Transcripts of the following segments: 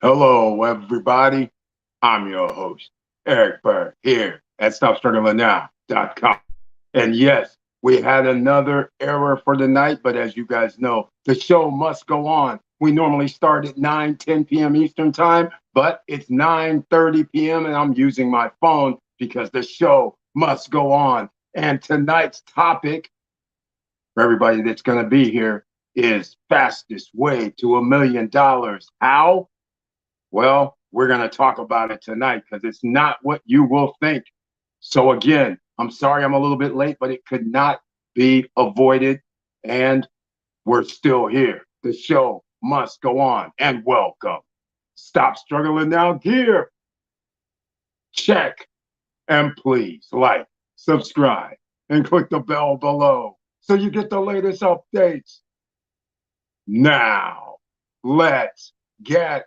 Hello, everybody. I'm your host, Eric Bird, here at StopStrugglingNow.com. And yes, we had another error for the night, but as you guys know, the show must go on. We normally start at 9:10 p.m. Eastern Time, but it's 9:30 p.m. and I'm using my phone because the show must go on. And tonight's topic for everybody that's going to be here is fastest way to $1 million. How? Well, we're going to talk about it tonight because it's not what you will think. So, again, I'm sorry I'm a little bit late, but it could not be avoided. And we're still here. The show must go on. And welcome. Stop struggling now. Gear. Check. And please like, subscribe, and click the bell below so you get the latest updates. Now, let's get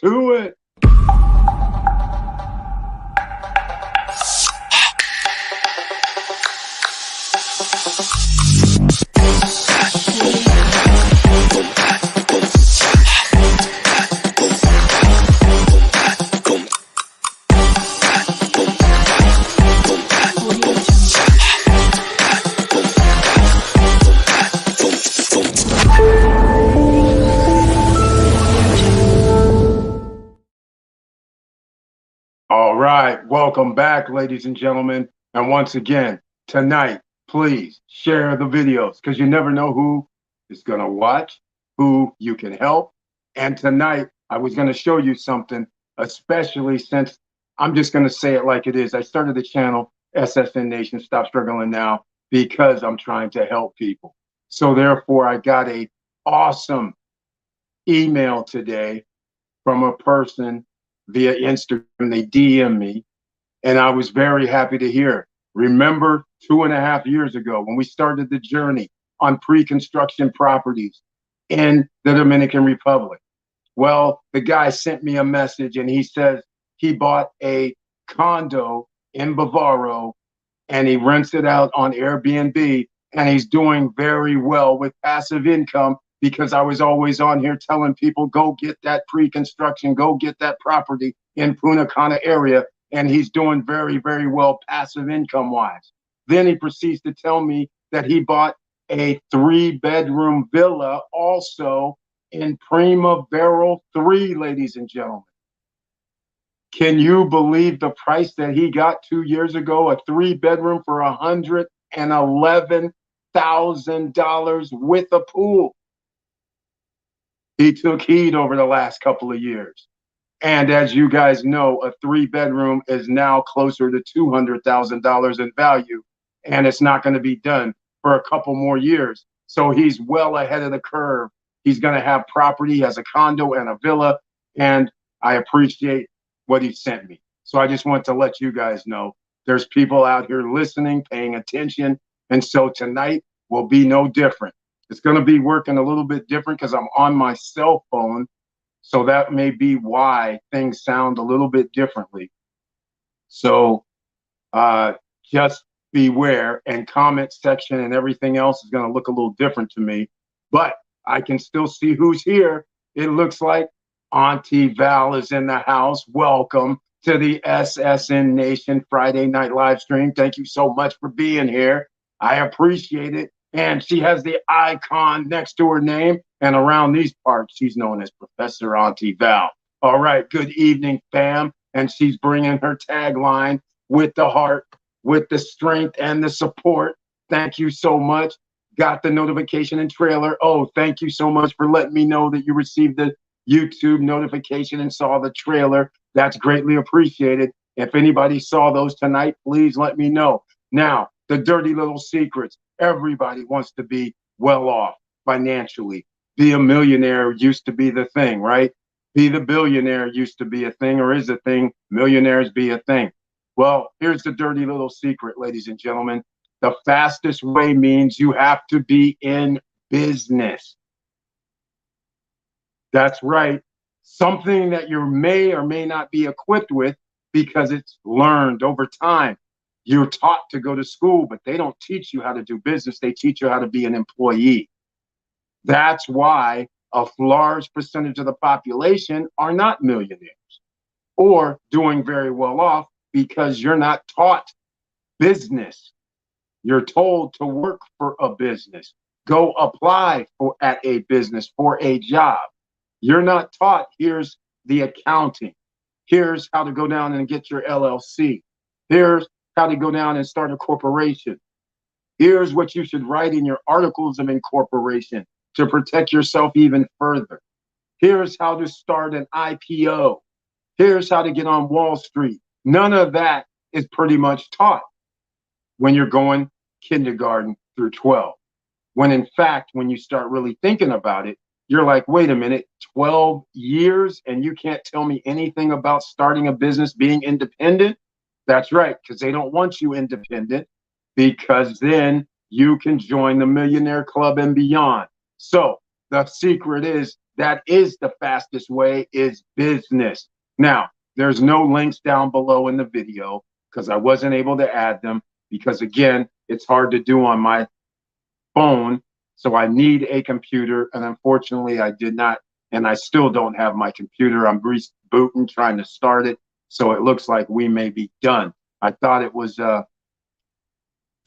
to it. All right, welcome back, ladies and gentlemen. And once again, tonight, please share the videos because you never know who is going to watch, who you can help. And tonight, I was going to show you something, especially since I'm just going to say it like it is. I started the channel, SSN Nation, Stop Struggling Now, because I'm trying to help people. So therefore, I got a awesome email today from a person via Instagram. They DM me, and I was very happy to hear. Remember 2.5 years ago when we started the journey on pre-construction properties in the Dominican Republic? Well, the guy sent me a message and he says he bought a condo in Bavaro and he rents it out on Airbnb and he's doing very well with passive income because I was always on here telling people, go get that pre-construction, go get that property in Punta Cana area. And he's doing very, very well passive income wise. Then he proceeds to tell me that he bought a 3-bedroom villa also in Primavera 3, ladies and gentlemen. Can you believe the price that he got 2 years ago? A 3-bedroom for $111,000 with a pool. He took heed over the last couple of years. And as you guys know, a 3-bedroom is now closer to $200,000 in value. And it's not going to be done for a couple more years. So he's well ahead of the curve. He's going to have property, he has a condo and a villa. And I appreciate what he sent me. So I just want to let you guys know there's people out here listening, paying attention. And so tonight will be no different. It's going to be working a little bit different because I'm on my cell phone. So that may be why things sound a little bit differently. So just beware, and comment section and everything else is going to look a little different to me. But I can still see who's here. It looks like Auntie Val is in the house. Welcome to the SSN Nation Friday night live stream. Thank you so much for being here. I appreciate it. And she has the icon next to her name. And around these parts, she's known as Professor Auntie Val. All right, good evening, fam. And she's bringing her tagline with the heart, with the strength and the support. Thank you so much. Got the notification and trailer. Oh, thank you so much for letting me know that you received the YouTube notification and saw the trailer. That's greatly appreciated. If anybody saw those tonight, please let me know. Now, the dirty little secrets. Everybody wants to be well off financially. Be a millionaire used to be the thing, right? Be the billionaire used to be a thing, or is a thing. Millionaires be a thing. Well, here's the dirty little secret, ladies and gentlemen. The fastest way means you have to be in business. That's right. Something that you may or may not be equipped with because it's learned over time. You're taught to go to school, but they don't teach you how to do business. They teach you how to be an employee. That's why a large percentage of the population are not millionaires or doing very well off because you're not taught business. You're told to work for a business, go apply for at a business for a job. You're not taught, here's the accounting. Here's how to go down and get your LLC. Here's how to go down and start a corporation. Here's what you should write in your articles of incorporation to protect yourself even further. Here's how to start an IPO. Here's how to get on Wall Street. None of that is pretty much taught when you're going kindergarten through 12. When in fact, when you start really thinking about it, you're like, wait a minute, 12 years and you can't tell me anything about starting a business, being independent? That's right, because they don't want you independent, because then you can join the Millionaire Club and beyond. So the secret is that is the fastest way is business. Now, there's no links down below in the video because I wasn't able to add them because, again, it's hard to do on my phone. So I need a computer. And unfortunately, I did not. And I still don't have my computer. I'm rebooting, trying to start it. So it looks like we may be done. I thought it was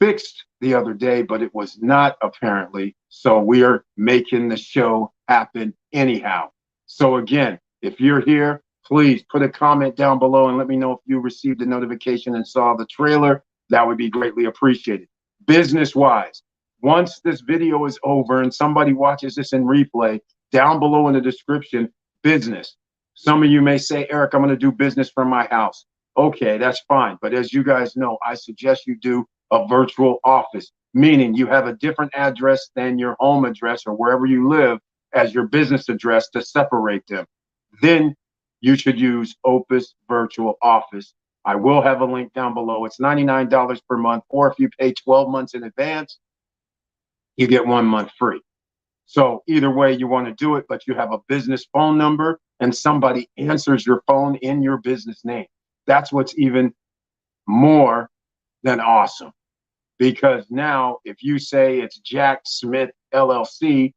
fixed the other day, but it was not apparently. So we are making the show happen anyhow. So again, if you're here, please put a comment down below and let me know if you received a notification and saw the trailer. That would be greatly appreciated. Business-wise, once this video is over and somebody watches this in replay, down below in the description, business. Some of you may say, Eric, I'm going to do business from my house. Okay, that's fine. But as you guys know, I suggest you do a virtual office, meaning you have a different address than your home address or wherever you live as your business address to separate them. Then you should use Opus Virtual Office. I will have a link down below. It's $99 per month, or if you pay 12 months in advance, you get 1 month free. So either way you want to do it, but you have a business phone number and somebody answers your phone in your business name. That's what's even more than awesome. Because now if you say it's Jack Smith LLC,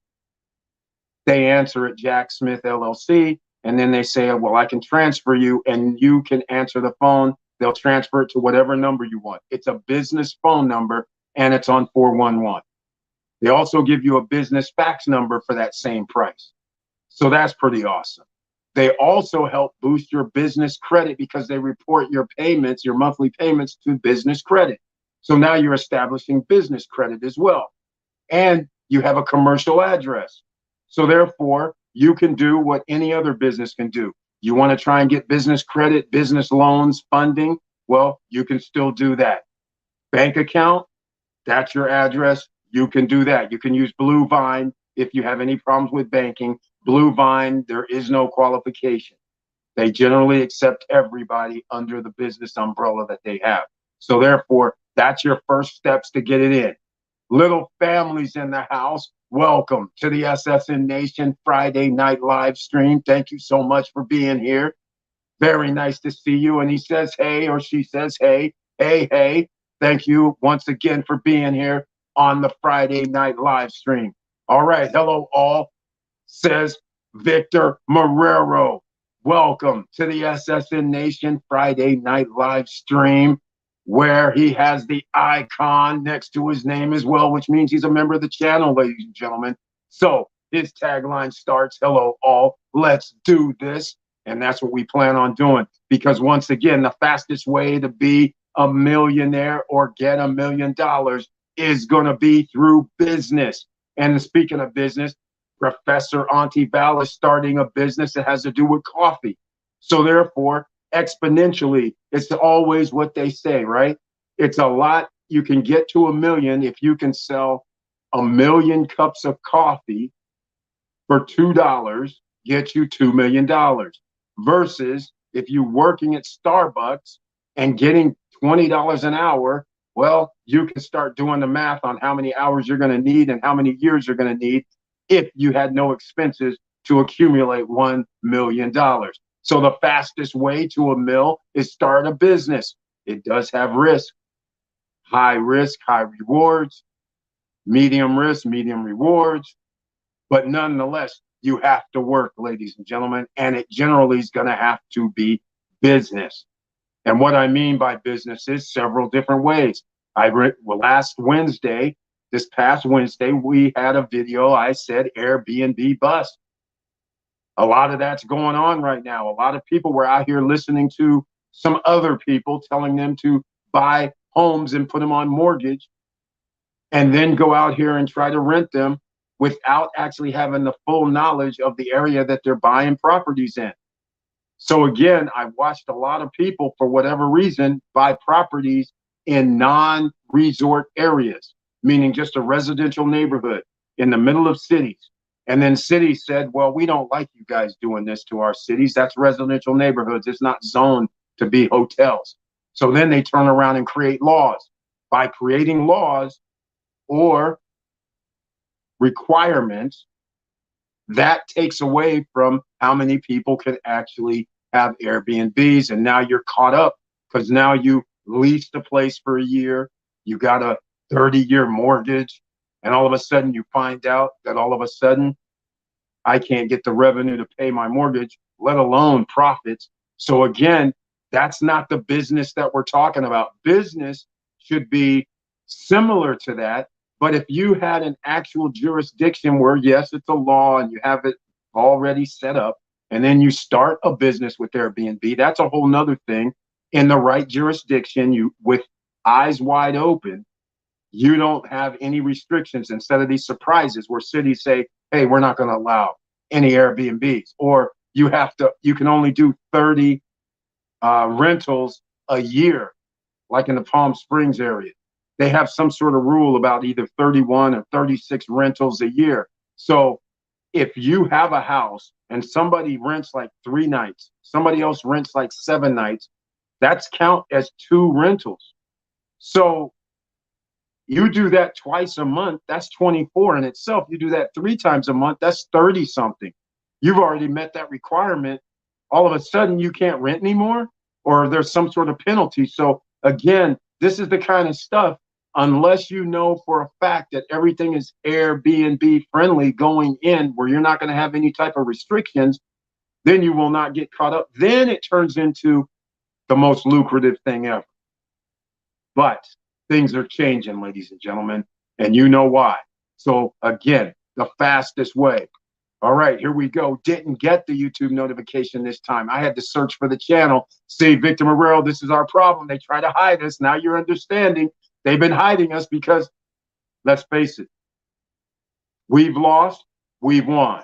they answer it Jack Smith LLC, and then they say, well, I can transfer you, and you can answer the phone. They'll transfer it to whatever number you want. It's a business phone number, and it's on 411. They also give you a business fax number for that same price. So that's pretty awesome. They also help boost your business credit because they report your payments, your monthly payments, to business credit. So now you're establishing business credit as well. And you have a commercial address. So therefore, you can do what any other business can do. You want to try and get business credit, business loans, funding? Well, you can still do that. Bank account, that's your address. You can do that. You can use Bluevine if you have any problems with banking. Bluevine, there is no qualification. They generally accept everybody under the business umbrella that they have. So therefore, that's your first steps to get it in. Little families in the house, welcome to the SSN Nation Friday night live stream. Thank you so much for being here. Very nice to see you. And he says, hey, or she says, hey, hey, hey. Thank you once again for being here on the Friday night live stream. All right. Hello, all, says Victor Marrero. Welcome to the SSN Nation Friday night live stream, where he has the icon next to his name as well, which means he's a member of the channel, ladies and gentlemen. So his tagline starts, hello, all, let's do this. And that's what we plan on doing. Because once again, the fastest way to be a millionaire or get $1 million is going to be through business. And speaking of business, Professor Auntie Val is starting a business that has to do with coffee. So therefore, exponentially, it's always what they say, right? It's a lot. You can get to $1 million if you can sell 1 million cups of coffee for $2, get you $2 million. Versus if you're working at Starbucks and getting $20 an hour, well, you can start doing the math on how many hours you're going to need and how many years you're going to need if you had no expenses to accumulate $1 million. So the fastest way to $1 million is start a business. It does have risk, high rewards, medium risk, medium rewards. But nonetheless, you have to work, ladies and gentlemen, and it generally is going to have to be business. And what I mean by business is several different ways. This past Wednesday, we had a video. I said Airbnb bust. A lot of that's going on right now. A lot of people were out here listening to some other people telling them to buy homes and put them on mortgage and then go out here and try to rent them without actually having the full knowledge of the area that they're buying properties in. So again, I watched a lot of people, for whatever reason, buy properties in non-resort areas, meaning just a residential neighborhood in the middle of cities. And then cities said, well, we don't like you guys doing this to our cities. That's residential neighborhoods. It's not zoned to be hotels. So then they turn around and create laws. By creating laws or requirements, that takes away from how many people can actually have Airbnbs. And now you're caught up because now you leased a place for a year. You got a 30-year mortgage. And all of a sudden you find out that all of a sudden I can't get the revenue to pay my mortgage, let alone profits. So again, that's not the business that we're talking about. Business should be similar to that. But if you had an actual jurisdiction where, yes, it's a law and you have it already set up, and then you start a business with Airbnb, that's a whole nother thing. In the right jurisdiction, you with eyes wide open, you don't have any restrictions instead of these surprises where cities say, hey, we're not going to allow any Airbnbs, or you can only do 30 rentals a year, like in the Palm Springs area. They have some sort of rule about either 31 or 36 rentals a year. So if you have a house and somebody rents like 3 nights, somebody else rents like 7 nights, that's count as 2 rentals. So you do that twice a month, that's 24 in itself. You do that 3 times a month, that's 30 something. You've already met that requirement. All of a sudden you can't rent anymore, or there's some sort of penalty. So again, this is the kind of stuff, unless you know for a fact that everything is Airbnb friendly going in, where you're not going to have any type of restrictions, then you will not get caught up. Then it turns into the most lucrative thing ever. But things are changing, ladies and gentlemen, and you know why. So again, the fastest way. All right, here we go. Didn't get the YouTube notification this time. I had to search for the channel. See, Victor Marrero, this is our problem. They try to hide us. Now you're understanding. They've been hiding us because, let's face it, we've lost, we've won.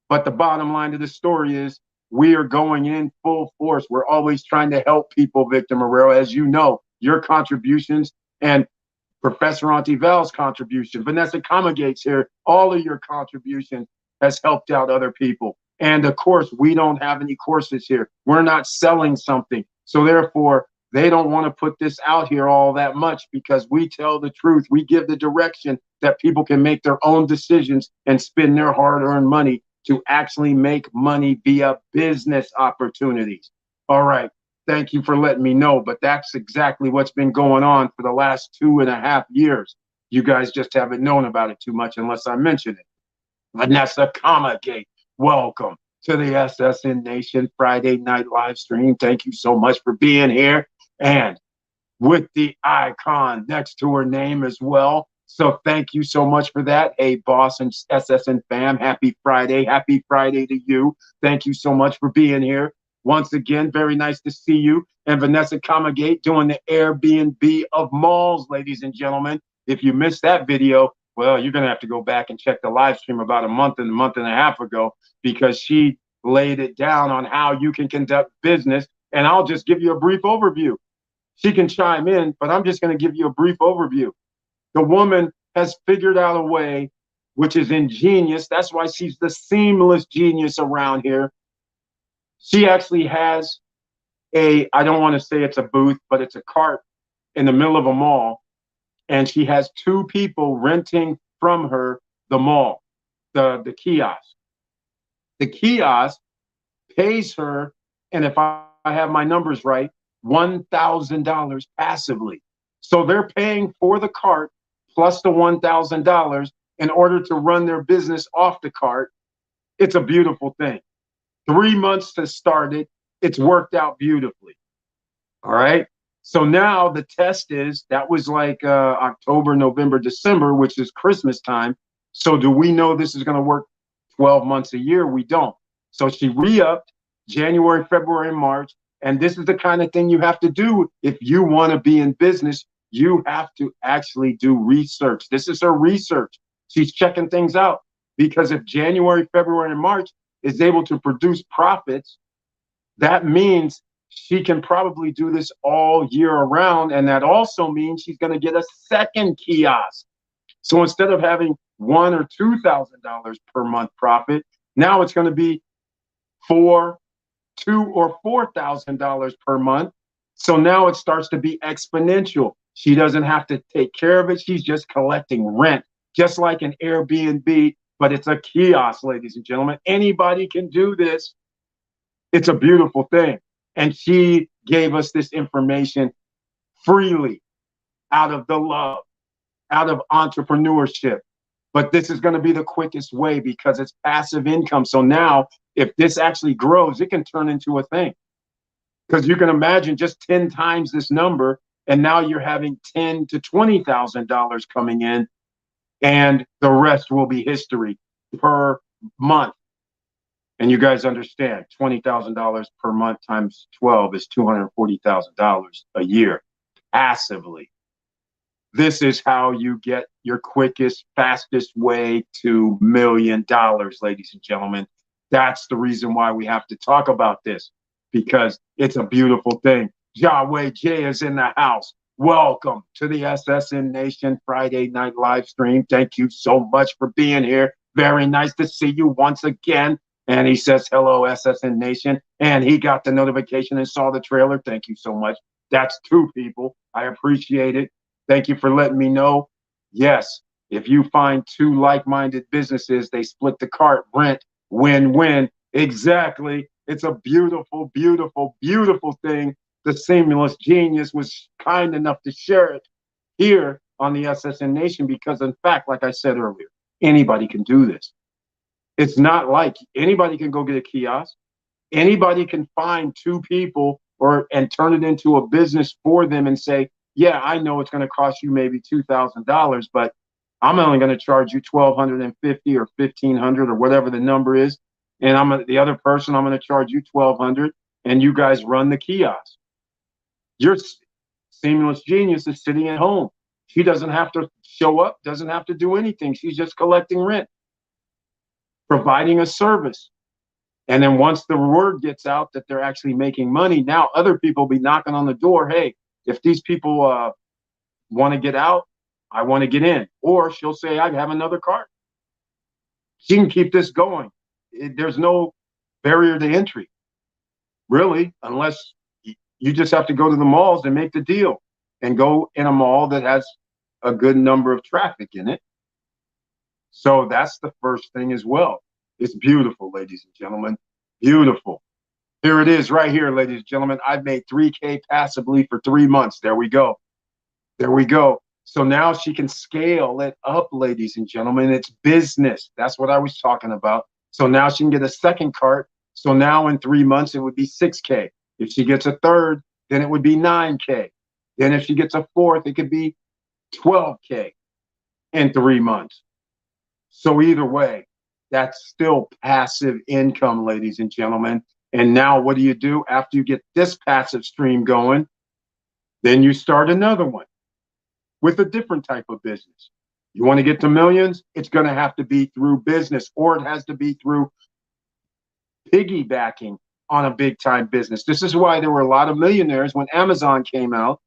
But the bottom line to the story is we are going in full force. We're always trying to help people, Victor Marrero. As you know, your contributions and Professor Auntie Val's contribution, Vanessa Comagate's here, all of your contributions has helped out other people. And of course, we don't have any courses here. We're not selling something. So therefore, they don't want to put this out here all that much because we tell the truth. We give the direction that people can make their own decisions and spend their hard-earned money to actually make money via business opportunities. All right. Thank you for letting me know. But that's exactly what's been going on for the last 2.5 years. You guys just haven't known about it too much unless I mention it. Vanessa Comagate, welcome to the SSN Nation Friday night live stream. Thank you so much for being here. And with the icon next to her name as well. So thank you so much for that. Hey, boss and SSN fam, happy Friday. Happy Friday to you. Thank you so much for being here. Once again, very nice to see you. And Vanessa Comagate doing the Airbnb of malls, ladies and gentlemen. If you missed that video, well, you're going to have to go back and check the live stream about a month and a half ago, because she laid it down on how you can conduct business. And I'll just give you a brief overview. She can chime in, but I'm just going to give you a brief overview. The woman has figured out a way, which is ingenious. That's why she's the seamless genius around here. She actually has I don't want to say it's a booth, but it's a cart in the middle of a mall. And she has 2 people renting from her the mall, the kiosk. The kiosk pays her, and if I have my numbers right, $1,000 passively. So they're paying for the cart plus the $1,000 in order to run their business off the cart. It's a beautiful thing. 3 months to start it. It's worked out beautifully. All right. So now the test is that was like October, November, December, which is Christmas time. So do we know this is going to work 12 months a year? We don't. So she re-upped January, February, and March. And this is the kind of thing you have to do if you want to be in business. You have to actually do research. This is her research. She's checking things out because if January, February, and March is able to produce profits, that means she can probably do this all year around. And that also means she's going to get a second kiosk. So instead of having $1,000 or $2,000 per month profit, now it's going to be $2,000 or $4,000 per month. So now it starts to be exponential. She doesn't have to take care of it. She's just collecting rent, just like an Airbnb, but it's a kiosk, ladies and gentlemen. Anybody can do this. It's a beautiful thing. And she gave us this information freely out of the love, out of entrepreneurship. But this is going to be the quickest way because it's passive income. So now if this actually grows, it can turn into a thing. Because you can imagine just 10 times this number, and now you're having $10,000 to $20,000 coming in, and the rest will be history per month. And you guys understand, $20,000 per month times 12 is $240,000 a year passively. This is how you get your quickest, fastest way to $1 million, ladies and gentlemen. That's the reason why we have to talk about this, because it's a beautiful thing. Yahweh J is in the house. Welcome to the SSN Nation Friday night live stream. Thank you so much for being here. Very nice to see you once again. And he says, hello, SSN Nation. And he got the notification and saw the trailer. Thank you so much. That's 2 people. I appreciate it. Thank you for letting me know. Yes, if you find 2 like-minded businesses, they split the cart, rent, win-win. Exactly. It's a beautiful, beautiful, beautiful thing. The Seamless Genius was kind enough to share it here on the SSN Nation because, in fact, like I said earlier, anybody can do this. It's not like anybody can go get a kiosk. Anybody can find 2 people and turn it into a business for them and say, yeah, I know it's going to cost you maybe $2,000, but I'm only going to charge you $1,250 or $1,500 or whatever the number is. And the other person, I'm going to charge you $1,200 and you guys run the kiosk. Your Seamless Genius is sitting at home. She doesn't have to show up, doesn't have to do anything. She's just collecting rent, providing a service. And then once the word gets out that they're actually making money, now other people be knocking on the door. Hey, if these people want to get out, I want to get in. Or she'll say, I have another cart. She can keep this going. There's no barrier to entry, really, unless you just have to go to the malls and make the deal and go in a mall that has a good number of traffic in it. So that's the first thing as well. It's beautiful, ladies and gentlemen. Beautiful. Here it is right here, ladies and gentlemen. I've made $3K passively for 3 months. There we go. There we go. So now she can scale it up, ladies and gentlemen. It's business. That's what I was talking about. So now she can get a second cart. So now in 3 months, it would be 6K. If she gets a third, then it would be 9K. Then if she gets a fourth, it could be 12K in 3 months. So either way, that's still passive income, ladies and gentlemen. And now what do you do after you get this passive stream going? Then you start another one with a different type of business. You want to get to millions? It's going to have to be through business, or it has to be through piggybacking on a big time business. This is why there were a lot of millionaires when Amazon came out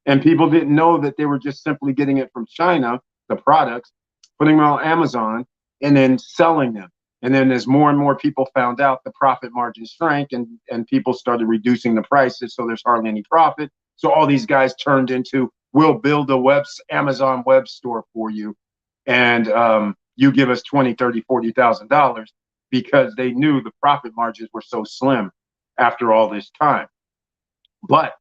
and people didn't know that they were just simply getting it from China, the products, putting them on Amazon and then selling them. And then as more and more people found out, the profit margins shrank and people started reducing the prices. So there's hardly any profit. So all these guys turned into, we'll build a Amazon web store for you. And you give us $20,000, $30,000, $40,000 because they knew the profit margins were so slim after all this time. But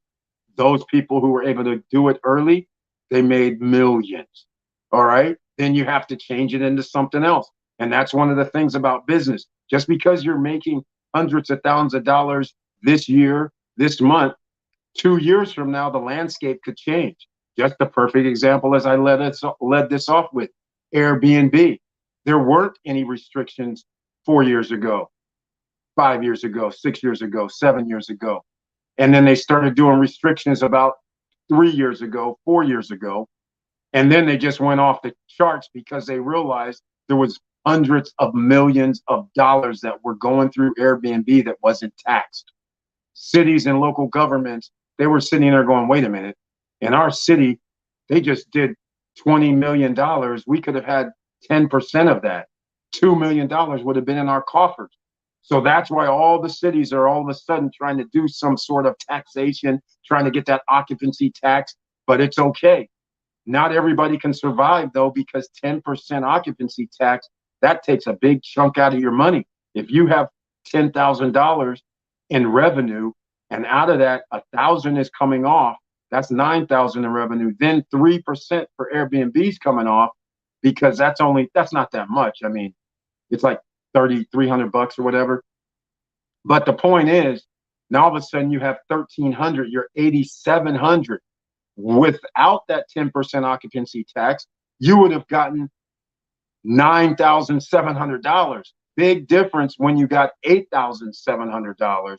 those people who were able to do it early, they made millions. All right. Then you have to change it into something else. And that's one of the things about business. Just because you're making hundreds of thousands of dollars this year, this month, 2 years from now, the landscape could change. Just the perfect example as I led this off with Airbnb. There weren't any restrictions 4 years ago, 5 years ago, 6 years ago, 7 years ago. And then they started doing restrictions about 3 years ago, 4 years ago. And then they just went off the charts because they realized there was hundreds of millions of dollars that were going through Airbnb that wasn't taxed. Cities and local governments, they were sitting there going, wait a minute, in our city, they just did $20 million. We could have had 10% of that. $2 million would have been in our coffers. So that's why all the cities are all of a sudden trying to do some sort of taxation, trying to get that occupancy tax, but it's okay. Not everybody can survive though, because 10% occupancy tax, that takes a big chunk out of your money. If you have $10,000 in revenue, and out of that, 1,000 is coming off, that's 9,000 in revenue. Then 3% for Airbnb's coming off, because that's not that much. I mean, it's like $300 or whatever. But the point is, now all of a sudden you have 1,300, you're 8,700. Without that 10% occupancy tax, you would have gotten $9,700. Big difference when you got $8,700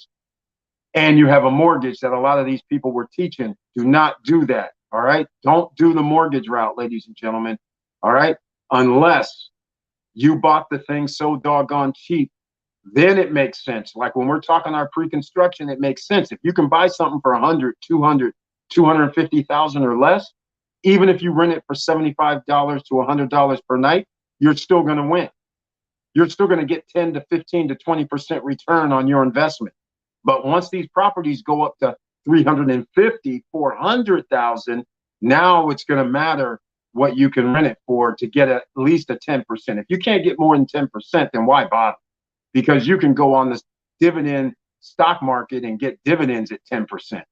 and you have a mortgage that a lot of these people were teaching. Do not do that. All right. Don't do the mortgage route, ladies and gentlemen. All right. Unless you bought the thing so doggone cheap, then it makes sense. Like when we're talking our pre-construction, it makes sense. If you can buy something for 100, 200, 250,000 or less, even if you rent it for $75 to $100 per night, you're still going to win. You're still going to get 10 to 15 to 20% return on your investment. But once these properties go up to 350, 400,000, now it's going to matter what you can rent it for to get at least a 10%. If you can't get more than 10%, then why bother? Because you can go on this dividend stock market and get dividends at 10%.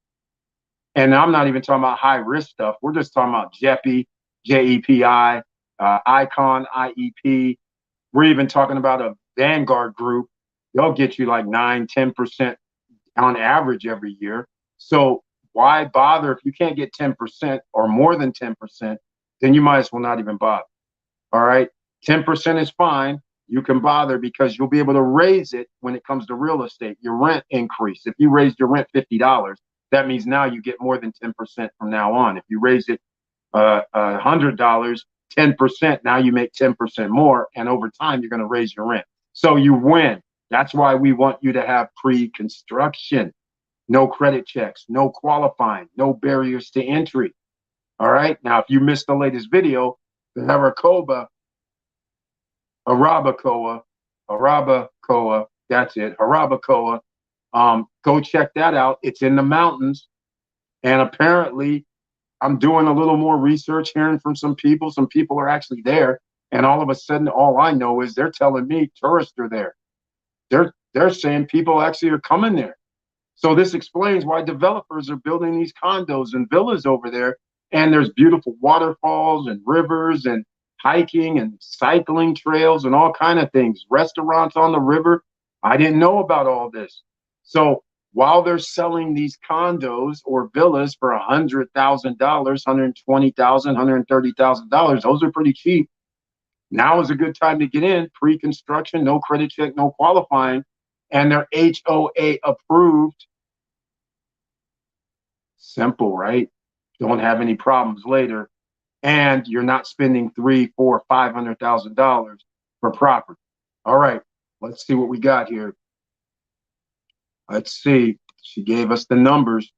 And I'm not even talking about high risk stuff. We're just talking about JEPI, JEPI, Icon, IEP. We're even talking about a Vanguard group. They'll get you like 9, 10% on average every year. So why bother? If you can't get 10% or more than 10%, then you might as well not even bother. All right. 10% is fine. You can bother because you'll be able to raise it when it comes to real estate. Your rent increase. If you raised your rent $50, that means now you get more than 10% from now on. If you raise it $100, 10%, now you make 10% more. And over time, you're going to raise your rent. So you win. That's why we want you to have pre-construction. No credit checks, no qualifying, no barriers to entry. All right. Now, if you missed the latest video, the Arabacoa, that's it, Arabacoa. Go check that out. It's in the mountains. And apparently, I'm doing a little more research, hearing from some people. Some people are actually there. And all of a sudden, all I know is they're telling me tourists are there. They're saying people actually are coming there. So this explains why developers are building these condos and villas over there. And there's beautiful waterfalls and rivers and hiking and cycling trails and all kind of things. Restaurants on the river. I didn't know about all this. So while they're selling these condos or villas for $100,000, $120,000, $130,000, those are pretty cheap. Now is a good time to get in. Pre-construction, no credit check, no qualifying, and they're HOA approved. Simple, right? Don't have any problems later, and you're not spending $300,000, $400,000, $500,000 for property. All right, let's see what we got here. Let's see. She gave us the numbers.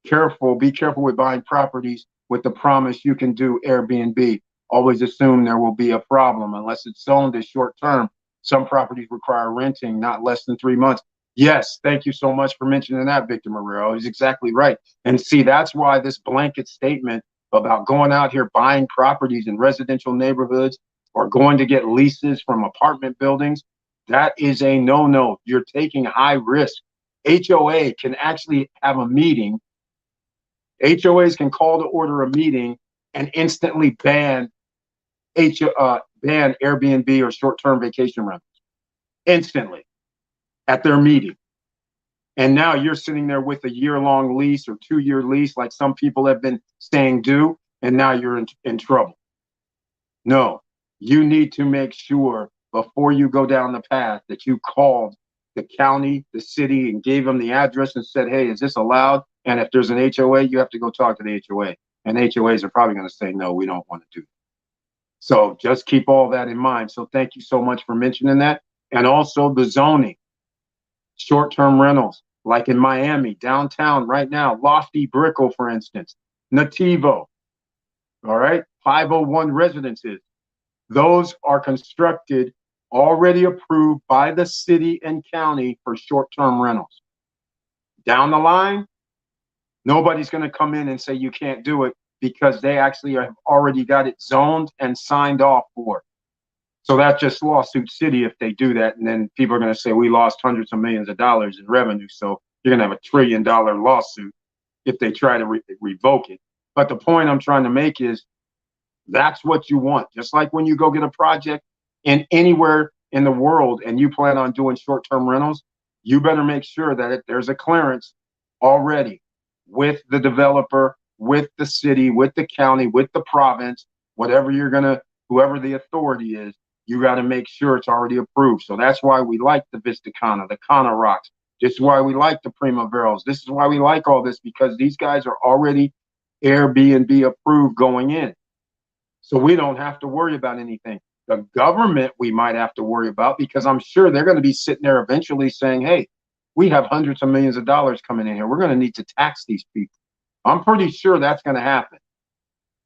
Be careful with buying properties with the promise you can do Airbnb. Always assume there will be a problem unless it's zoned as short term. Some properties require renting not less than 3 months. Yes, thank you so much for mentioning that, Victor Marrero. He's exactly right. And see, that's why this blanket statement about going out here buying properties in residential neighborhoods or going to get leases from apartment buildings, that is a no-no. You're taking high risk. HOA can actually have a meeting. HOAs can call to order a meeting and instantly ban Airbnb or short-term vacation rentals. instantly at their meeting. And now you're sitting there with a year-long lease or 2-year lease, like some people have been saying do, and now you're in trouble. No, you need to make sure before you go down the path that you called the county, the city, and gave them the address and said, hey, is this allowed? And if there's an HOA, you have to go talk to the HOA. And HOAs are probably going to say, no, we don't want to do that. So just keep all that in mind. So thank you so much for mentioning that. And also the zoning, short-term rentals, like in Miami, downtown right now, Lofty Brickell, for instance, Nativo, all right, 501 residences. Those are constructed, already approved by the city and county for short-term rentals. Down the line, nobody's going to come in and say you can't do it because they actually have already got it zoned and signed off for. So that's just lawsuit city if they do that. And then people are going to say we lost hundreds of millions of dollars in revenue. So you're going to have $1 trillion lawsuit if they try to revoke it. But the point I'm trying to make is that's what you want. Just like when you go get a project in anywhere in the world and you plan on doing short-term rentals, you better make sure that there's a clearance already with the developer, with the city, with the county, with the province, whatever you're going to, whoever the authority is, you got to make sure it's already approved. So that's why we like the Vista Cana, the Cana Rocks. This is why we like the Primaveras. This is why we like all this, because these guys are already Airbnb approved going in. So we don't have to worry about anything. The government we might have to worry about, because I'm sure they're going to be sitting there eventually saying, hey, we have hundreds of millions of dollars coming in here. We're going to need to tax these people. I'm pretty sure that's going to happen.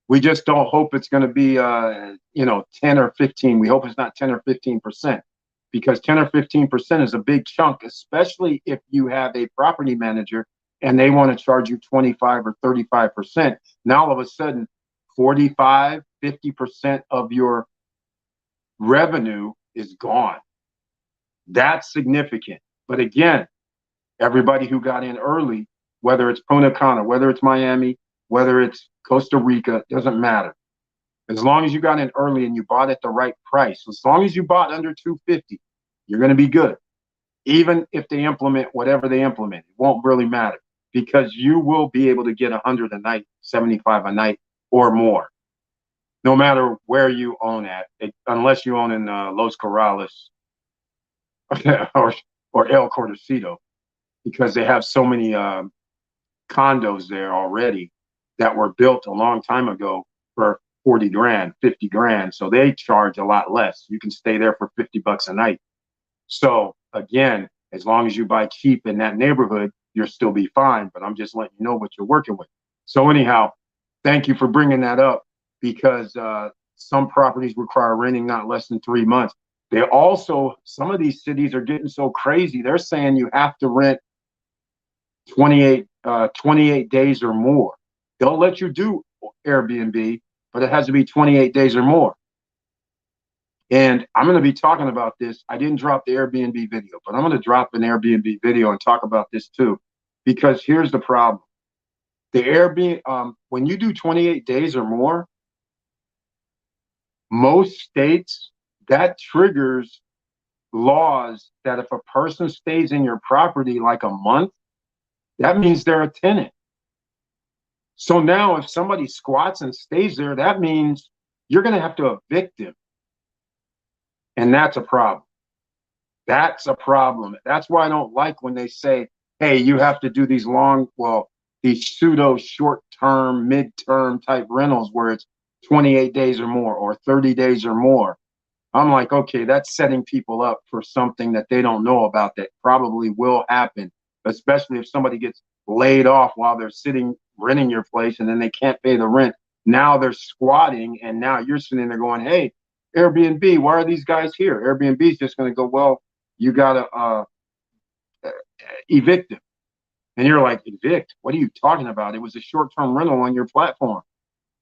We just don't hope it's going to be, 10 or 15. We hope it's not 10 or 15%, because 10 or 15% is a big chunk, especially if you have a property manager and they want to charge you 25 or 35%. Now, all of a sudden, 45, 50% of your revenue is gone. That's significant. But again, everybody who got in early, whether it's Punta Cana, whether it's Miami, whether it's Costa Rica, doesn't matter. As long as you got in early and you bought at the right price, as long as you bought under 250, you're going to be good. Even if they implement whatever they implement, it won't really matter, because you will be able to get 100 a night, 75 a night or more, no matter where you own at, unless you own in Los Corrales or El Cordacito, because they have so many condos there already that were built a long time ago for 40 grand, 50 grand. So they charge a lot less. You can stay there for $50 a night. So again, as long as you buy cheap in that neighborhood, you'll still be fine. But I'm just letting you know what you're working with. So anyhow, thank you for bringing that up, because some properties require renting not less than 3 months. They also, some of these cities are getting so crazy. They're saying you have to rent 28 days or more. They'll let you do Airbnb, but it has to be 28 days or more. And I'm going to be talking about this. I didn't drop the Airbnb video, but I'm going to drop an Airbnb video and talk about this too, because here's the problem. The Airbnb, when you do 28 days or more, most states, that triggers laws that if a person stays in your property like a month, that means they're a tenant. So now if somebody squats and stays there, that means you're going to have to evict them. And that's a problem. That's a problem. That's why I don't like when they say, hey, you have to do these these pseudo short-term, mid-term type rentals where it's 28 days or more or 30 days or more. I'm like, okay, that's setting people up for something that they don't know about that probably will happen, especially if somebody gets laid off while they're sitting renting your place and then they can't pay the rent. Now they're squatting, and now you're sitting there going, hey, Airbnb, why are these guys here? Airbnb is just going to go, well, you got to evict them. And you're like, evict? What are you talking about? It was a short-term rental on your platform.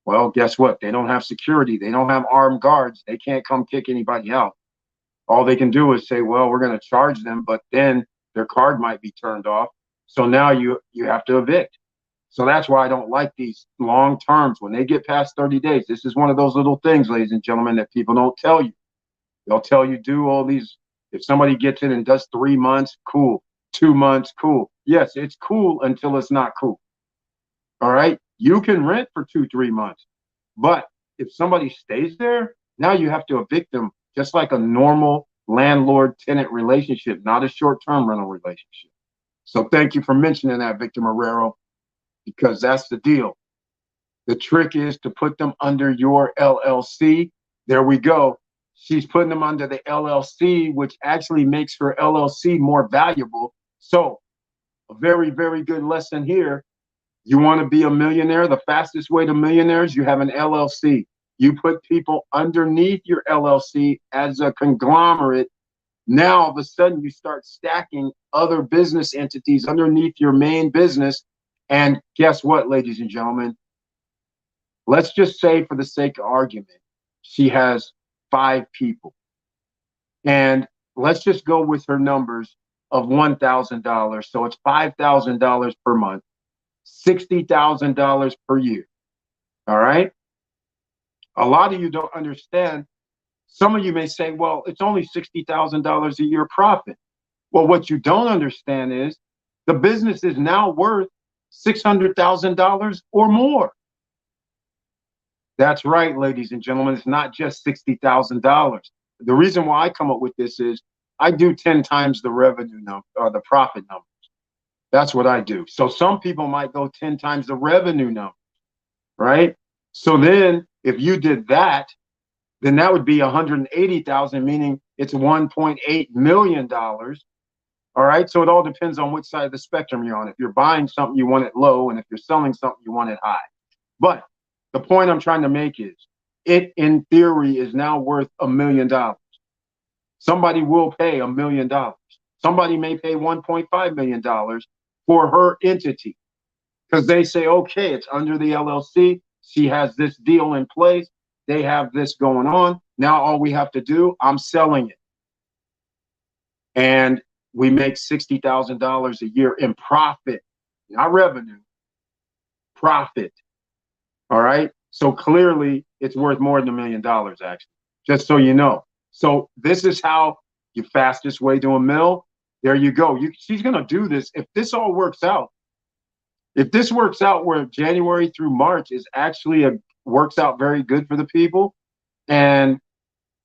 Well, guess what? They don't have security. They don't have armed guards. They can't come kick anybody out. All they can do is say, well, we're going to charge them, but then their card might be turned off. So now you have to evict. So that's why I don't like these long terms. When they get past 30 days, this is one of those little things, ladies and gentlemen, that people don't tell you. They'll tell you do all these If somebody gets it and does 3 months, cool. 2 months, cool. Yes, it's cool until it's not cool. All right. You can rent for 2, 3 months, but if somebody stays there, now you have to evict them just like a normal landlord tenant relationship, not a short term rental relationship. So thank you for mentioning that, Victor Marrero, because that's the deal. The trick is to put them under your LLC. There we go. She's putting them under the LLC, which actually makes her LLC more valuable. So a very, very good lesson here. You want to be a millionaire? The fastest way to millionaires, you have an LLC. You put people underneath your LLC as a conglomerate. Now, all of a sudden, you start stacking other business entities underneath your main business. And guess what, ladies and gentlemen? Let's just say, for the sake of argument, she has 5 people. And let's just go with her numbers of $1,000. So it's $5,000 per month, $60,000 per year. All right. A lot of you don't understand. Some of you may say, well, it's only $60,000 a year profit. Well, what you don't understand is the business is now worth $600,000 or more. That's right, ladies and gentlemen. It's not just $60,000. The reason why I come up with this is I do 10 times the revenue number or the profit numbers. That's what I do. So some people might go 10 times the revenue number, right? So then if you did that, then that would be 180,000, meaning it's $1.8 million. All right. So it all depends on which side of the spectrum you're on. If you're buying something, you want it low. And if you're selling something, you want it high. But the point I'm trying to make is it, in theory, is now worth $1 million. Somebody will pay $1 million. Somebody may pay $1.5 million for her entity because they say, okay, it's under the LLC. She has this deal in place. They have this going on. Now all we have to do, I'm selling it. And we make $60,000 a year in profit, not revenue, profit. All right. So clearly it's worth more than $1 million, actually, just so you know. So this is how your fastest way to a mill. There you go. She's going to do this. If this all works out, if this works out where January through March is actually works out very good for the people, and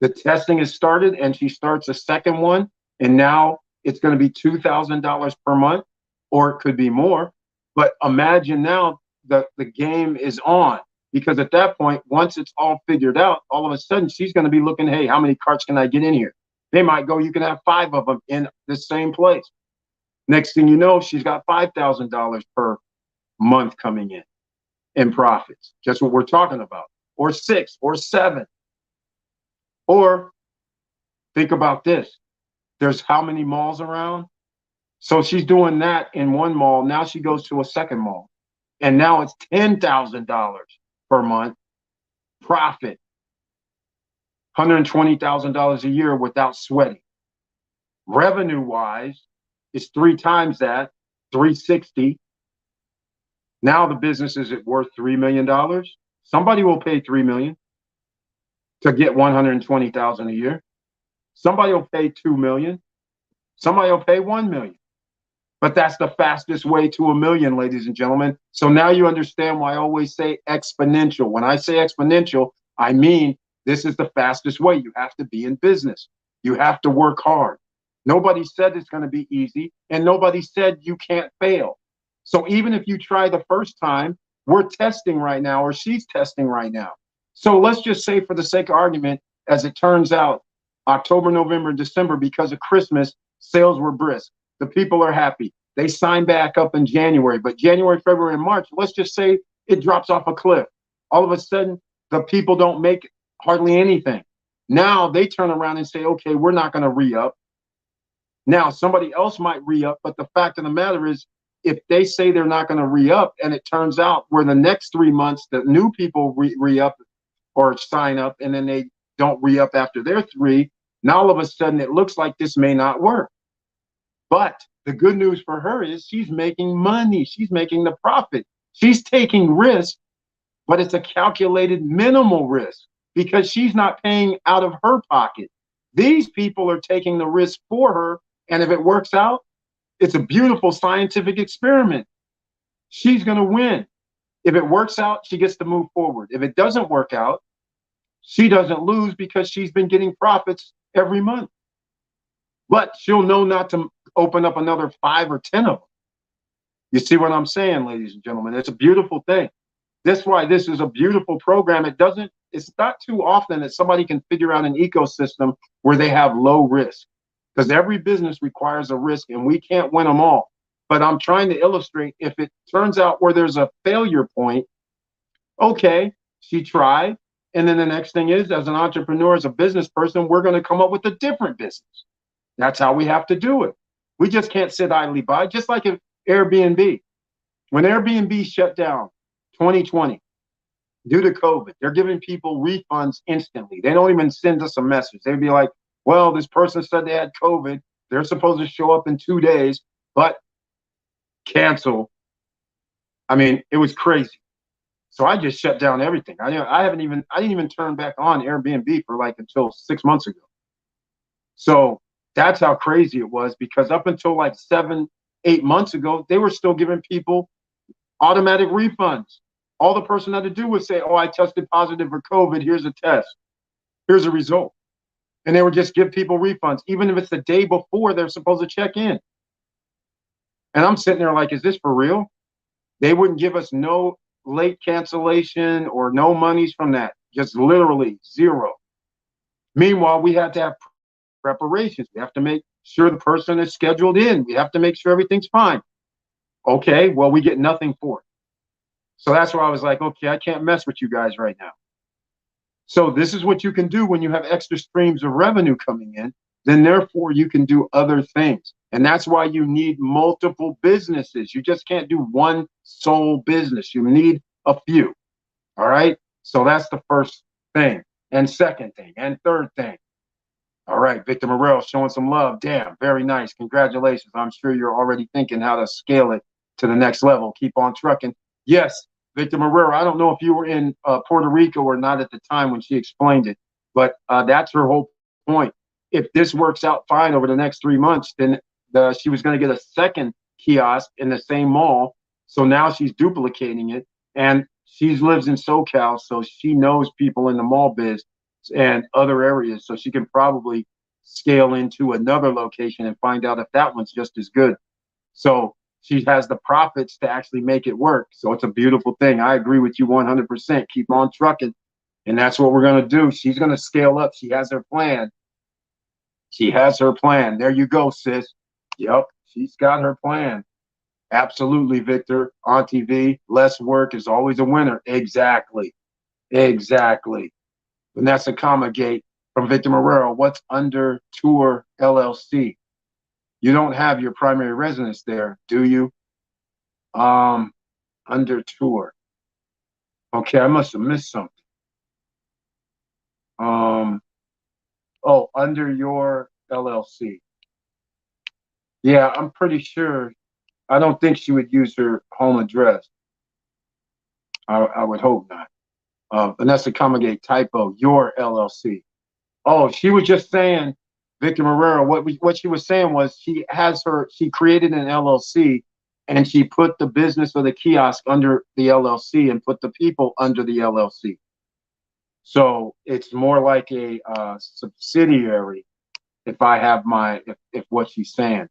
the testing is started and she starts a second one, and now it's going to be $2,000 per month, or it could be more. But imagine now the game is on, because at that point, once it's all figured out, all of a sudden she's going to be looking, hey, how many carts can I get in here? They might go, you can have 5 of them in the same place. Next thing you know, she's got $5,000 per month coming in profits. Just what we're talking about, or 6 or 7. Or think about this. There's how many malls around? So she's doing that in one mall. Now she goes to a second mall, and now it's $10,000 per month profit, $120,000 a year without sweating. Revenue wise, it's 3 times that, 360. Now the business is worth $3 million. Somebody will pay $3 million to get $120,000 a year. Somebody will pay $2 million. Somebody will pay $1 million. But that's the fastest way to $1 million, ladies and gentlemen. So now you understand why I always say exponential. When I say exponential, I mean this is the fastest way. You have to be in business. You have to work hard. Nobody said it's going to be easy, and nobody said you can't fail. So even if you try the first time, we're testing right now, or she's testing right now. So let's just say, for the sake of argument, as it turns out, October, November, December, because of Christmas, sales were brisk. The people are happy. They sign back up in January, but January, February, and March, let's just say it drops off a cliff. All of a sudden, the people don't make hardly anything. Now they turn around and say, okay, we're not going to re-up. Now somebody else might re-up, but the fact of the matter is, if they say they're not going to re-up, and it turns out where the next 3 months the new people re-up or sign up, and then they don't re-up after their 3, now all of a sudden it looks like this may not work. But the good news for her is she's making money. She's making the profit. She's taking risk, but it's a calculated minimal risk because she's not paying out of her pocket. These people are taking the risk for her. And if it works out, it's a beautiful scientific experiment. She's going to win. If it works out, she gets to move forward. If it doesn't work out, she doesn't lose because she's been getting profits every month. But she'll know not to open up another 5 or 10 of them. You see what I'm saying, ladies and gentlemen? It's a beautiful thing. That's why this is a beautiful program. It's not too often that somebody can figure out an ecosystem where they have low risk, because every business requires a risk and we can't win them all. But I'm trying to illustrate, if it turns out where there's a failure point, okay, she tried. And then the next thing is, as an entrepreneur, as a business person, we're going to come up with a different business. That's how we have to do it. We just can't sit idly by, just like Airbnb. When Airbnb shut down 2020 due to COVID, they're giving people refunds instantly. They don't even send us a message. They'd be like, well, this person said they had COVID. They're supposed to show up in 2 days, but cancel. I mean, it was crazy. So I just shut down everything. I didn't even turn back on Airbnb for like until 6 months ago. So that's how crazy it was, because up until like 7, 8 months ago, they were still giving people automatic refunds. All the person had to do was say, oh, I tested positive for COVID. Here's a test. Here's a result. And they would just give people refunds, even if it's the day before they're supposed to check in. And I'm sitting there like, is this for real? They wouldn't give us no late cancellation or no monies from that. Just literally zero. Meanwhile, we had to have preparations. We have to make sure the person is scheduled in. We have to make sure everything's fine. Okay, well, we get nothing for it. So that's why I was like, okay, I can't mess with you guys right now. So this is what you can do when you have extra streams of revenue coming in. Then therefore you can do other things. And that's why you need multiple businesses. You just can't do one sole business. You need a few. All right. So that's the first thing, and second thing, and third thing. All right, Victor Morel showing some love. Damn, very nice. Congratulations. I'm sure you're already thinking how to scale it to the next level. Keep on trucking. Yes, Victor Morel, I don't know if you were in Puerto Rico or not at the time when she explained it, but that's her whole point. If this works out fine over the next 3 months, then she was going to get a second kiosk in the same mall. So now she's duplicating it. And she lives in SoCal, so she knows people in the mall biz and other areas. So she can probably scale into another location and find out if that one's just as good. So she has the profits to actually make it work. So it's a beautiful thing. I agree with you 100%. Keep on trucking. And that's what we're going to do. She's going to scale up. She has her plan. She has her plan. There you go, sis. Yep, she's got her plan. Absolutely, Victor. Auntie V, less work is always a winner. Exactly. Exactly. Vanessa Comagate from Victor Marrero. What's under Tour LLC? You don't have your primary residence there, do you? Under Tour. Okay, I must have missed something. Oh, under your LLC. Yeah, I'm pretty sure. I don't think she would use her home address. I would hope not. Vanessa Comagate, typo, your LLC. Oh, she was just saying, Victor Marrero, what she was saying was she created an LLC and she put the business of the kiosk under the LLC and put the people under the LLC. So it's more like a subsidiary if I have if what she's saying.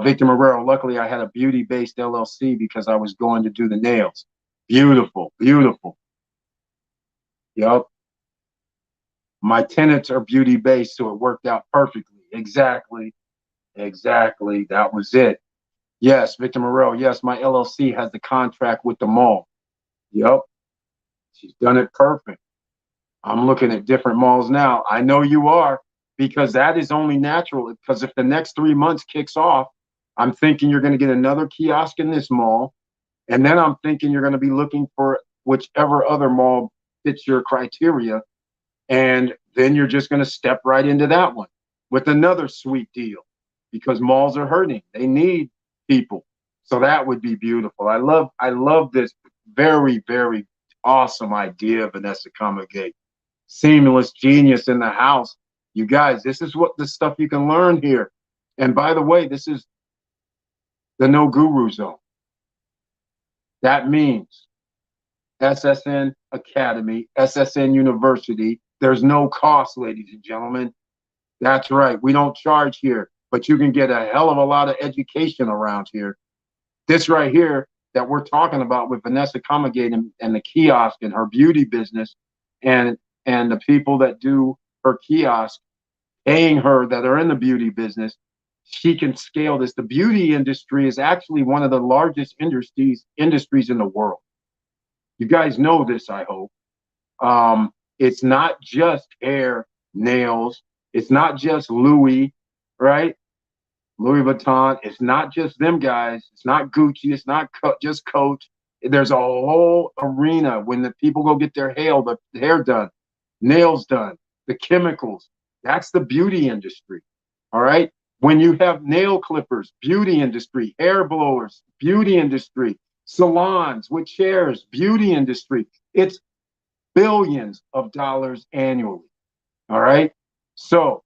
Victor Marrero, luckily I had a beauty-based LLC because I was going to do the nails. Beautiful, beautiful. Yep. My tenants are beauty-based, so it worked out perfectly. Exactly. Exactly. That was it. Yes, Victor Marrero, yes, my LLC has the contract with the mall. Yep. She's done it perfect. I'm looking at different malls now. I know you are, because that is only natural. Because if the next 3 months kicks off, I'm thinking you're going to get another kiosk in this mall. And then I'm thinking you're going to be looking for whichever other mall fits your criteria. And then you're just going to step right into that one with another sweet deal, because malls are hurting. They need people. So that would be beautiful. I love this very, very awesome idea, Vanessa Comagate. Seamless genius in the house. You guys, this is what the stuff you can learn here. And by the way, this is the No Guru Zone. That means SSN Academy, SSN University. There's no cost, ladies and gentlemen. That's right. We don't charge here, but you can get a hell of a lot of education around here. This right here that we're talking about with Vanessa Comagate and the kiosk and her beauty business and the people that do her kiosk, paying her that are in the beauty business, she can scale this. The beauty industry is actually one of the largest industries in the world. You guys know this, I hope. It's not just hair, nails. It's not just Louis, right? Louis Vuitton. It's not just them guys. It's not Gucci. It's not just Coach. There's a whole arena when the people go get their hair done, nails done, the chemicals. That's the beauty industry. All right. When you have nail clippers, beauty industry, hair blowers, beauty industry, salons with chairs, beauty industry. It's billions of dollars annually. All right. So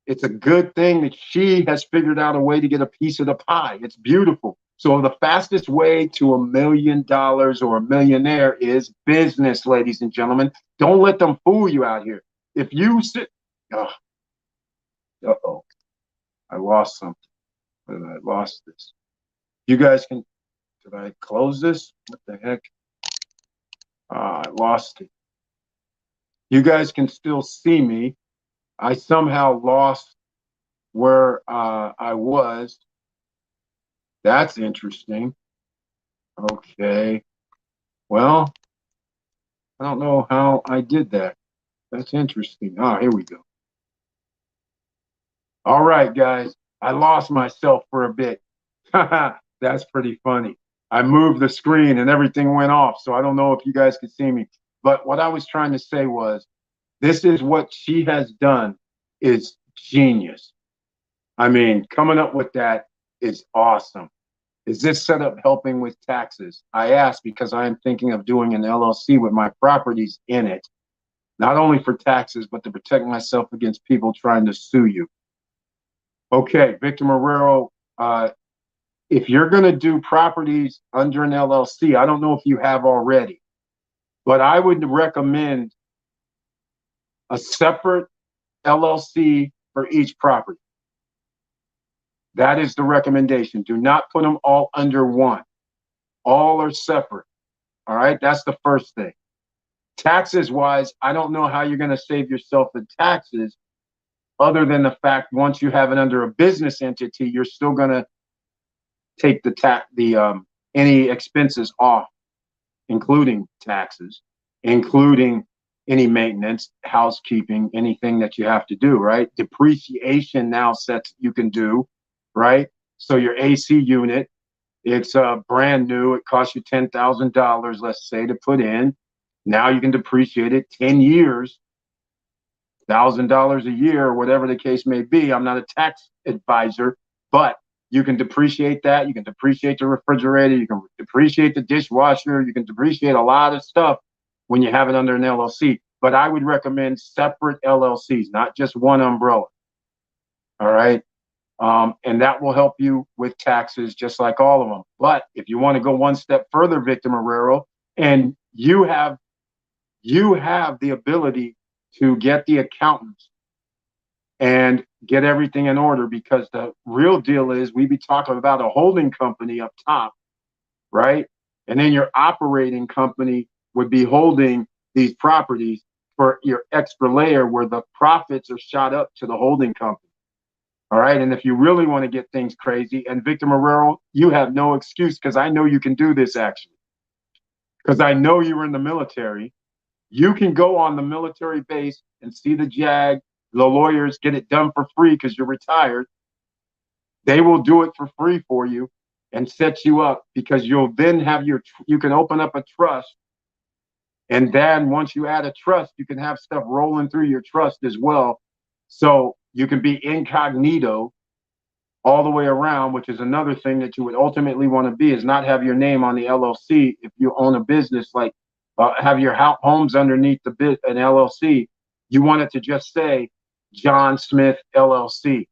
it's a good thing that she has figured out a way to get a piece of the pie. It's beautiful. So the fastest way to $1 million or a millionaire is business, ladies and gentlemen. Don't let them fool you out here. If you sit, uh-oh, I lost something. I lost this. You guys can, did I close this? What the heck? I lost it. You guys can still see me. I somehow lost where I was. That's interesting. Okay. Well, I don't know how I did that. That's interesting. Oh, here we go. All right, guys. I lost myself for a bit. That's pretty funny. I moved the screen and everything went off. So I don't know if you guys could see me. But what I was trying to say was, this is what she has done is genius. I mean, coming up with that is awesome. Is this setup helping with taxes? I ask because I am thinking of doing an LLC with my properties in it, not only for taxes, but to protect myself against people trying to sue you. Okay, Victor Marrero, if you're going to do properties under an LLC, I don't know if you have already, but I would recommend a separate LLC for each property. That is the recommendation. Do not put them all under one. All are separate. All right, that's the first thing. Taxes wise, I don't know how you're going to save yourself the taxes other than the fact once you have it under a business entity, you're still going to take any expenses off, including taxes, including any maintenance, housekeeping, anything that you have to do, right? Depreciation now sets you can do, right? So your AC unit, it's brand new. It costs you $10,000, let's say, to put in. Now you can depreciate it 10 years, $1,000 a year, or whatever the case may be. I'm not a tax advisor, but you can depreciate that. You can depreciate the refrigerator. You can depreciate the dishwasher. You can depreciate a lot of stuff when you have it under an LLC. But I would recommend separate LLCs, not just one umbrella. All right. And that will help you with taxes, just like all of them. But if you want to go one step further, Victor Marrero, and you have the ability to get the accountants and get everything in order, because the real deal is we be talking about a holding company up top, right? And then your operating company would be holding these properties for your extra layer where the profits are shot up to the holding company. All right. And if you really want to get things crazy, and Victor Marrero, you have no excuse, because I know you can do this actually, because I know you were in the military. You can go on the military base and see the JAG, the lawyers, get it done for free because you're retired. They will do it for free for you and set you up, because you'll then have you can open up a trust. And then once you add a trust, you can have stuff rolling through your trust as well. So you can be incognito all the way around, which is another thing that you would ultimately want to be, is not have your name on the LLC if you own a business, like have your homes underneath an LLC. You want it to just say John Smith LLC.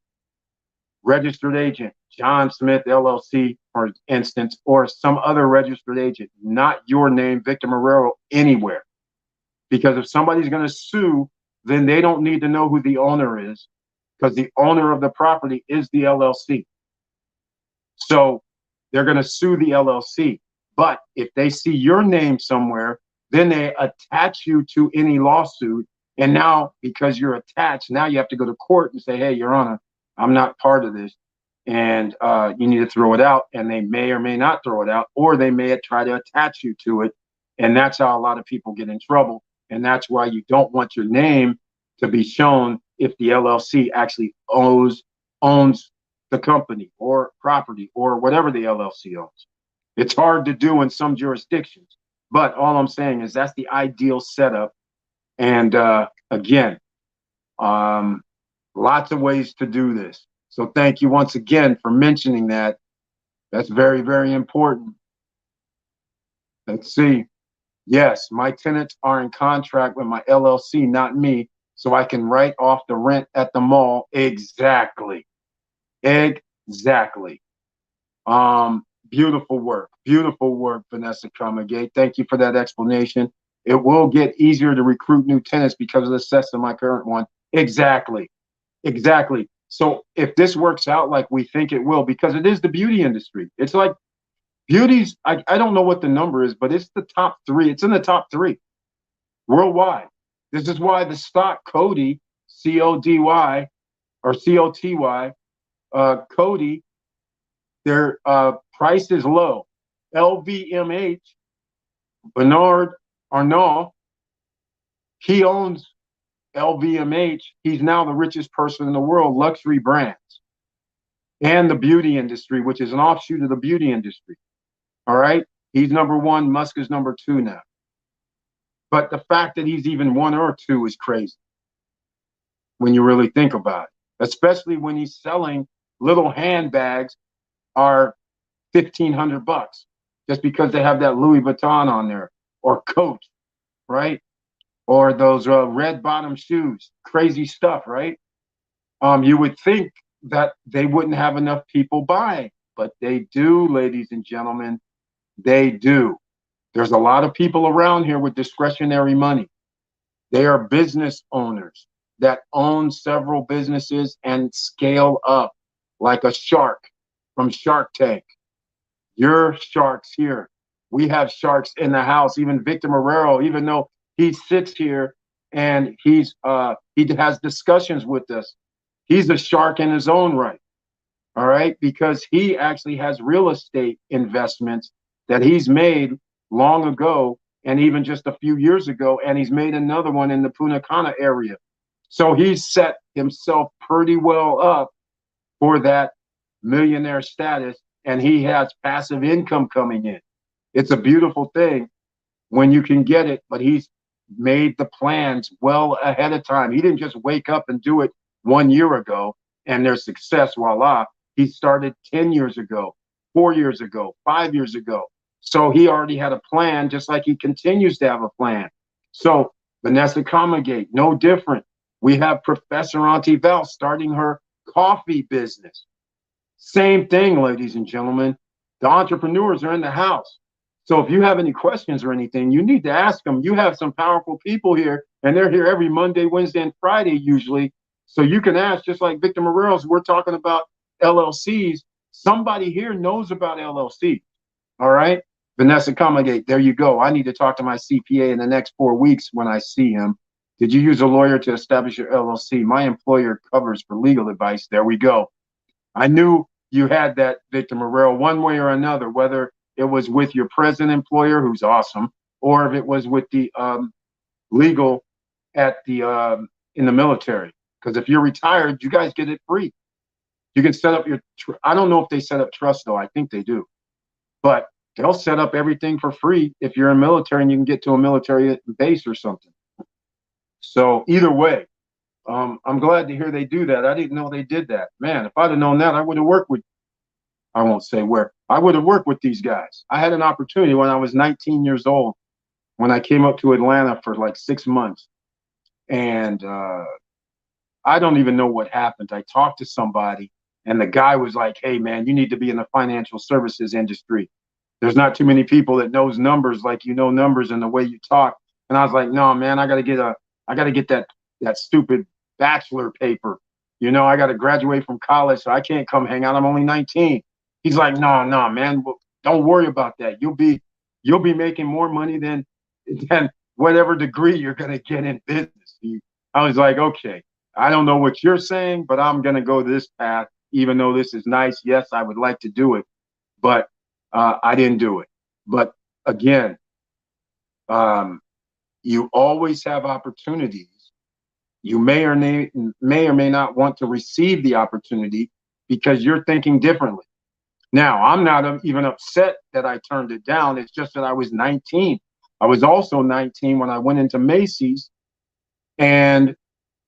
Registered agent, John Smith LLC, for instance, or some other registered agent, not your name, Victor Marrero, anywhere. Because if somebody's going to sue, then they don't need to know who the owner is, because the owner of the property is the LLC. So they're going to sue the LLC. But if they see your name somewhere, then they attach you to any lawsuit. And now, because you're attached, now you have to go to court and say, hey, Your Honor, I'm not part of this. And you need to throw it out. And they may or may not throw it out, or they may try to attach you to it. And that's how a lot of people get in trouble. And that's why you don't want your name to be shown if the LLC actually owns the company or property or whatever the LLC owns. It's hard to do in some jurisdictions, but all I'm saying is that's the ideal setup. And again, lots of ways to do this. So thank you once again for mentioning that. That's very, very important. Let's see. Yes, my tenants are in contract with my LLC, not me, so I can write off the rent at the mall. Exactly. Exactly. Beautiful work, Vanessa Comegay. Thank you for that explanation. It will get easier to recruit new tenants because of the success of my current one. Exactly. Exactly. So if this works out like we think it will, because it is the beauty industry, it's like beauty's, I don't know what the number is, but it's the top three. It's in the top three worldwide. This is why the stock Coty, C-O-D-Y or C-O-T-Y, Coty, their price is low. LVMH, Bernard Arnault, he owns LVMH. He's now the richest person in the world, luxury brands, and the beauty industry, which is an offshoot of the beauty industry. All right. He's number one. Musk is number two now. But the fact that he's even one or two is crazy when you really think about it, especially when he's selling little handbags are $1,500 just because they have that Louis Vuitton on there, or Coach, right? Or those red bottom shoes, crazy stuff, right? You would think that they wouldn't have enough people buying, but they do, ladies and gentlemen. They do. There's a lot of people around here with discretionary money. They are business owners that own several businesses and scale up like a shark from Shark Tank. Your sharks here. We have sharks in the house. Even Victor Marrero, even though he sits here and he has discussions with us, he's a shark in his own right. All right, because he actually has real estate investments that he's made long ago, and even just a few years ago, and he's made another one in the Punta Cana area. So he's set himself pretty well up for that millionaire status, and he has passive income coming in. It's a beautiful thing when you can get it, but he's made the plans well ahead of time. He didn't just wake up and do it 1 year ago and their success, voila. He started 10 years ago, 4 years ago, 5 years ago. So he already had a plan, just like he continues to have a plan. So Vanessa Comegay, no different. We have Professor Auntie Val starting her coffee business. Same thing, ladies and gentlemen. The entrepreneurs are in the house. So if you have any questions or anything, you need to ask them. You have some powerful people here, and they're here every Monday, Wednesday, and Friday usually. So you can ask, just like Victor Marrero's, we're talking about LLCs. Somebody here knows about LLCs. All right. Vanessa Comegay, there you go. I need to talk to my CPA in the next 4 weeks when I see him. Did you use a lawyer to establish your LLC? My employer covers for legal advice. There we go. I knew you had that, Victor Marrero, one way or another, whether it was with your present employer, who's awesome, or if it was with the legal at the in the military. Because if you're retired, you guys get it free. You can set up your, I don't know if they set up trust though. I think they do. But they'll set up everything for free if you're in military and you can get to a military base or something. So either way, I'm glad to hear they do that. I didn't know they did that. Man, if I'd have known that, I would have worked with, I won't say where, I would have worked with these guys. I had an opportunity when I was 19 years old, when I came up to Atlanta for like 6 months. And I don't even know what happened. I talked to somebody, and the guy was like, "Hey, man, you need to be in the financial services industry. There's not too many people that knows numbers like you know numbers and the way you talk." And I was like, "No, man, I got to get that stupid bachelor paper. You know, I got to graduate from college, so I can't come hang out. I'm only 19." He's like, "No, no, man, don't worry about that. You'll be making more money than whatever degree you're gonna get in business." I was like, "Okay, I don't know what you're saying, but I'm gonna go this path, even though this is nice. Yes, I would like to do it, but I didn't do it." But again, um, you always have opportunities. You may or may not want to receive the opportunity because you're thinking differently. Now, I'm not even upset that I turned it down. It's just that I was 19. I was also 19 when I went into Macy's. And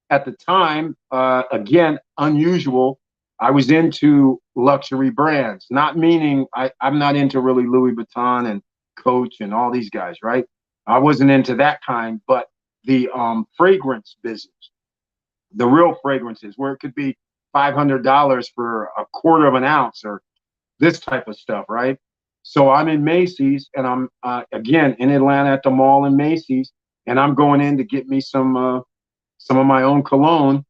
at the time, again, unusual, I was into luxury brands, not meaning I'm not into really Louis Vuitton and Coach and all these guys, right? I wasn't into that kind, but the fragrance business, the real fragrances, where it could be $500 for a quarter of an ounce or this type of stuff, right? So I'm in Macy's, and I'm again in Atlanta at the mall in Macy's, and I'm going in to get me some of my own cologne,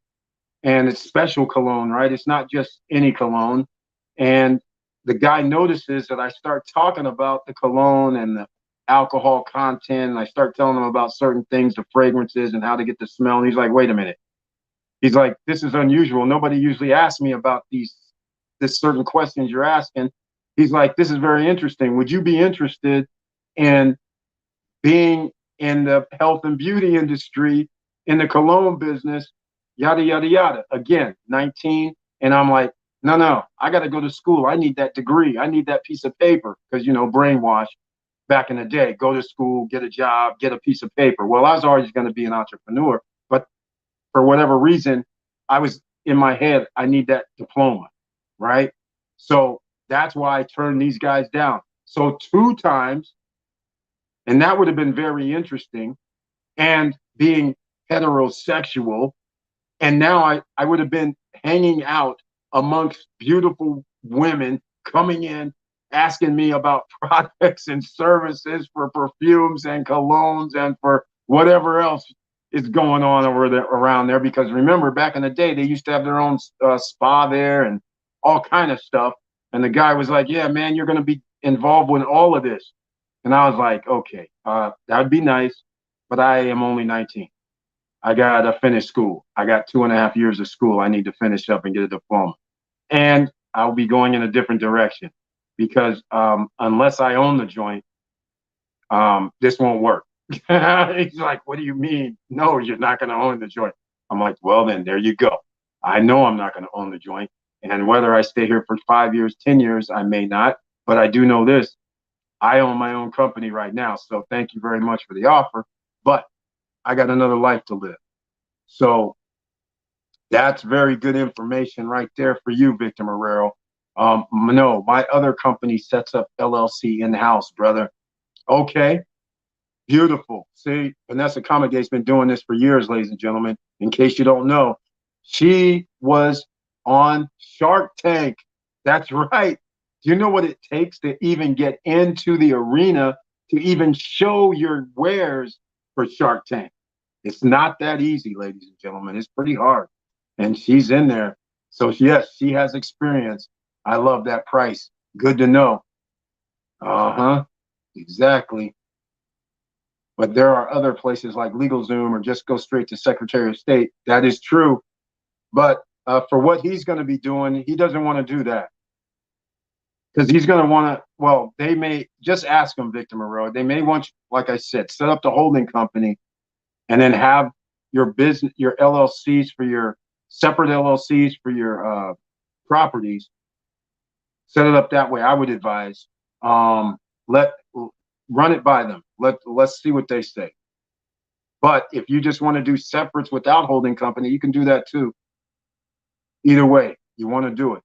and it's special cologne, right? It's not just any cologne. And the guy notices that I start talking about the cologne and the alcohol content, and I start telling him about certain things, the fragrances and how to get the smell. And he's like, "Wait a minute." He's like, "This is unusual. Nobody usually asks me about this certain questions you're asking." He's like, "This is very interesting. Would you be interested in being in the health and beauty industry, in the cologne business, yada, yada, yada?" Again, 19. And I'm like, "No, no, I got to go to school. I need that degree. I need that piece of paper." Because, brainwash back in the day, go to school, get a job, get a piece of paper. Well, I was always going to be an entrepreneur, but for whatever reason, I was in my head, I need that diploma, right? So that's why I turned these guys down. So 2 times, and that would have been very interesting. And being heterosexual, and now I would have been hanging out amongst beautiful women coming in, asking me about products and services for perfumes and colognes and for whatever else is going on over there around there. Because remember, back in the day, they used to have their own spa there and all kind of stuff. And the guy was like, "Yeah, man, you're going to be involved with all of this." And I was like, "Okay, that'd be nice, but I am only 19. I got to finish school. I got 2.5 years of school. I need to finish up and get a diploma. And I'll be going in a different direction because unless I own the joint, this won't work." He's like, "What do you mean? No, you're not going to own the joint." I'm like, "Well, then there you go. I know I'm not going to own the joint. And whether I stay here for 5 years, 10 years, I may not. But I do know this. I own my own company right now. So thank you very much for the offer. But I got another life to live." So that's very good information right there for you, Victor Marrero. No, my other company sets up LLC in-house, brother. Okay, beautiful. See, Vanessa Comagate's been doing this for years, ladies and gentlemen. In case you don't know, she was on Shark Tank. That's right. Do you know what it takes to even get into the arena, to even show your wares for Shark Tank? It's not that easy, ladies and gentlemen. It's pretty hard. And she's in there. So, yes, she has experience. I love that price. Good to know. Uh-huh. Exactly. But there are other places like LegalZoom or just go straight to Secretary of State. That is true. But for what he's going to be doing, he doesn't want to do that. Because he's going to want to, well, they may just ask him, Victor Marrero. They may want, like I said, set up the holding company and then have your business, your LLCs for your separate LLCs for your properties. Set it up that way. I would advise. Run it by them. Let's see what they say. But if you just want to do separates without holding company, you can do that too. Either way, you want to do it.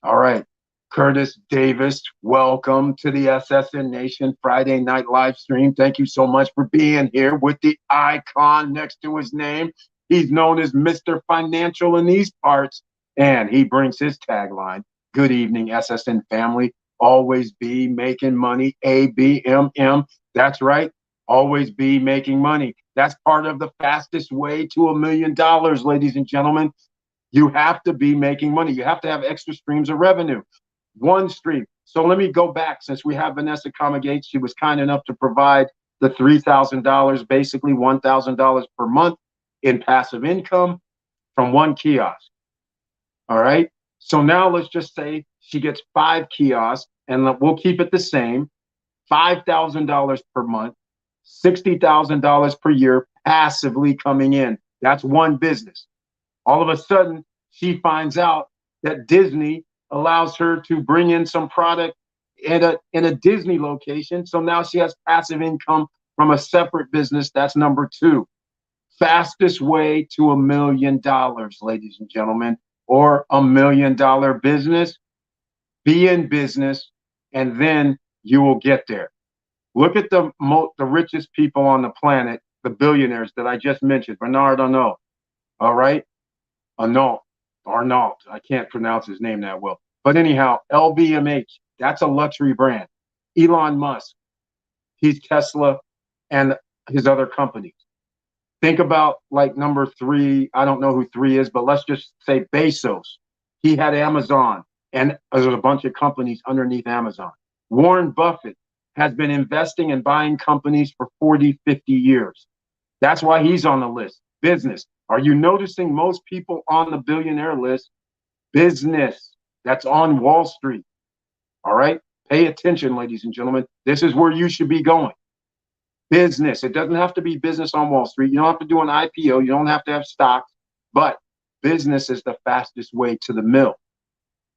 All right. Curtis Davis, welcome to the SSN Nation Friday night live stream. Thank you so much for being here with the icon next to his name. He's known as Mr. Financial in these parts, and he brings his tagline, good evening, SSN family. Always be making money, ABMM. That's right. Always be making money. That's part of the fastest way to $1 million, ladies and gentlemen. You have to be making money. You have to have extra streams of revenue. One stream. So let me go back, since we have Vanessa Comagates. She was kind enough to provide the $3,000, basically $1,000 per month in passive income from one kiosk. All right. So now let's just say she gets 5 kiosks, and we'll keep it the same, $5,000 per month, $60,000 per year passively coming in. That's one business. All of a sudden, she finds out that Disney allows her to bring in some product in a Disney location. So now she has passive income from a separate business. That's number 2. Fastest way to $1 million, ladies and gentlemen, or $1 million business. Be in business, and then you will get there. Look at the richest people on the planet, the billionaires that I just mentioned. Bernard Arnault, all right? Arnault. I can't pronounce his name that well. But anyhow, LVMH, that's a luxury brand. Elon Musk, he's Tesla and his other companies. Think about like number 3. I don't know who 3 is, but let's just say Bezos. He had Amazon, and there's a bunch of companies underneath Amazon. Warren Buffett has been investing and buying companies for 40, 50 years. That's why he's on the list. Business. Are you noticing most people on the billionaire list? Business. That's on Wall Street. All right? Pay attention, ladies and gentlemen. This is where you should be going. Business. It doesn't have to be business on Wall Street. You don't have to do an IPO. You don't have to have stocks. But business is the fastest way to the mill.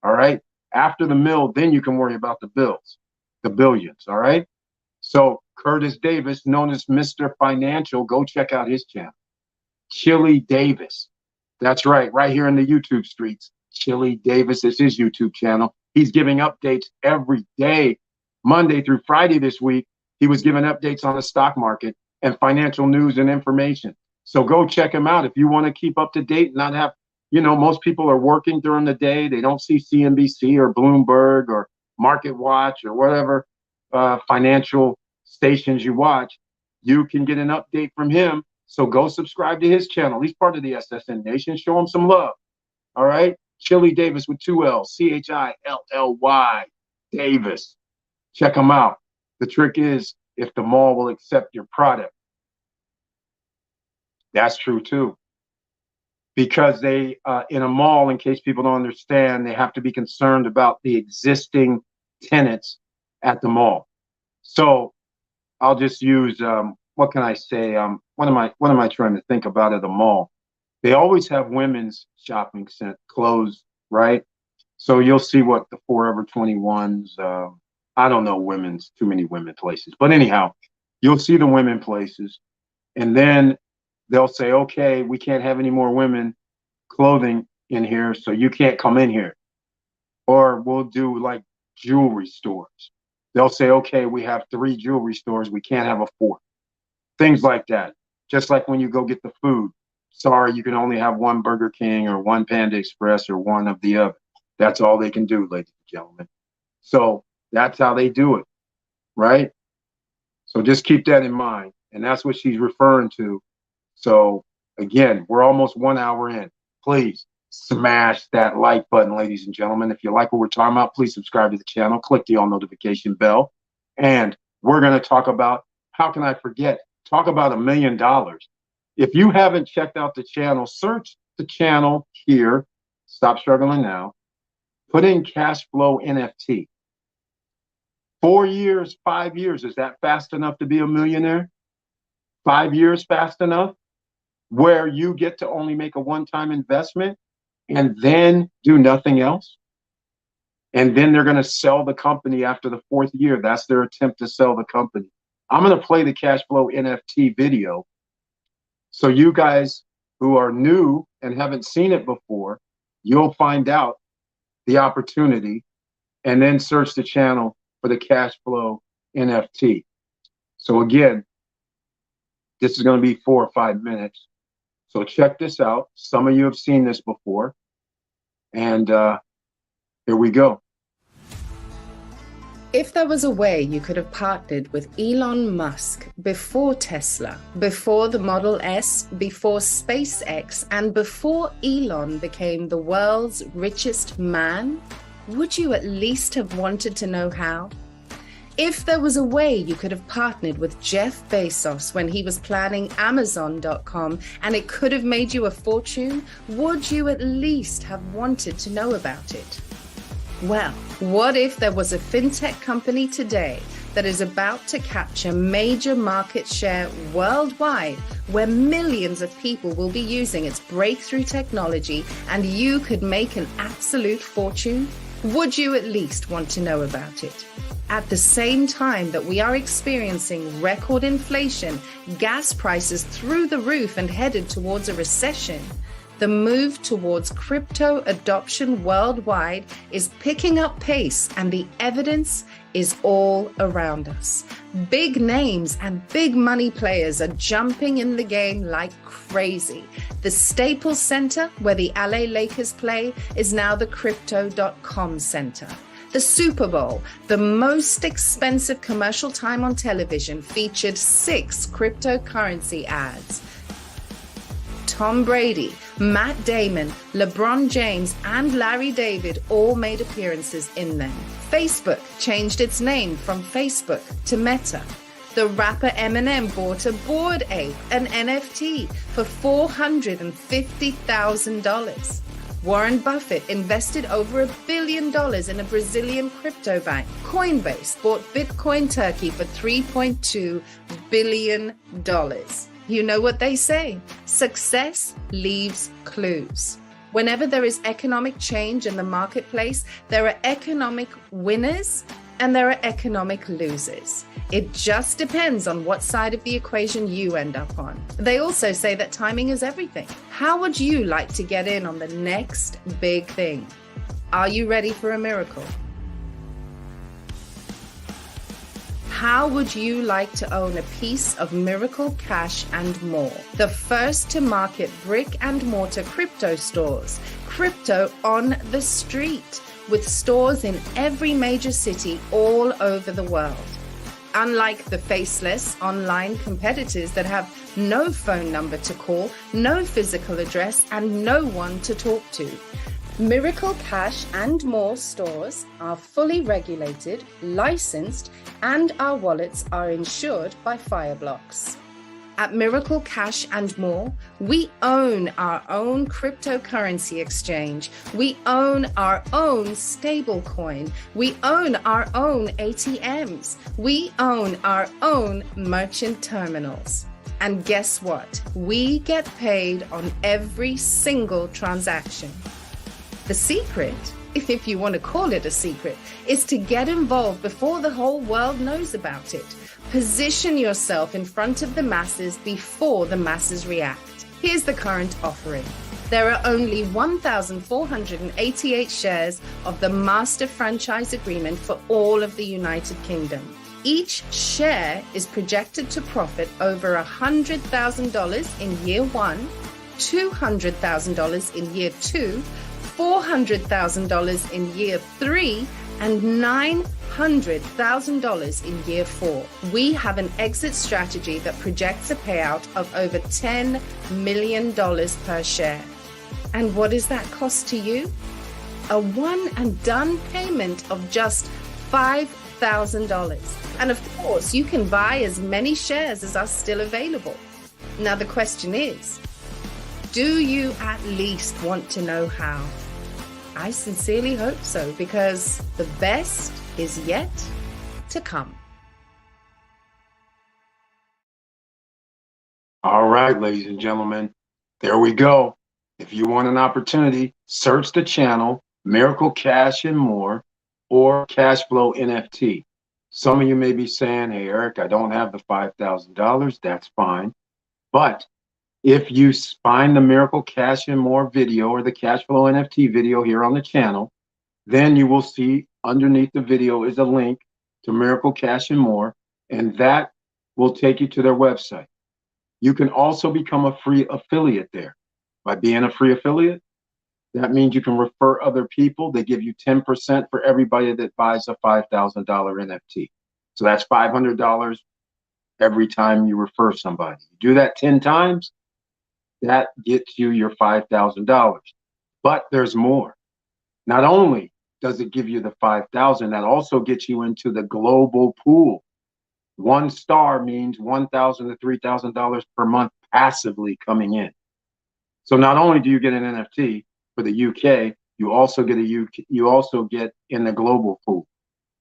All right? After the mill, then you can worry about the bills, the billions. All right? So Curtis Davis, known as Mr. Financial, go check out his channel. Chili Davis. That's right here in the YouTube streets. Chili Davis is his YouTube channel. He's giving updates every day, Monday through Friday this week. He was giving updates on the stock market and financial news and information. So go check him out if you want to keep up to date and not have, most people are working during the day. They don't see CNBC or Bloomberg or Market Watch or whatever financial stations you watch. You can get an update from him. So go subscribe to his channel. He's part of the SSN Nation. Show him some love. All right? Chili Davis with 2 L's. CHILLY Davis. Check him out. The trick is if the mall will accept your product. That's true too. Because they, in a mall, in case people don't understand, they have to be concerned about the existing tenants at the mall. So I'll just use, what can I say? What am I trying to think about at the mall? They always have women's shopping clothes, right? So you'll see what the Forever 21s, I don't know too many women places. But anyhow, you'll see the women places. And then they'll say, okay, we can't have any more women clothing in here, so you can't come in here. Or we'll do like jewelry stores. They'll say, okay, we have 3 jewelry stores. We can't have a 4th. Things like that. Just like when you go get the food. Sorry, you can only have 1 Burger King or 1 Panda Express or 1 of the other. That's all they can do, ladies and gentlemen. So that's how they do it, right? So just keep that in mind. And that's what she's referring to. So again, we're almost 1 hour in. Please smash that like button, ladies and gentlemen. If you like what we're talking about, please subscribe to the channel. Click the all notification bell. And we're going to talk about, how can I forget? Talk about $1 million. If you haven't checked out the channel, search the channel here. Stop struggling now. Put in cash flow NFT. 4 years, 5 years. Is that fast enough to be a millionaire? 5 years fast enough? Where you get to only make a one-time investment and then do nothing else? And then they're going to sell the company after the 4th year. That's their attempt to sell the company. I'm going to play the cash flow NFT video. So you guys who are new and haven't seen it before, you'll find out the opportunity and then search the channel for the cash flow NFT. So again, this is going to be 4 or 5 minutes. So check this out. Some of you have seen this before. And here we go. If there was a way you could have partnered with Elon Musk before Tesla, before the Model S, before SpaceX, and before Elon became the world's richest man, would you at least have wanted to know how? If there was a way you could have partnered with Jeff Bezos when he was planning Amazon.com and it could have made you a fortune, would you at least have wanted to know about it? Well, what if there was a fintech company today that is about to capture major market share worldwide, where millions of people will be using its breakthrough technology and you could make an absolute fortune? Would you at least want to know about it? At the same time that we are experiencing record inflation, gas prices through the roof and headed towards a recession, the move towards crypto adoption worldwide is picking up pace and the evidence is all around us. Big names and big money players are jumping in the game like crazy. The Staples Center, where the LA Lakers play, is now the Crypto.com Center. The Super Bowl, the most expensive commercial time on television, featured 6 cryptocurrency ads. Tom Brady, Matt Damon, LeBron James, and Larry David all made appearances in them. Facebook changed its name from Facebook to Meta. The rapper Eminem bought a Bored Ape, an NFT, for $450,000. Warren Buffett invested over $1 billion in a Brazilian crypto bank. Coinbase bought Bitcoin Turkey for $3.2 billion. You know what they say, success leaves clues. Whenever there is economic change in the marketplace, there are economic winners and there are economic losers. It just depends on what side of the equation you end up on. They also say that timing is everything. How would you like to get in on the next big thing? Are you ready for a miracle? How would you like to own a piece of Miracle Cash and More? The first to market brick and mortar crypto stores, crypto on the street, with stores in every major city all over the world. Unlike the faceless online competitors that have no phone number to call, no physical address, and no one to talk to. Miracle Cash and More stores are fully regulated, licensed, and our wallets are insured by Fireblocks. At Miracle Cash and More, we own our own cryptocurrency exchange. We own our own stablecoin. We own our own ATMs. We own our own merchant terminals. And guess what? We get paid on every single transaction. The secret, if you want to call it a secret, is to get involved before the whole world knows about it. Position yourself in front of the masses before the masses react. Here's the current offering. There are only 1,488 shares of the Master Franchise Agreement for all of the United Kingdom. Each share is projected to profit over $100,000 in year 1, $200,000 in year 2, $400,000 in year 3, and $900,000 in year 4. We have an exit strategy that projects a payout of over $10 million per share. And what does that cost to you? A one and done payment of just $5,000. And of course, you can buy as many shares as are still available. Now the question is, do you at least want to know how? I sincerely hope so, because the best is yet to come. All right, ladies and gentlemen, there we go. If you want an opportunity, search the channel, Miracle Cash and More, or Cashflow NFT. Some of you may be saying, hey, Eric, I don't have the $5,000. That's fine. But if you find the Miracle Cash and More video or the Cashflow NFT video here on the channel, then you will see underneath the video is a link to Miracle Cash and More, and that will take you to their website. You can also become a free affiliate there. By being a free affiliate, that means you can refer other people. They give you 10% for everybody that buys a $5,000 NFT. So that's $500 every time you refer somebody. You do that 10 times, that gets you your $5,000. But there's more. Not only does it give you the 5,000, that also gets you into the global pool. One star means $1,000 to $3,000 per month passively coming in. So not only do you get an NFT for the UK, you also get in the global pool.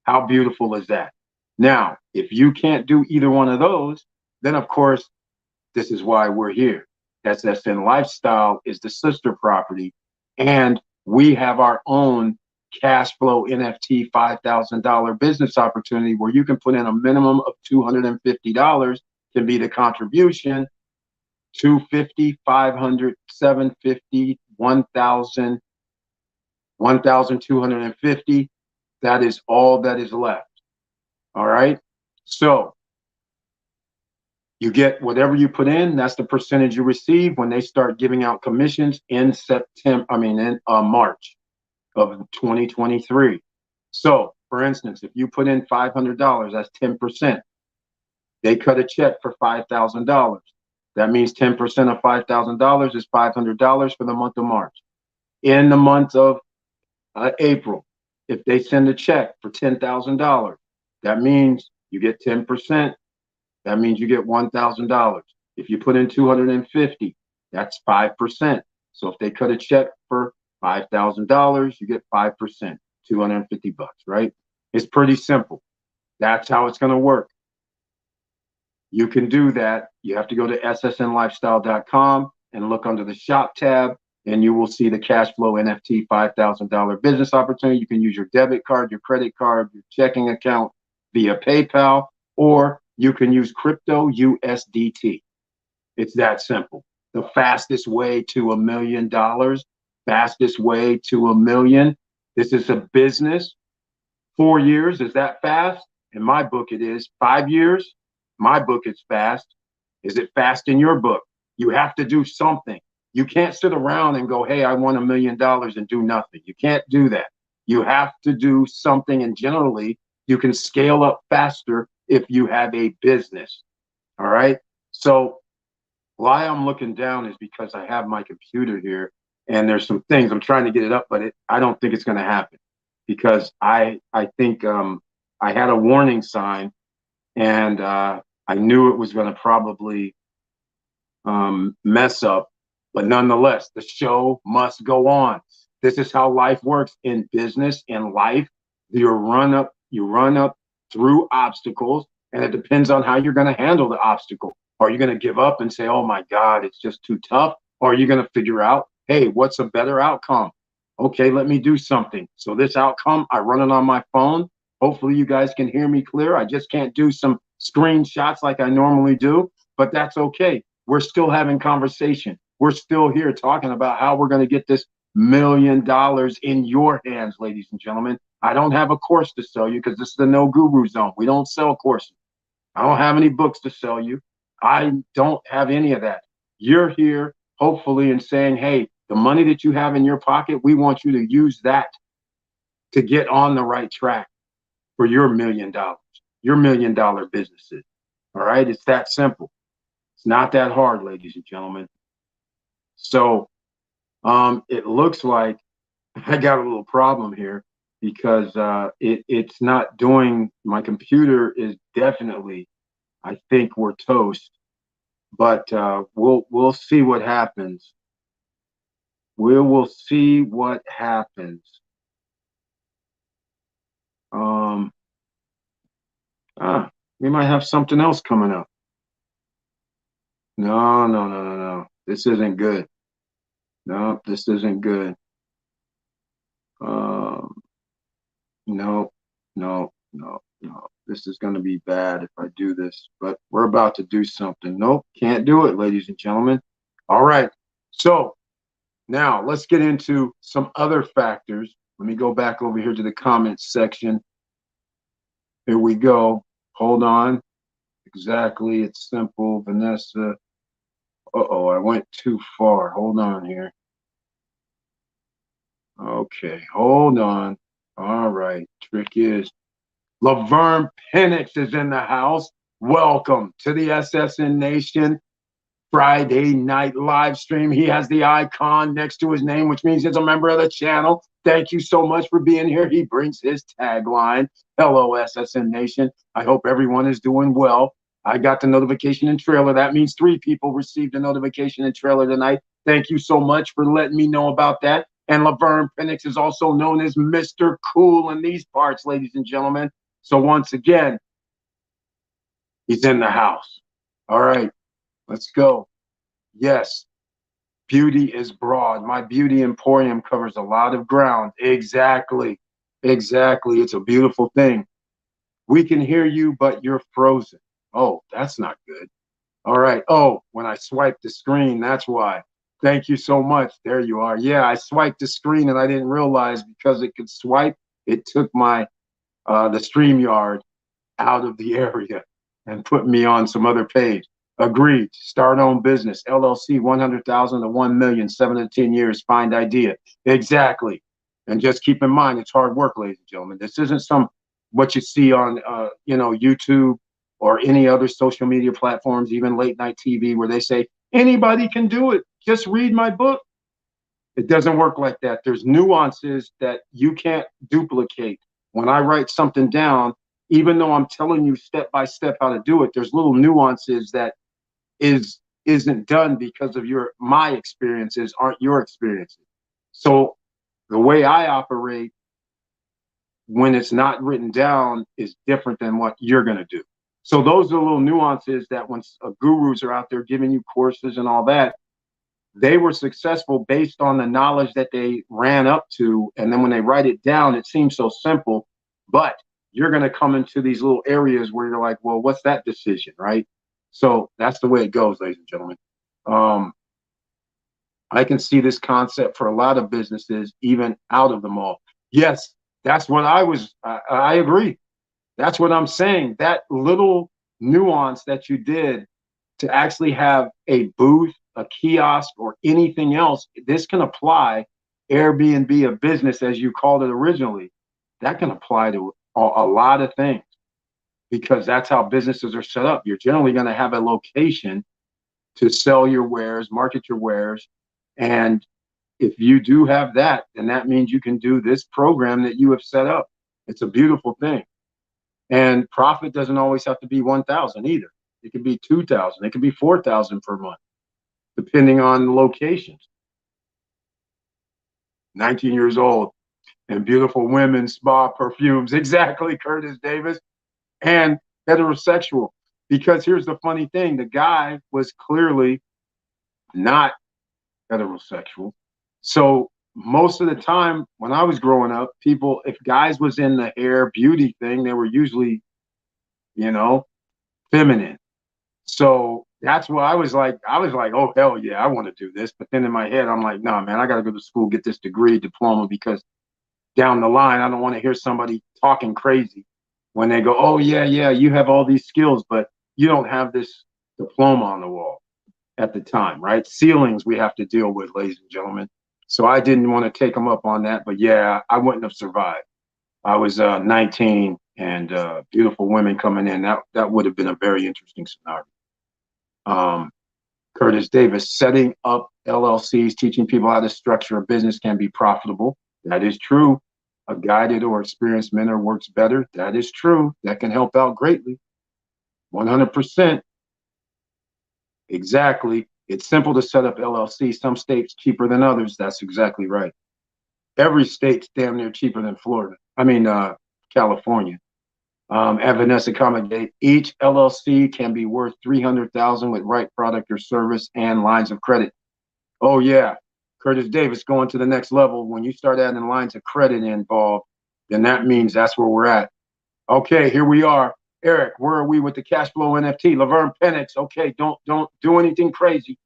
How beautiful is that? Now, if you can't do either one of those, then of course, this is why we're here. SSN Lifestyle is the sister property, and we have our own cash flow NFT $5,000 business opportunity where you can put in a minimum of $250 can be the contribution. 250, 500, 750, 1,000, 1,250. That is all that is left. All right. So you get whatever you put in. That's the percentage you receive when they start giving out commissions in March of 2023. So, for instance, if you put in $500, that's 10%. They cut a check for $5,000. That means 10% of $5,000 is $500 for the month of March. In the month of April, if they send a check for $10,000, that means you get 10%. That means you get $1,000. If you put in 250, that's 5%. So if they cut a check for $5,000, you get 5%, 250 bucks, right? It's pretty simple. That's how it's going to work. You can do that. You have to go to ssnlifestyle.com and look under the shop tab, and you will see the cash flow NFT $5,000 business opportunity. You can use your debit card, your credit card, your checking account via PayPal, or you can use crypto USDT. It's that simple. The fastest way to $1 million, fastest way to $1 million. This is a business. 4 years, is that fast? In my book, it is. 5 years, my book is fast. Is it fast in your book? You have to do something. You can't sit around and go, hey, I want $1 million and do nothing. You can't do that. You have to do something. And generally, you can scale up faster if you have a business. All right. So why I'm looking down is because I have my computer here and there's some things I'm trying to get it up, but I don't think it's going to happen because I think I had a warning sign and I knew it was going to probably mess up, but nonetheless, the show must go on. This is how life works in business, in life. You run up through obstacles, and it depends on how you're going to handle the obstacle. Are you going to give up and say, oh my God, it's just too tough? Or are you going to figure out, hey, what's a better outcome? Okay, let me do something. So this outcome, I run it on my phone. Hopefully you guys can hear me clear. I just can't do some screenshots like I normally do, but that's okay. We're still having conversation. We're still here talking about how we're going to get this $1 million in your hands, ladies and gentlemen. I don't have a course to sell you because this is the no guru zone. We don't sell courses. I don't have any books to sell you. I don't have any of that. You're here, hopefully, and saying, hey, the money that you have in your pocket, we want you to use that to get on the right track for your $1 million, your $1 million businesses. All right. It's that simple. It's not that hard, ladies and gentlemen. So it looks like I got a little problem here because it's not doing, my computer is definitely, I think we're toast, but we'll see what happens. We will see what happens. We might have something else coming up. No. This isn't good. No, this isn't good. No. This is going to be bad if I do this, but we're about to do something. Nope, can't do it, ladies and gentlemen. All right. So now let's get into some other factors. Let me go back over here to the comments section. Here we go. Hold on. Exactly. It's simple. Vanessa. Uh-oh, I went too far. Hold on here. Okay, hold on. All right. Trick is Laverne Penix is in the house. Welcome to the SSN Nation Friday night live stream. He has the icon next to his name, which means he's a member of the channel. Thank you so much for being here. He brings his tagline, Hello, SSN Nation. I hope everyone is doing well. I got the notification and trailer. That means 3 people received a notification and trailer tonight. Thank you so much for letting me know about that. And Laverne Penix is also known as Mr. Cool in these parts, ladies and gentlemen. So once again, he's in the house. All right, let's go. Yes, beauty is broad. My beauty emporium covers a lot of ground. Exactly. Exactly. It's a beautiful thing. We can hear you, but you're frozen. Oh, that's not good. All right. Oh, when I swiped the screen, that's why. Thank you so much. There you are. Yeah, I swiped the screen and I didn't realize because it could swipe, it took my the StreamYard out of the area and put me on some other page. Agreed. Start own business. LLC 100,000 to 1 million, 7 to 10 years. Find idea. Exactly. And just keep in mind, it's hard work, ladies and gentlemen. This isn't some what you see on YouTube or any other social media platforms, even late night TV, where they say anybody can do it. Just read my book. It doesn't work like that. There's nuances that you can't duplicate. When I write something down, even though I'm telling you step by step how to do it, there's little nuances that isn't done because of my experiences aren't your experiences. So the way I operate when it's not written down is different than what you're going to do. So those are little nuances that when gurus are out there giving you courses and all that, they were successful based on the knowledge that they ran up to. And then when they write it down, it seems so simple, but you're going to come into these little areas where you're like, well, what's that decision, right? So that's the way it goes, ladies and gentlemen. I can see this concept for a lot of businesses, even out of the mall. Yes, that's what I agree. That's what I'm saying. That little nuance that you did to actually have a booth, a kiosk, or anything else, this can apply. Airbnb, a business as you called it originally, that can apply to a lot of things because that's how businesses are set up. You're generally going to have a location to sell your wares, market your wares. And if you do have that, then that means you can do this program that you have set up. It's a beautiful thing. And profit doesn't always have to be 1,000 either. It could be 2,000. It could be 4,000 per month, depending on locations. 19 years old and beautiful women, spa perfumes. Exactly, Curtis Davis. And heterosexual. Because here's the funny thing, the guy was clearly not heterosexual. So most of the time when I was growing up, people, if guys was in the hair beauty thing, they were usually, feminine. So that's what I was like, oh hell yeah, I want to do this. But then in my head, I'm like, no, man, I gotta go to school, get this degree, diploma, because down the line, I don't want to hear somebody talking crazy when they go, oh yeah, you have all these skills, but you don't have this diploma on the wall at the time, right? Ceilings we have to deal with, ladies and gentlemen. So I didn't want to take them up on that, but yeah, I wouldn't have survived. I was 19 and beautiful women coming in. That would have been a very interesting scenario. Curtis Davis, setting up LLCs, teaching people how to structure a business can be profitable. That is true. A guided or experienced mentor works better. That is true. That can help out greatly. 100%. Exactly. It's simple to set up LLC. Some states cheaper than others. That's exactly right. Every state's damn near cheaper than Florida. California. At Vanessa Accommodate, each LLC can be worth $300,000 with right product or service and lines of credit. Oh yeah, Curtis Davis going to the next level. When you start adding lines of credit involved, then that means that's where we're at. Okay, here we are. Eric, where are we with the cash flow NFT? Laverne Penix. Okay, don't do anything crazy.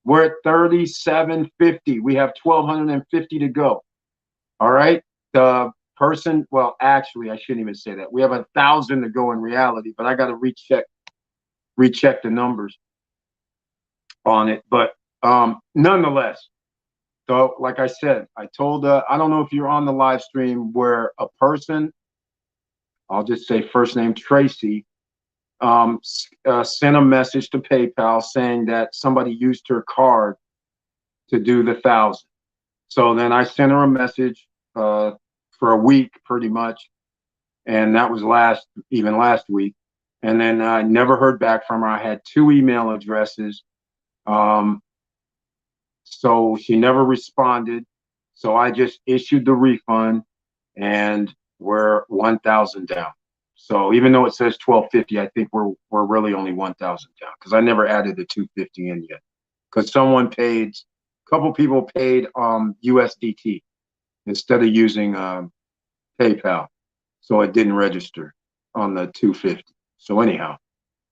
We're at 3750. We have 1,250 to go. All right. The person, well, actually, I shouldn't even say that. We have 1,000 to go in reality, but I got to recheck the numbers. on it. But nonetheless, so like I said, I told, I don't know if you're on the live stream where a person, I'll just say first name Tracy, sent a message to PayPal saying that somebody used her card to do the 1,000. So then I sent her a message for a week pretty much. And that was last week. And then I never heard back from her. I had 2 email addresses. So she never responded. So I just issued the refund and we're 1,000 down. So even though it says 1,250, I think we're really only 1,000 down because I never added the 250 in yet. Because a couple people paid USDT instead of using PayPal. So it didn't register on the 250. So anyhow,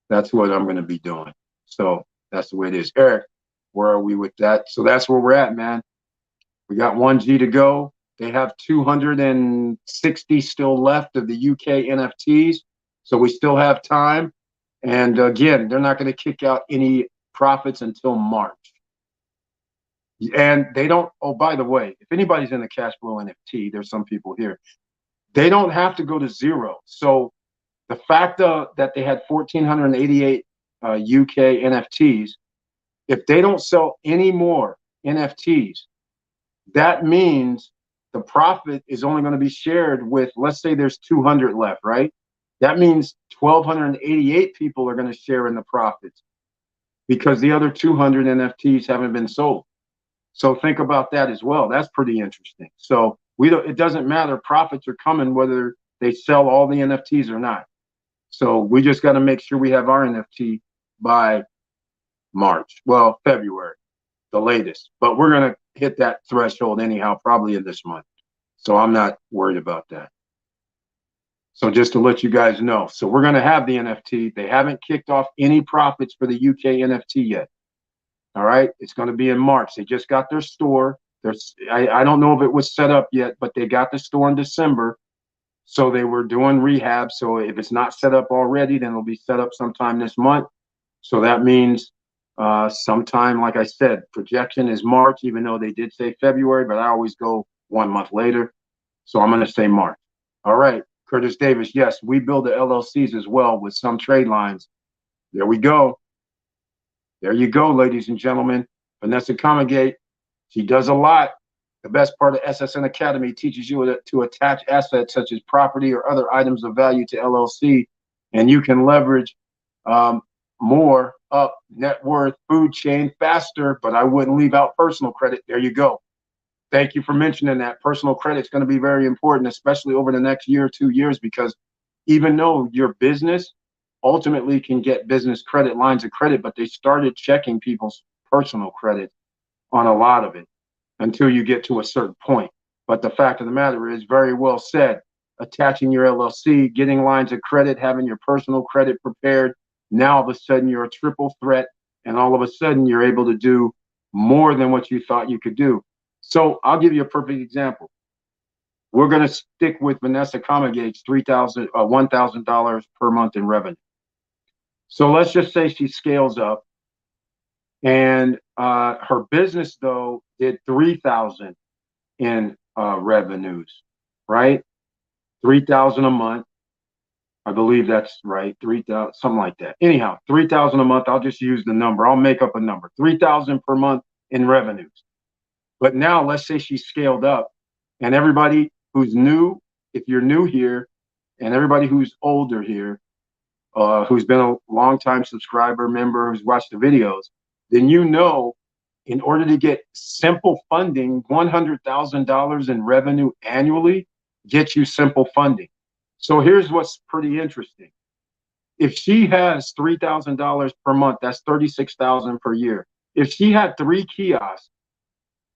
that's what I'm going to be doing. So that's the way it is. Eric, where are we with that? So that's where we're at, man. We got 1G to go. They have 260 still left of the UK NFTs. So we still have time. And again, they're not going to kick out any profits until March. And they don't, oh, by the way, if anybody's in the cash flow NFT, there's some people here, they don't have to go to zero. So the fact that they had 1,488 UK NFTs, if they don't sell any more NFTs, that means the profit is only going to be shared with, let's say there's 200 left, right? That means 1,288 people are going to share in the profits because the other 200 NFTs haven't been sold. So think about that as well. That's pretty interesting. So it doesn't matter. Profits are coming whether they sell all the NFTs or not. So we just got to make sure we have our NFT by March. Well, February, the latest. But we're going to hit that threshold anyhow, probably in this month. So I'm not worried about that. So just to let you guys know. So we're going to have the NFT. They haven't kicked off any profits for the UK NFT yet. All right. It's going to be in March. They just got their store. I don't know if it was set up yet, but they got the store in December. So they were doing rehab. So if it's not set up already, then it'll be set up sometime this month. So that means sometime, like I said, projection is March, even though they did say February, but I always go 1 month later. So I'm going to say March. All right. Curtis Davis. Yes, we build the LLCs as well with some trade lines. There we go. There you go, ladies and gentlemen. Vanessa Comagate, she does a lot. The best part of SSN Academy teaches you to attach assets such as property or other items of value to LLC, and you can leverage more up net worth food chain faster, but I wouldn't leave out personal credit. There you go. Thank you for mentioning that. Personal credit is going to be very important, especially over the next year or 2 years, because even though your business ultimately can get business credit lines of credit, but they started checking people's personal credit on a lot of it until you get to a certain point. But the fact of the matter is, very well said, attaching your LLC, getting lines of credit, having your personal credit prepared. Now, all of a sudden, you're a triple threat, and all of a sudden, you're able to do more than what you thought you could do. So I'll give you a perfect example. We're going to stick with Vanessa Comagate's $1,000 per month in revenue. So let's just say she scales up, and her business though did 3,000 in revenues, right? 3,000 a month. I believe that's right. 3,000, something like that. Anyhow, 3,000 a month. I'll just use the number. I'll make up a number. 3,000 per month in revenues. But now let's say she scaled up, and everybody who's new, if you're new here, and everybody who's older here, who's been a long-time subscriber, member, who's watched the videos, then you know, in order to get simple funding, $100,000 in revenue annually gets you simple funding. So here's what's pretty interesting. If she has $3,000 per month, that's $36,000 per year. If she had 3 kiosks,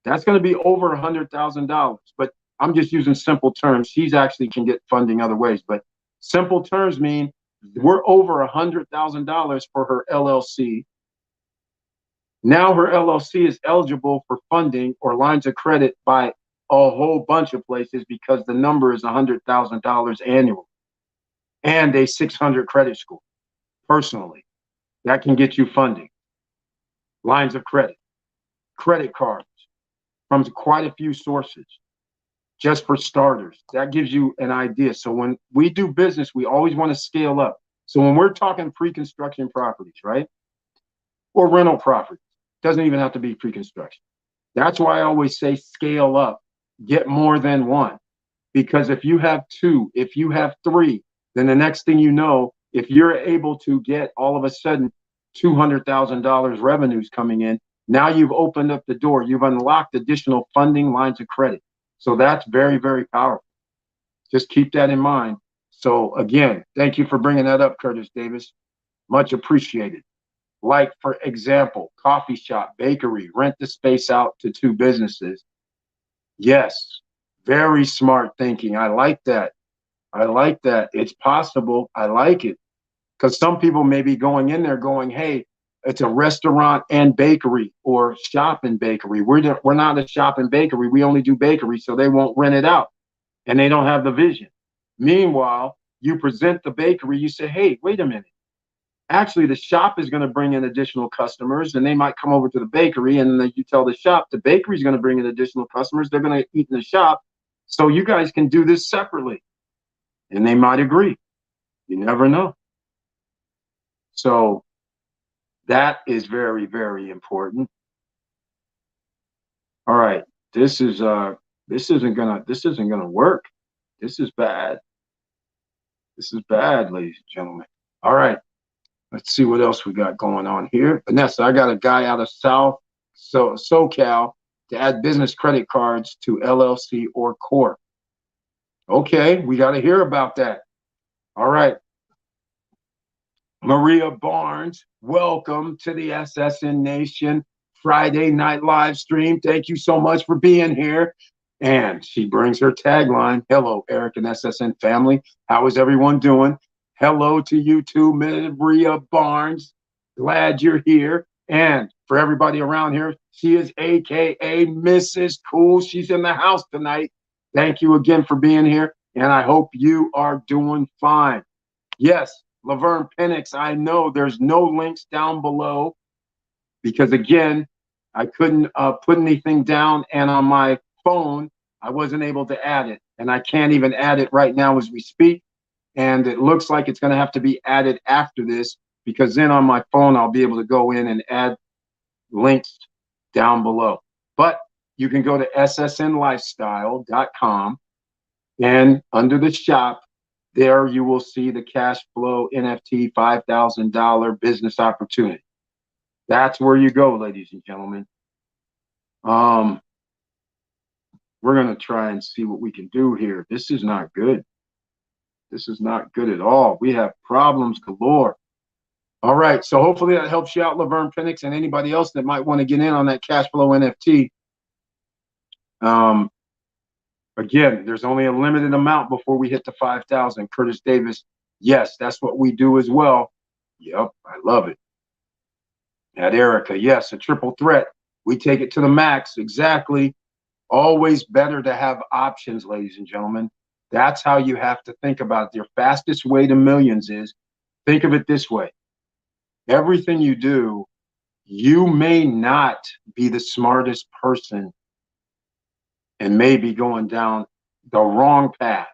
that's going to be over $100,000. But I'm just using simple terms. She's actually can get funding other ways, but simple terms mean we're over $100,000 for her LLC. Now her LLC is eligible for funding or lines of credit by a whole bunch of places because the number is $100,000 annual and a 600 credit score. Personally, that can get you funding. lines of credit, credit cards from quite a few sources, just for starters. That gives you an idea. So when we do business, we always want to scale up. So when we're talking pre-construction properties, right? Or rental properties, doesn't even have to be pre-construction. That's why I always say scale up, get more than one. Because if you have two, if you have three, then the next thing you know, if you're able to get all of a sudden $200,000 revenues coming in, now you've opened up the door. You've unlocked additional funding lines of credit. So that's very, very powerful. Just keep that in mind. So again, thank you for bringing that up, Curtis Davis. Much appreciated. Like, for example, coffee shop, bakery, rent the space out to two businesses. Yes, very smart thinking. I like that. I like that. It's possible. I like it. Because some people may be going in there going, hey, it's a restaurant and bakery or shop and bakery. We're not a shop and bakery. We only do bakery, so they won't rent it out. And they don't have the vision. Meanwhile, you present the bakery, you say, hey, wait a minute. Actually, the shop is going to bring in additional customers, and they might come over to the bakery, and then you tell the shop the bakery is going to bring in additional customers. They're going to eat in the shop. So you guys can do this separately. And they might agree. You never know. So that is very, very important. All right. This isn't gonna work. This is bad. This is bad, ladies and gentlemen. All right. Let's see what else we got going on here. Vanessa, I got a guy out of SoCal to add business credit cards to LLC or Corp. Okay, we got to hear about that. All right. Maria Barnes, welcome to the SSN Nation Friday night live stream. Thank you so much for being here. And she brings her tagline, hello, Eric and SSN family. How is everyone doing? Hello to you too, Maria Barnes. Glad you're here. And for everybody around here, she is AKA Mrs. Cool. She's in the house tonight. Thank you again for being here. And I hope you are doing fine. Yes, Laverne Penix, I know there's no links down below because, again, I couldn't put anything down, and on my phone, I wasn't able to add it, and I can't even add it right now as we speak, and it looks like it's going to have to be added after this because then on my phone, I'll be able to go in and add links down below. But you can go to ssnlifestyle.com, and under the shop, there you will see the cash flow NFT $5,000 business opportunity. That's where you go, ladies and gentlemen. We're going to try and see what we can do here. This is not good. This is not good at all. We have problems galore. All right, so hopefully that helps you out, Laverne Penix, and anybody else that might want to get in on that cash flow NFT. Again, there's only a limited amount before we hit the 5,000. Curtis Davis, yes, that's what we do as well. Yep, I love it. At Erica, yes, a triple threat. We take it to the max, exactly. Always better to have options, ladies and gentlemen. That's how you have to think about it. Your fastest way to millions is, think of it this way. Everything you do, you may not be the smartest person and maybe going down the wrong path,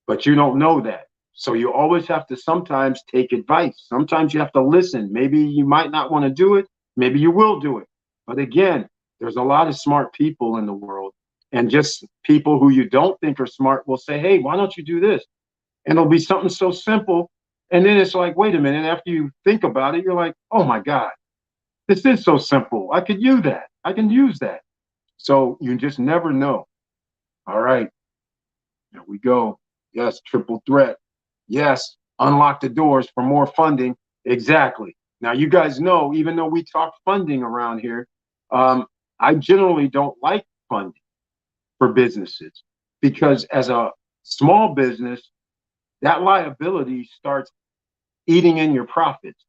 but you don't know that. So you always have to sometimes take advice. Sometimes you have to listen. Maybe you might not want to do it. Maybe you will do it. But again, there's a lot of smart people in the world, and just people who you don't think are smart will say, hey, why don't you do this? And it'll be something so simple. And then it's like, wait a minute, after you think about it, you're like, oh my God, this is so simple. I could use that. I can use that. So you just never know. All right, there we go. Yes, triple threat. Yes, unlock the doors for more funding. Exactly. Now, you guys know, even though we talk funding around here, I generally don't like funding for businesses because as a small business, that liability starts eating in your profits.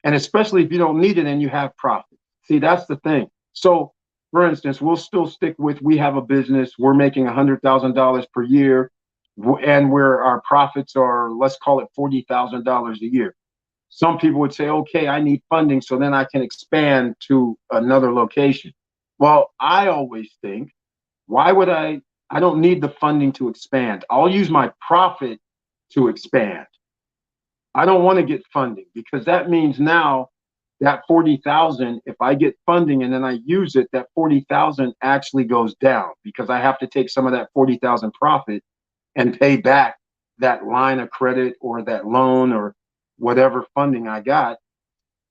And especially if you don't need it and you have profit. See, that's the thing. So, for instance, we'll still stick with, we have a business, we're making $100,000 per year, and where our profits are, let's call it $40,000 a year. some people would say, okay, I need funding so then I can expand to another location. Well, I always think, why would I don't need the funding to expand. I'll use my profit to expand. I don't want to get funding because that means now that 40,000, if I get funding and then I use it, that 40,000 actually goes down because I have to take some of that 40,000 profit and pay back that line of credit or that loan or whatever funding I got.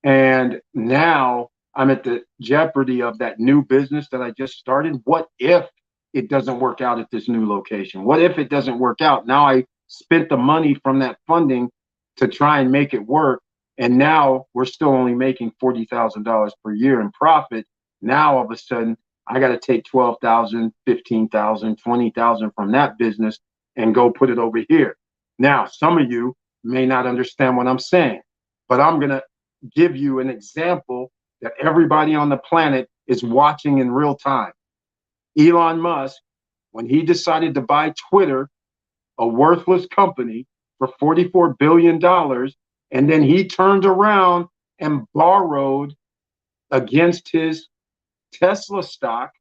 And now I'm at the jeopardy of that new business that I just started. What if it doesn't work out at this new location? What if it doesn't work out? Now I spent the money from that funding to try and make it work. And now we're still only making $40,000 per year in profit. Now all of a sudden I got to take 12,000, 15,000, 20,000 from that business and go put it over here. Now, some of you may not understand what I'm saying, but I'm going to give you an example that everybody on the planet is watching in real time. Elon Musk, when he decided to buy Twitter, a worthless company, for $44 billion, and then he turned around and borrowed against his Tesla stock,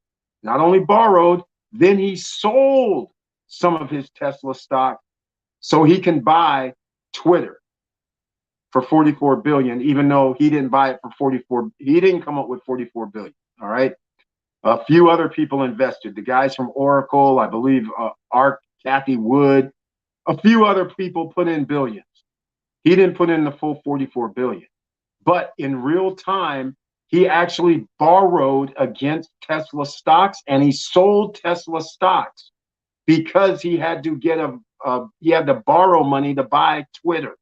not only borrowed, then he sold some of his Tesla stock so he can buy Twitter for 44 billion, even though he didn't buy it for 44. He didn't come up with 44 billion. All right. A few other people invested. The guys from Oracle, I believe, Cathie Wood, a few other people put in billions. He didn't put in the full 44 billion. But in real time, he actually borrowed against Tesla stocks and he sold Tesla stocks because he had to get he had to borrow money to buy Twitter.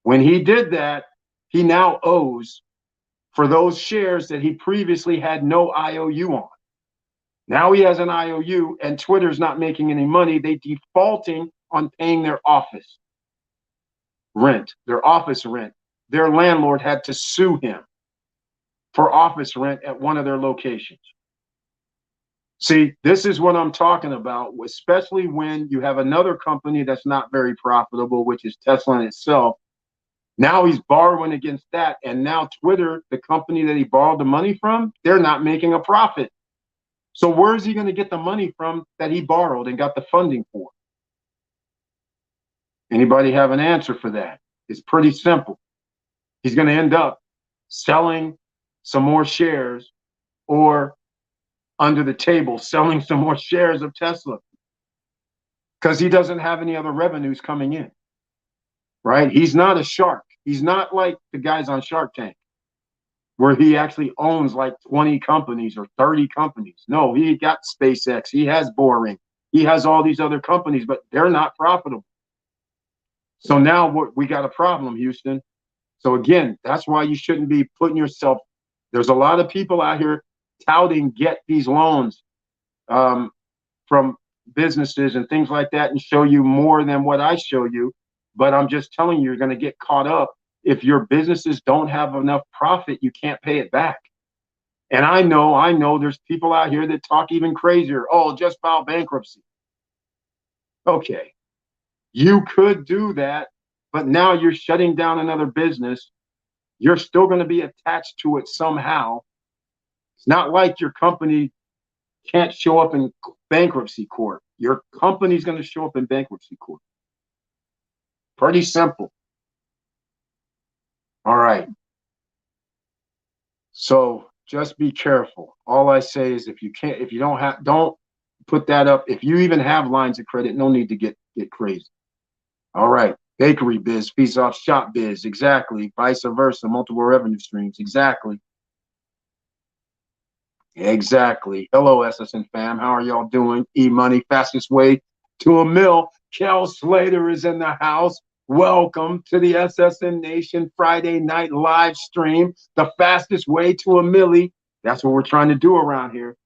When he did that, he now owes for those shares that he previously had no IOU on. Now he has an IOU and Twitter's not making any money. They defaulting on paying their office rent, their office rent. Their landlord had to sue him for office rent at one of their locations. See, this is what I'm talking about, especially when you have another company that's not very profitable, which is Tesla in itself. Now he's borrowing against that. And now Twitter, the company that he borrowed the money from, they're not making a profit. So where is he going to get the money from that he borrowed and got the funding for? Anybody have an answer for that? It's pretty simple. He's going to end up selling some more shares or under the table selling some more shares of Tesla because he doesn't have any other revenues coming in, right? He's not a shark. He's not like the guys on Shark Tank where he actually owns like 20 companies or 30 companies. No, he got SpaceX. He has Boring. He has all these other companies, but they're not profitable. So now we got a problem, Houston. So again, that's why you shouldn't be putting yourself. There's a lot of people out here touting get these loans from businesses and things like that and show you more than what I show you. But I'm just telling you, you're going to get caught up. If your businesses don't have enough profit, you can't pay it back. And I know there's people out here that talk even crazier. Oh, just file bankruptcy. Okay. You could do that, but now you're shutting down another business. You're still going to be attached to it somehow. It's not like your company can't show up in bankruptcy court. Your company's going to show up in bankruptcy court. Pretty simple. All right. So just be careful. All I say is if you don't put that up. If you even have lines of credit, no need to get crazy. All right. Bakery biz, fees off shop biz. Exactly. Vice versa. Multiple revenue streams. Exactly. Exactly. Hello, SSN fam. How are y'all doing? E-Money, fastest way to a mill. Kel Slater is in the house. Welcome to the SSN Nation Friday night live stream. The fastest way to a milli. That's what we're trying to do around here.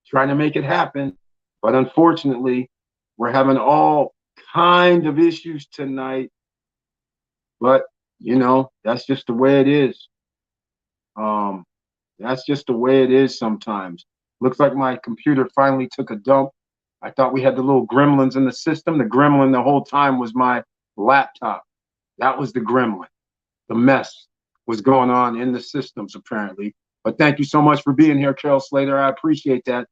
Trying to make it happen. But unfortunately, we're having all kind of issues tonight. But, that's just the way it is. That's just the way it is sometimes. Looks like my computer finally took a dump. I thought we had the little gremlins in the system. The gremlin the whole time was my laptop. That was the gremlin. the mess was going on in the systems, apparently. But thank you so much for being here, Carol Slater. I appreciate that.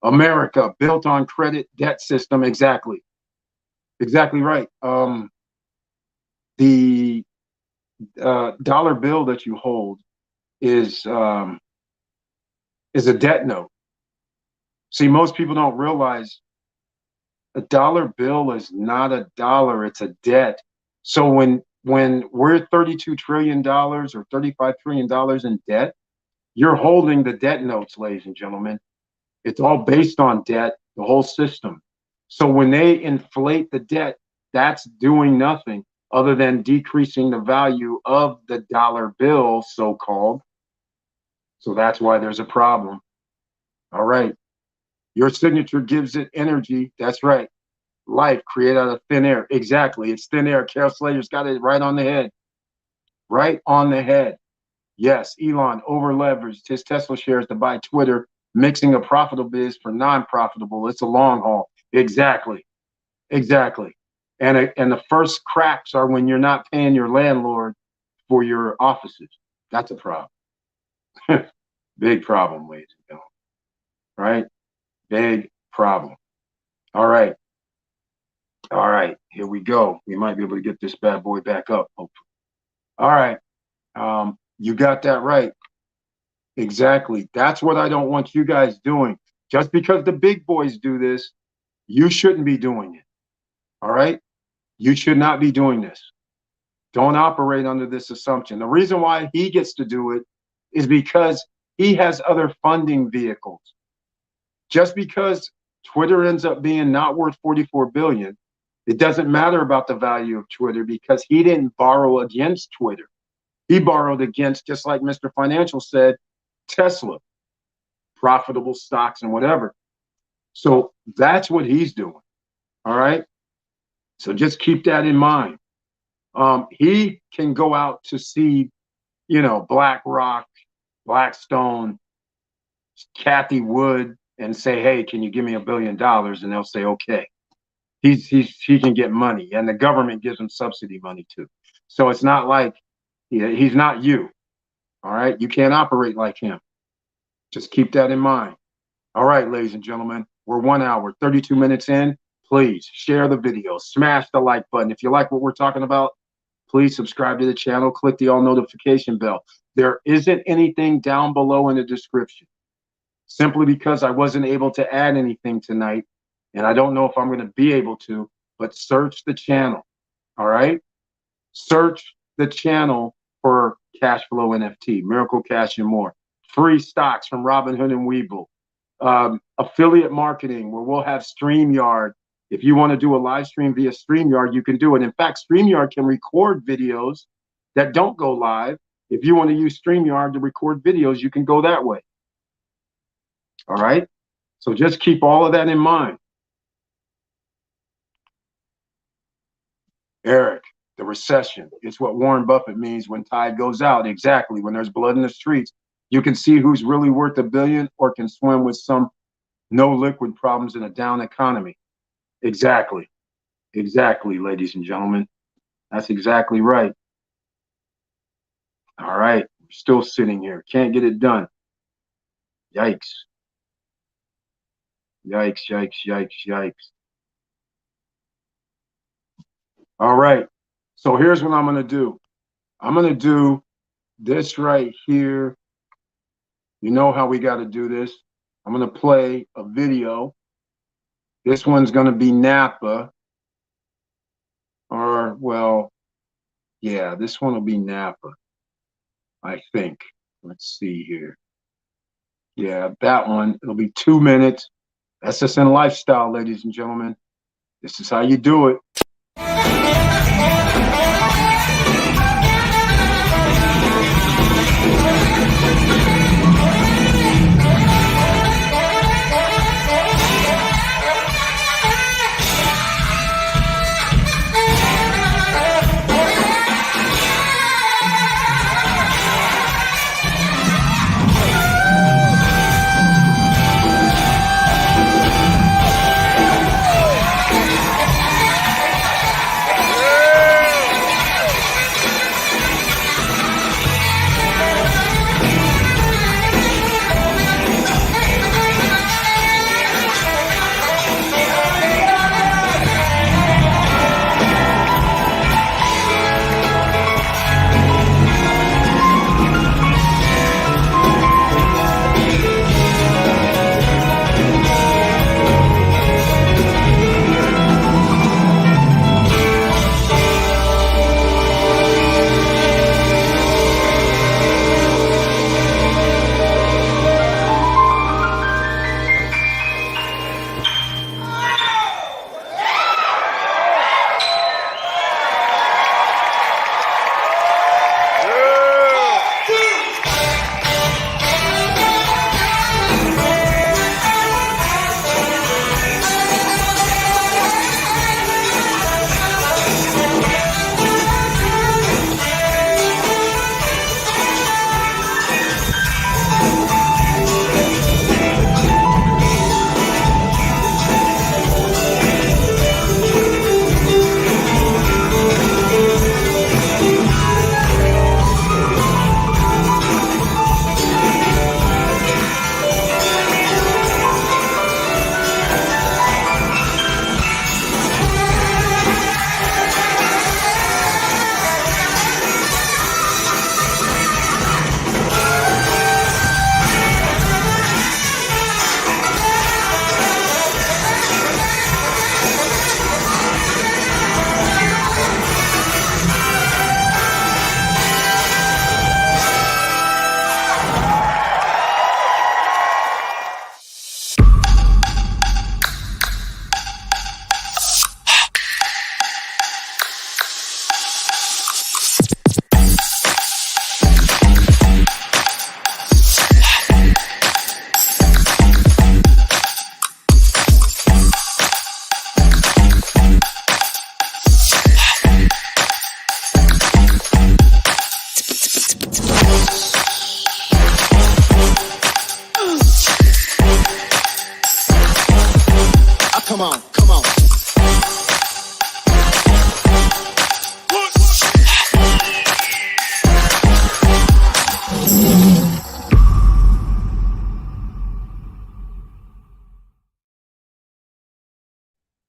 America built on credit debt system. Exactly. Exactly right. The dollar bill that you hold is a debt note. See, most people don't realize a dollar bill is not a dollar, it's a debt. So when we're $32 trillion or $35 trillion in debt, you're holding the debt notes, ladies and gentlemen. It's all based on debt, the whole system. So when they inflate the debt, that's doing nothing other than decreasing the value of the dollar bill, so-called. So that's why there's a problem. All right. Your signature gives it energy. That's right. Life created out of thin air. Exactly. It's thin air. Carol Slater's got it right on the head. Right on the head. Yes, Elon over-leveraged his Tesla shares to buy Twitter, mixing a profitable biz for non-profitable. It's a long haul. Exactly. Exactly. And the first cracks are when you're not paying your landlord for your offices. That's a problem. Big problem, ladies and gentlemen. Right? Big problem. All right. All right. Here we go. We might be able to get this bad boy back up, hopefully. All right. You got that right. Exactly. That's what I don't want you guys doing. Just because the big boys do this, you shouldn't be doing it. All right? You should not be doing this. Don't operate under this assumption. The reason why he gets to do it is because he has other funding vehicles. Just because Twitter ends up being not worth 44 billion, it doesn't matter about the value of Twitter because he didn't borrow against Twitter. He borrowed against, just like Mr. Financial said, Tesla, profitable stocks and whatever. So that's what he's doing. All right. So just keep that in mind. He can go out to see, BlackRock, Blackstone, Kathy Wood, and say, hey, can you give me $1 billion? And they'll say, okay. He can get money, and the government gives him subsidy money too. So it's not like he's not you. All right. You can't operate like him. Just keep that in mind. All right, ladies and gentlemen, we're 1 hour, 32 minutes in. Please share the video, smash the like button. If you like what we're talking about, please subscribe to the channel, click the all notification bell. There isn't anything down below in the description, simply because I wasn't able to add anything tonight. And I don't know if I'm going to be able to, but search the channel. All right. Search the channel for Cash Flow NFT, Miracle Cash, and more. Free stocks from Robinhood and Webull. Affiliate marketing, where we'll have StreamYard. If you want to do a live stream via StreamYard, you can do it. In fact, StreamYard can record videos that don't go live. If you want to use StreamYard to record videos, you can go that way. All right. So just keep all of that in mind. Eric, the recession. It's what Warren Buffett means when tide goes out. Exactly. When there's blood in the streets, you can see who's really worth $1 billion or can swim with some no liquid problems in a down economy. Exactly. Exactly, ladies and gentlemen. That's exactly right. All right. We're still sitting here. Can't get it done. Yikes. Yikes, yikes, yikes, yikes. All right. So here's what I'm going to do. I'm going to do this right here. You know how we got to do this. I'm going to play a video. This one's going to be Napa. Or, well, yeah, this one will be Napa, I think. Let's see here. Yeah, that one. It'll be 2 minutes. SSN Lifestyle, ladies and gentlemen. This is how you do it. on, come on.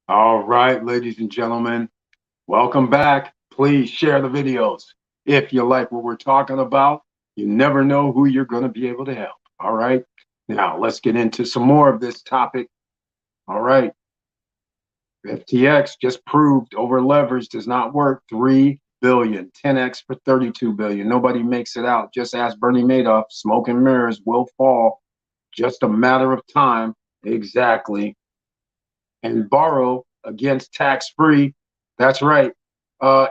All right, ladies and gentlemen, welcome back. Please share the videos. If you like what we're talking about, you never know who you're going to be able to help. All right. Now let's get into some more of this topic. All right. FTX just proved over leverage does not work. 3 billion, 10x for 32 billion. Nobody makes it out. Just ask Bernie Madoff. Smoke and mirrors will fall. Just a matter of time. Exactly. And borrow against tax-free. That's right.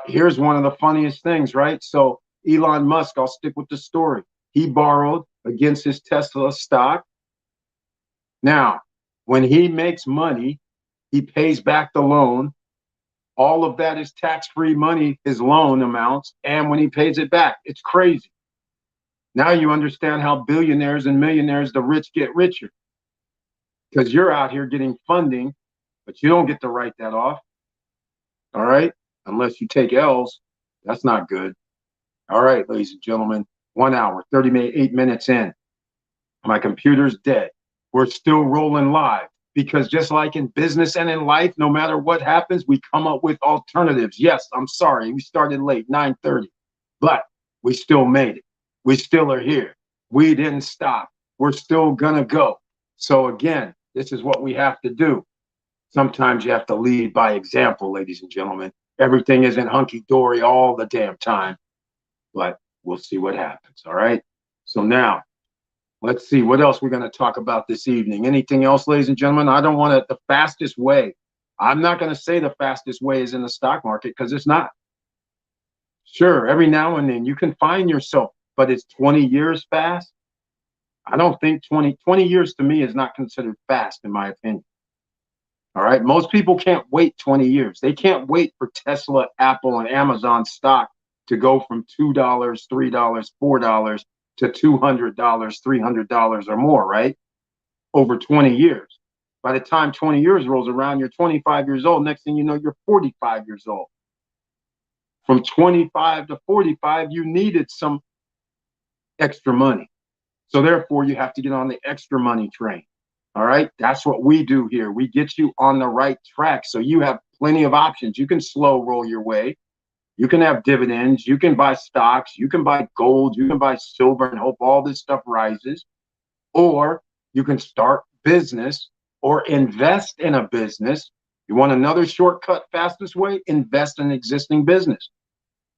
Here's one of the funniest things, right? So Elon Musk, I'll stick with the story. He borrowed against his Tesla stock. Now, when he makes money, he pays back the loan. All of that is tax-free money, his loan amounts. And when he pays it back, it's crazy. Now you understand how billionaires and millionaires, the rich get richer. Because you're out here getting funding, but you don't get to write that off. All right? Unless you take L's. That's not good. All right, ladies and gentlemen, 1 hour, 38 minutes in. My computer's dead. We're still rolling live because just like in business and in life, no matter what happens, we come up with alternatives. Yes, I'm sorry. We started late, 9:30, but we still made it. We still are here. We didn't stop. We're still going to go. So again, this is what we have to do. Sometimes you have to lead by example, ladies and gentlemen. Everything isn't hunky-dory all the damn time, but we'll see what happens, all right? So now, let's see what else we're going to talk about this evening. Anything else, ladies and gentlemen? I don't want the fastest way. I'm not going to say the fastest way is in the stock market because it's not. Sure, every now and then you can find yourself, but it's 20 years fast. I don't think 20 years to me is not considered fast, in my opinion. All right. Most people can't wait 20 years. They can't wait for Tesla, Apple, and Amazon stock to go from $2, $3, $4 to $200, $300 or more, right? Over 20 years. By the time 20 years rolls around, you're 25 years old. Next thing you know, you're 45 years old. From 25 to 45, you needed some extra money. So therefore, you have to get on the extra money train. All right. That's what we do here. We get you on the right track. So you have plenty of options. You can slow roll your way. You can have dividends. You can buy stocks. You can buy gold. You can buy silver and hope all this stuff rises. Or you can start business or invest in a business. You want another shortcut, fastest way? Invest in existing business.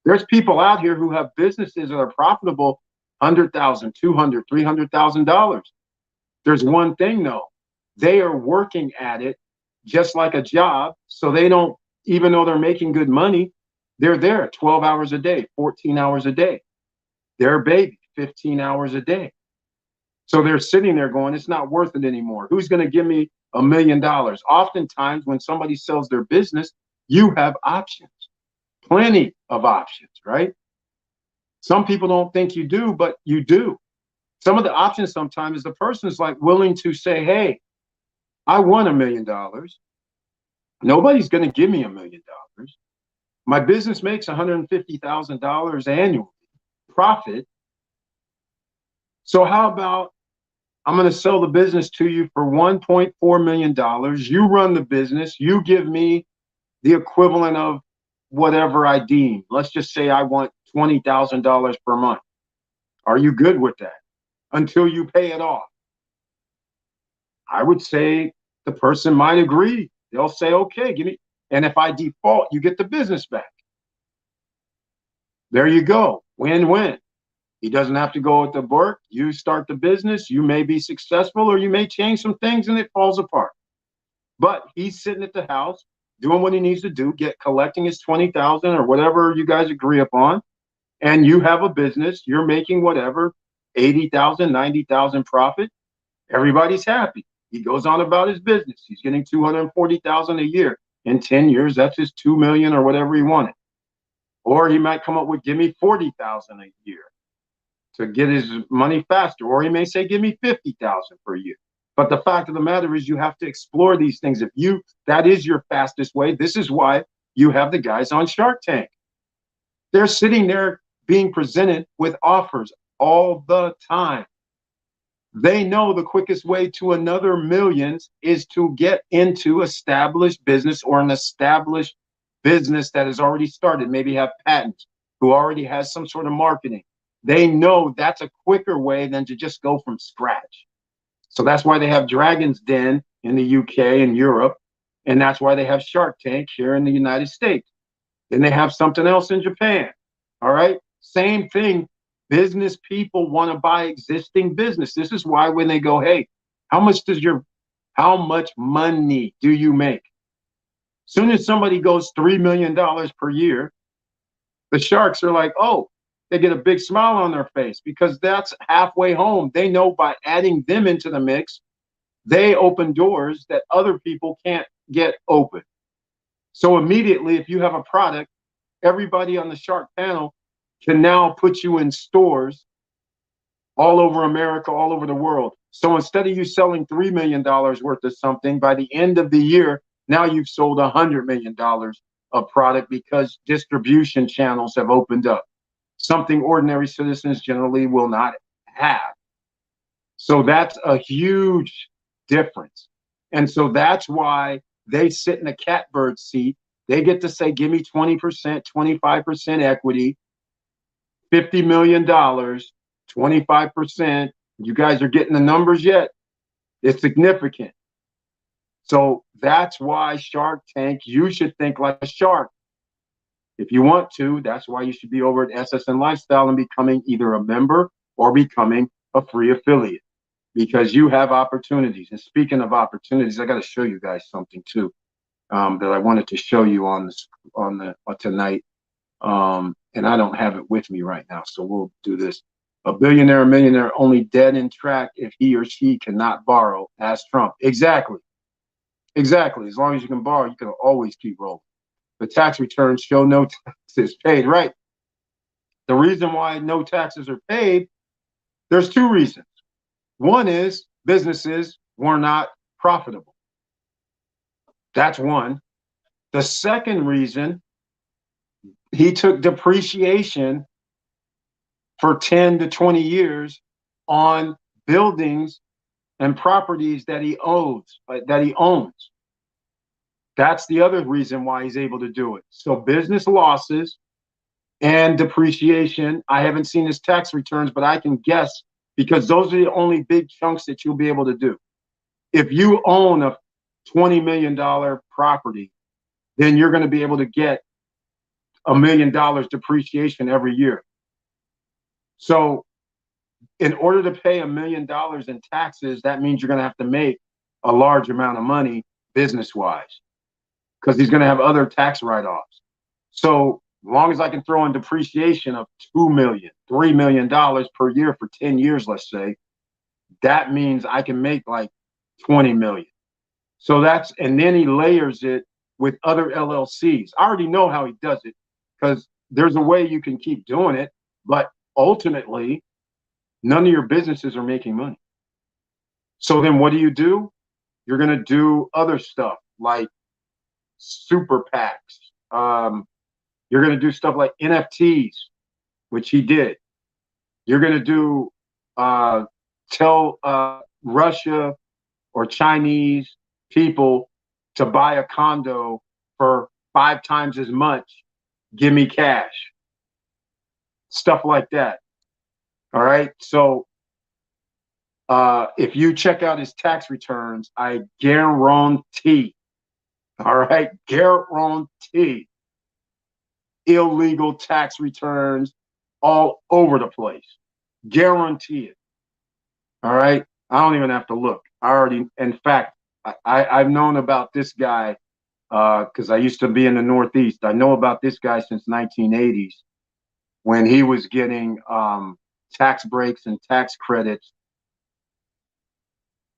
There's people out here who have businesses that are profitable, $100,000, $200,000, $300,000. There's one thing though, they are working at it just like a job. So they don't, even though they're making good money, they're there 12 hours a day, 14 hours a day. They're baby, 15 hours a day. So they're sitting there going, it's not worth it anymore. Who's going to give me $1 million? Oftentimes when somebody sells their business, you have options, plenty of options, right? Some people don't think you do, but you do. Some of the options sometimes is the person is like willing to say, hey, I won $1 million. Nobody's going to give me $1 million. My business makes $150,000 annually profit. So how about I'm going to sell the business to you for $1.4 million. You run the business. You give me the equivalent of whatever I deem. Let's just say I want $20,000 per month. Are you good with that? Until you pay it off. I would say the person might agree. They'll say, okay, give me. And if I default, you get the business back. There you go. Win-win. He doesn't have to go with the work. You start the business. You may be successful or you may change some things and it falls apart. But he's sitting at the house doing what he needs to do, collecting his 20,000 or whatever you guys agree upon. And you have a business. You're making whatever. 80,000, 90,000 profit. Everybody's happy. He goes on about his business. He's getting 240,000 a year. In 10 years, that's his 2 million or whatever he wanted. Or he might come up with, give me 40,000 a year to get his money faster. Or he may say, give me 50,000 per year. But the fact of the matter is you have to explore these things. That is your fastest way. This is why you have the guys on Shark Tank. They're sitting there being presented with offers all the time. They know the quickest way to another millions is to get into established business or an established business that has already started, maybe have patents, who already has some sort of marketing. They know that's a quicker way than to just go from scratch. So that's why they have Dragon's Den in the UK and Europe. And that's why they have Shark Tank here in the United States. Then they have something else in Japan. All right. Same thing. Business people want to buy existing business. This is why when they go, hey, how much money do you make? Soon as somebody goes $3 million per year, the sharks are like, oh, they get a big smile on their face because that's halfway home. They know by adding them into the mix, they open doors that other people can't get open. So immediately, if you have a product, everybody on the Shark panel can now put you in stores all over America, all over the world. So instead of you selling $3 million worth of something, by the end of the year, now you've sold $100 million of product because distribution channels have opened up. Something ordinary citizens generally will not have. So that's a huge difference. And so that's why they sit in a catbird seat. They get to say, give me 20%, 25% equity, $50 million, 25%. You guys are getting the numbers yet? It's significant. So that's why Shark Tank, you should think like a shark. If you want to, that's why you should be over at SSN Lifestyle and becoming either a member or becoming a free affiliate, because you have opportunities. And speaking of opportunities, I got to show you guys something too, that I wanted to show you on tonight. And I don't have it with me right now, so we'll do this. A billionaire or millionaire only dead in track if he or she cannot borrow, asked Trump. Exactly. As long as you can borrow, you can always keep rolling. The tax returns show no taxes paid, right? The reason why no taxes are paid, there's two reasons. One is businesses were not profitable. That's one. The second reason, he took depreciation for 10 to 20 years on buildings and properties that he owns. That's the other reason why he's able to do it. So business losses and depreciation. I haven't seen his tax returns, but I can guess, because those are the only big chunks that you'll be able to do. If you own a $20 million property, then you're going to be able to get $1 million depreciation every year. So in order to pay $1 million in taxes, that means you're going to have to make a large amount of money business-wise, because he's going to have other tax write-offs. So as long as I can throw in depreciation of $2 million, $3 million per year for 10 years, let's say, that means I can make like 20 million. So and then he layers it with other LLCs. I already know how he does it, because there's a way you can keep doing it, but ultimately, none of your businesses are making money. So then what do? You're going to do other stuff like super PACs. You're going to do stuff like NFTs, which he did. You're going to do tell Russia or Chinese people to buy a condo for 5 times as much. Give me cash. Stuff like that. All right. So if you check out his tax returns, I guarantee, all right, guarantee illegal tax returns all over the place. Guarantee it. All right. I don't even have to look. In fact, I've known about this guy because I used to be in the Northeast. I know about this guy since 1980s, when he was getting tax breaks and tax credits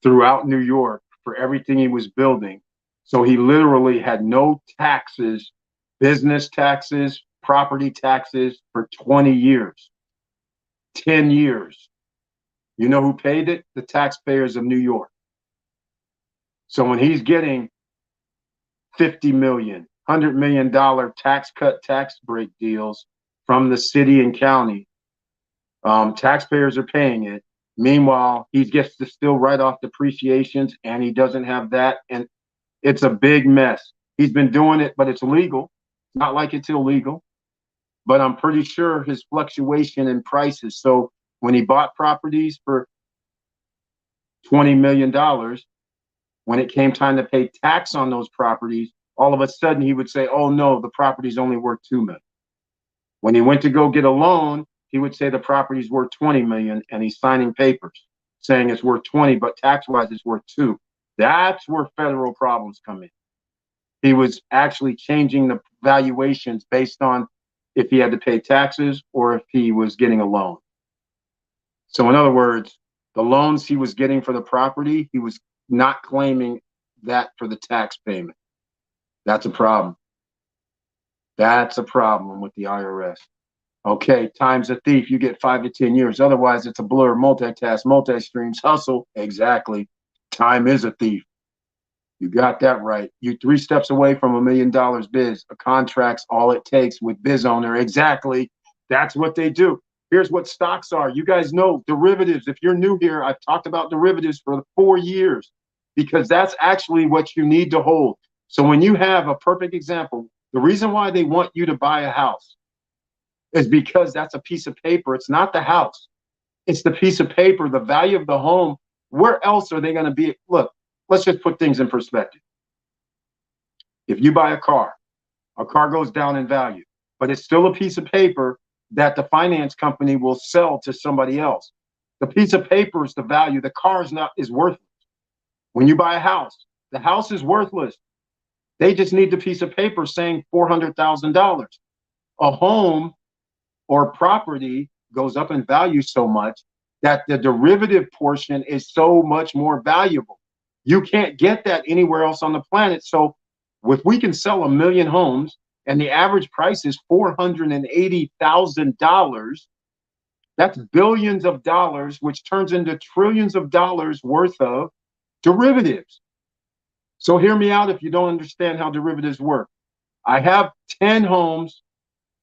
throughout New York for everything he was building. So he literally had no taxes, business taxes, property taxes for 20 years, 10 years. You know who paid it? The taxpayers of New York. So when he's getting 50 million, $100 million tax cut, tax break deals from the city and county, taxpayers are paying it. Meanwhile, he gets to still write off depreciations and he doesn't have that. And it's a big mess. He's been doing it, but it's legal. It's not like it's illegal. But I'm pretty sure his fluctuation in prices. So when he bought properties for $20 million, when it came time to pay tax on those properties, all of a sudden he would say, oh no, the property's only worth 2 million. When he went to go get a loan, he would say the property's worth 20 million and he's signing papers saying it's worth 20, but tax-wise it's worth 2. That's where federal problems come in. He was actually changing the valuations based on if he had to pay taxes or if he was getting a loan. So in other words, the loans he was getting for the property, he was not claiming that for the tax payment. That's a problem. That's a problem with the IRS. Okay, time's a thief. You get 5 to 10 years. Otherwise, it's a blur, multitask, multi-streams, hustle. Exactly. Time is a thief. You got that right. You're 3 steps away from $1 million biz. A contract's all it takes with BizOwner. Exactly. That's what they do. Here's what stocks are. You guys know derivatives. If you're new here, I've talked about derivatives for 4 years because that's actually what you need to hold. So when you have a perfect example, the reason why they want you to buy a house is because that's a piece of paper. It's not the house. It's the piece of paper, the value of the home. Where else are they going to be? Look, let's just put things in perspective. If you buy a car goes down in value, but it's still a piece of paper that the finance company will sell to somebody else. The piece of paper is the value. The car is worthless. When you buy a house, the house is worthless. They just need the piece of paper saying $400,000. A home or property goes up in value so much that the derivative portion is so much more valuable. You can't get that anywhere else on the planet. So if we can sell 1 million homes and the average price is $480,000, that's billions of dollars, which turns into trillions of dollars worth of derivatives. So hear me out if you don't understand how derivatives work. I have 10 homes,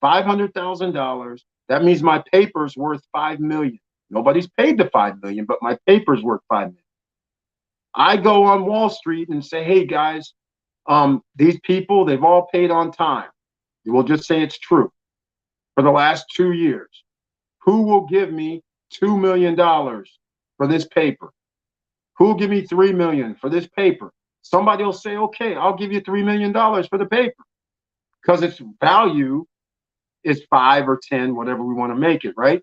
$500,000. That means my paper's worth 5 million. Nobody's paid the 5 million, but my paper's worth 5 million. I go on Wall Street and say, hey guys, these people, they've all paid on time. We'll just say it's true. For the last 2 years, who will give me $2 million for this paper? Who will give me $3 million for this paper? Somebody will say, okay, I'll give you $3 million for the paper because its value is 5 or 10, whatever we want to make it, right?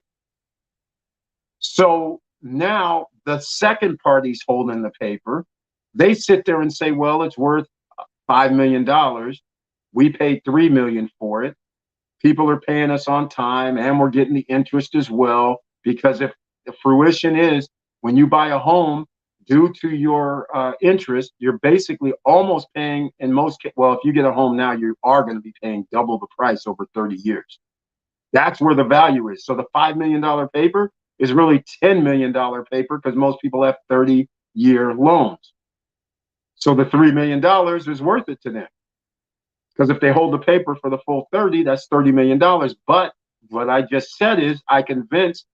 So now the second party's holding the paper. They sit there and say, well, it's worth $5 million. We paid $3 million for it. People are paying us on time and we're getting the interest as well. Because if the fruition is when you buy a home, due to your interest, you're basically almost paying in most cases. Well, if you get a home now, you are going to be paying double the price over 30 years. That's where the value is. So the $5 million paper is really $10 million paper because most people have 30-year loans. So the $3 million is worth it to them. Because if they hold the paper for the full 30, that's $30 million. But what I just said is I convince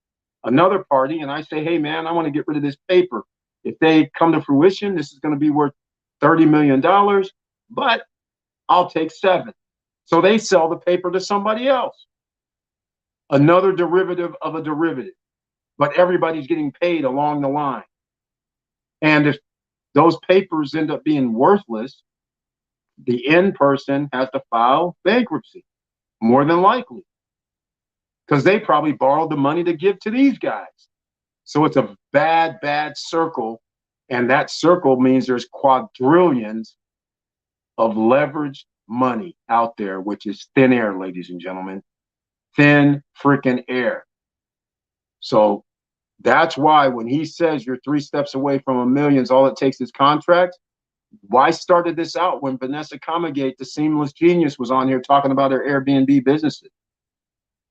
another party and I say, hey, man, I want to get rid of this paper. If they come to fruition, this is going to be worth $30 million, but I'll take 7. So they sell the paper to somebody else. Another derivative of a derivative. But everybody's getting paid along the line. And if those papers end up being worthless, the end person has to file bankruptcy, more than likely. Because they probably borrowed the money to give to these guys. So it's a bad, bad circle. And that circle means there's quadrillions of leveraged money out there, which is thin air, ladies and gentlemen. Thin freaking air. So that's why when he says you're 3 steps away from $1 million, all it takes is contract. Why started this out when Vanessa Comegate, the seamless genius, was on here talking about her Airbnb businesses?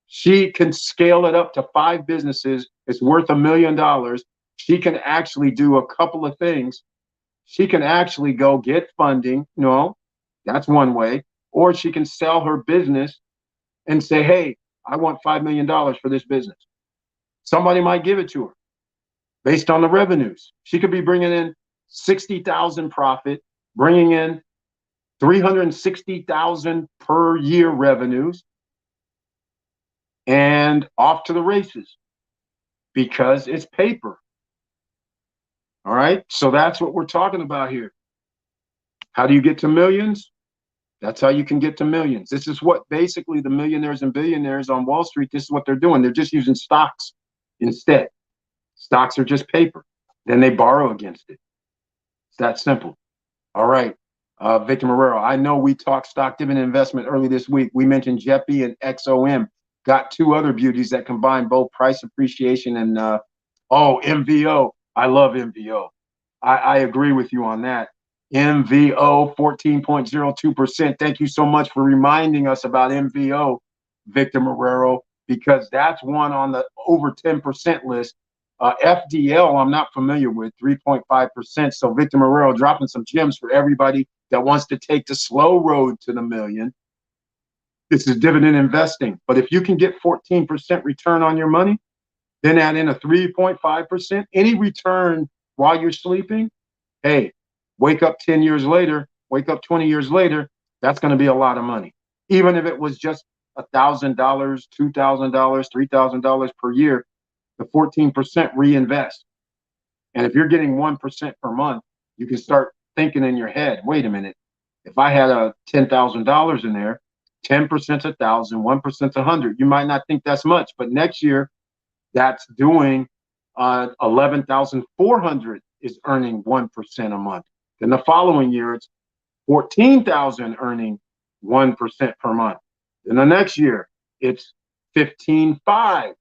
She can scale it up to 5 businesses. It's worth $1 million. She can actually do a couple of things she can actually go get funding. No, that's one way. Or she can sell her business and say, hey, I want $5 million for this business. Somebody might give it to her based on the revenues. She could be bringing in 60,000 profit, bringing in 360,000 per year revenues, and off to the races because it's paper. All right. So that's what we're talking about here. How do you get to millions? That's how you can get to millions. This is what basically the millionaires and billionaires on Wall Street, this is what they're doing. They're just using stocks instead. Stocks are just paper. Then they borrow against it. It's that simple. All right. Victor Marrero, I know we talked stock dividend investment early this week. We mentioned JEPI and XOM. Got two other beauties that combine both price appreciation and, MVO. I love MVO. I agree with you on that. MVO 14.02%. Thank you so much for reminding us about MVO, Victor Marrero, because that's one on the over 10% list. FDL, I'm not familiar with, 3.5%. So Victor Marrero dropping some gems for everybody that wants to take the slow road to the million. This is dividend investing. But if you can get 14% return on your money, then add in a 3.5%, any return while you're sleeping, hey, wake up 10 years later, wake up 20 years later, that's going to be a lot of money. Even if it was just $1,000, $2,000, $3,000 per year, the 14% reinvest. And if you're getting 1% per month, you can start thinking in your head, wait a minute, if I had a $10,000 in there, 10%'s 1,000, 1%'s 100. You might not think that's much, but next year that's doing 11,400 is earning 1% a month. Then the following year it's 14,000 earning 1% per month. Then the next year it's 15,500.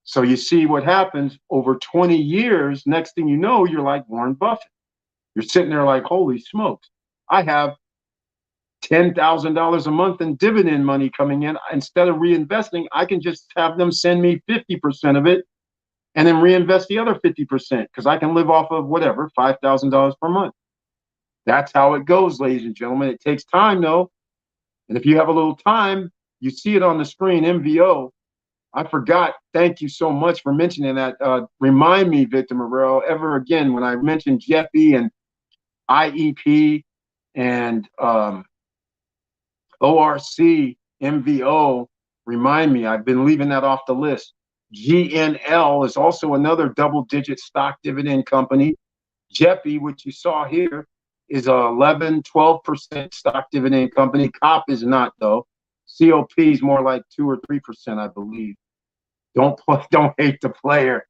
So you see what happens over 20 years. Next thing you know, you're like Warren Buffett. You're sitting there like, holy smokes, I have $10,000 a month in dividend money coming in. Instead of reinvesting, I can just have them send me 50% of it and then reinvest the other 50% because I can live off of whatever, $5,000 per month. That's how it goes, ladies and gentlemen. It takes time, though. And if you have a little time, you see it on the screen, MVO. I forgot. Thank you so much for mentioning that. Remind me, Victor Marrero, ever again when I mentioned JEPI and IEP and ORC, MVO, remind me. I've been leaving that off the list. GNL is also another double-digit stock dividend company. JEPI, which you saw here, is a 11, 12% stock dividend company. COP is not, though. COP is more like 2 or 3%, I believe. Don't hate the player.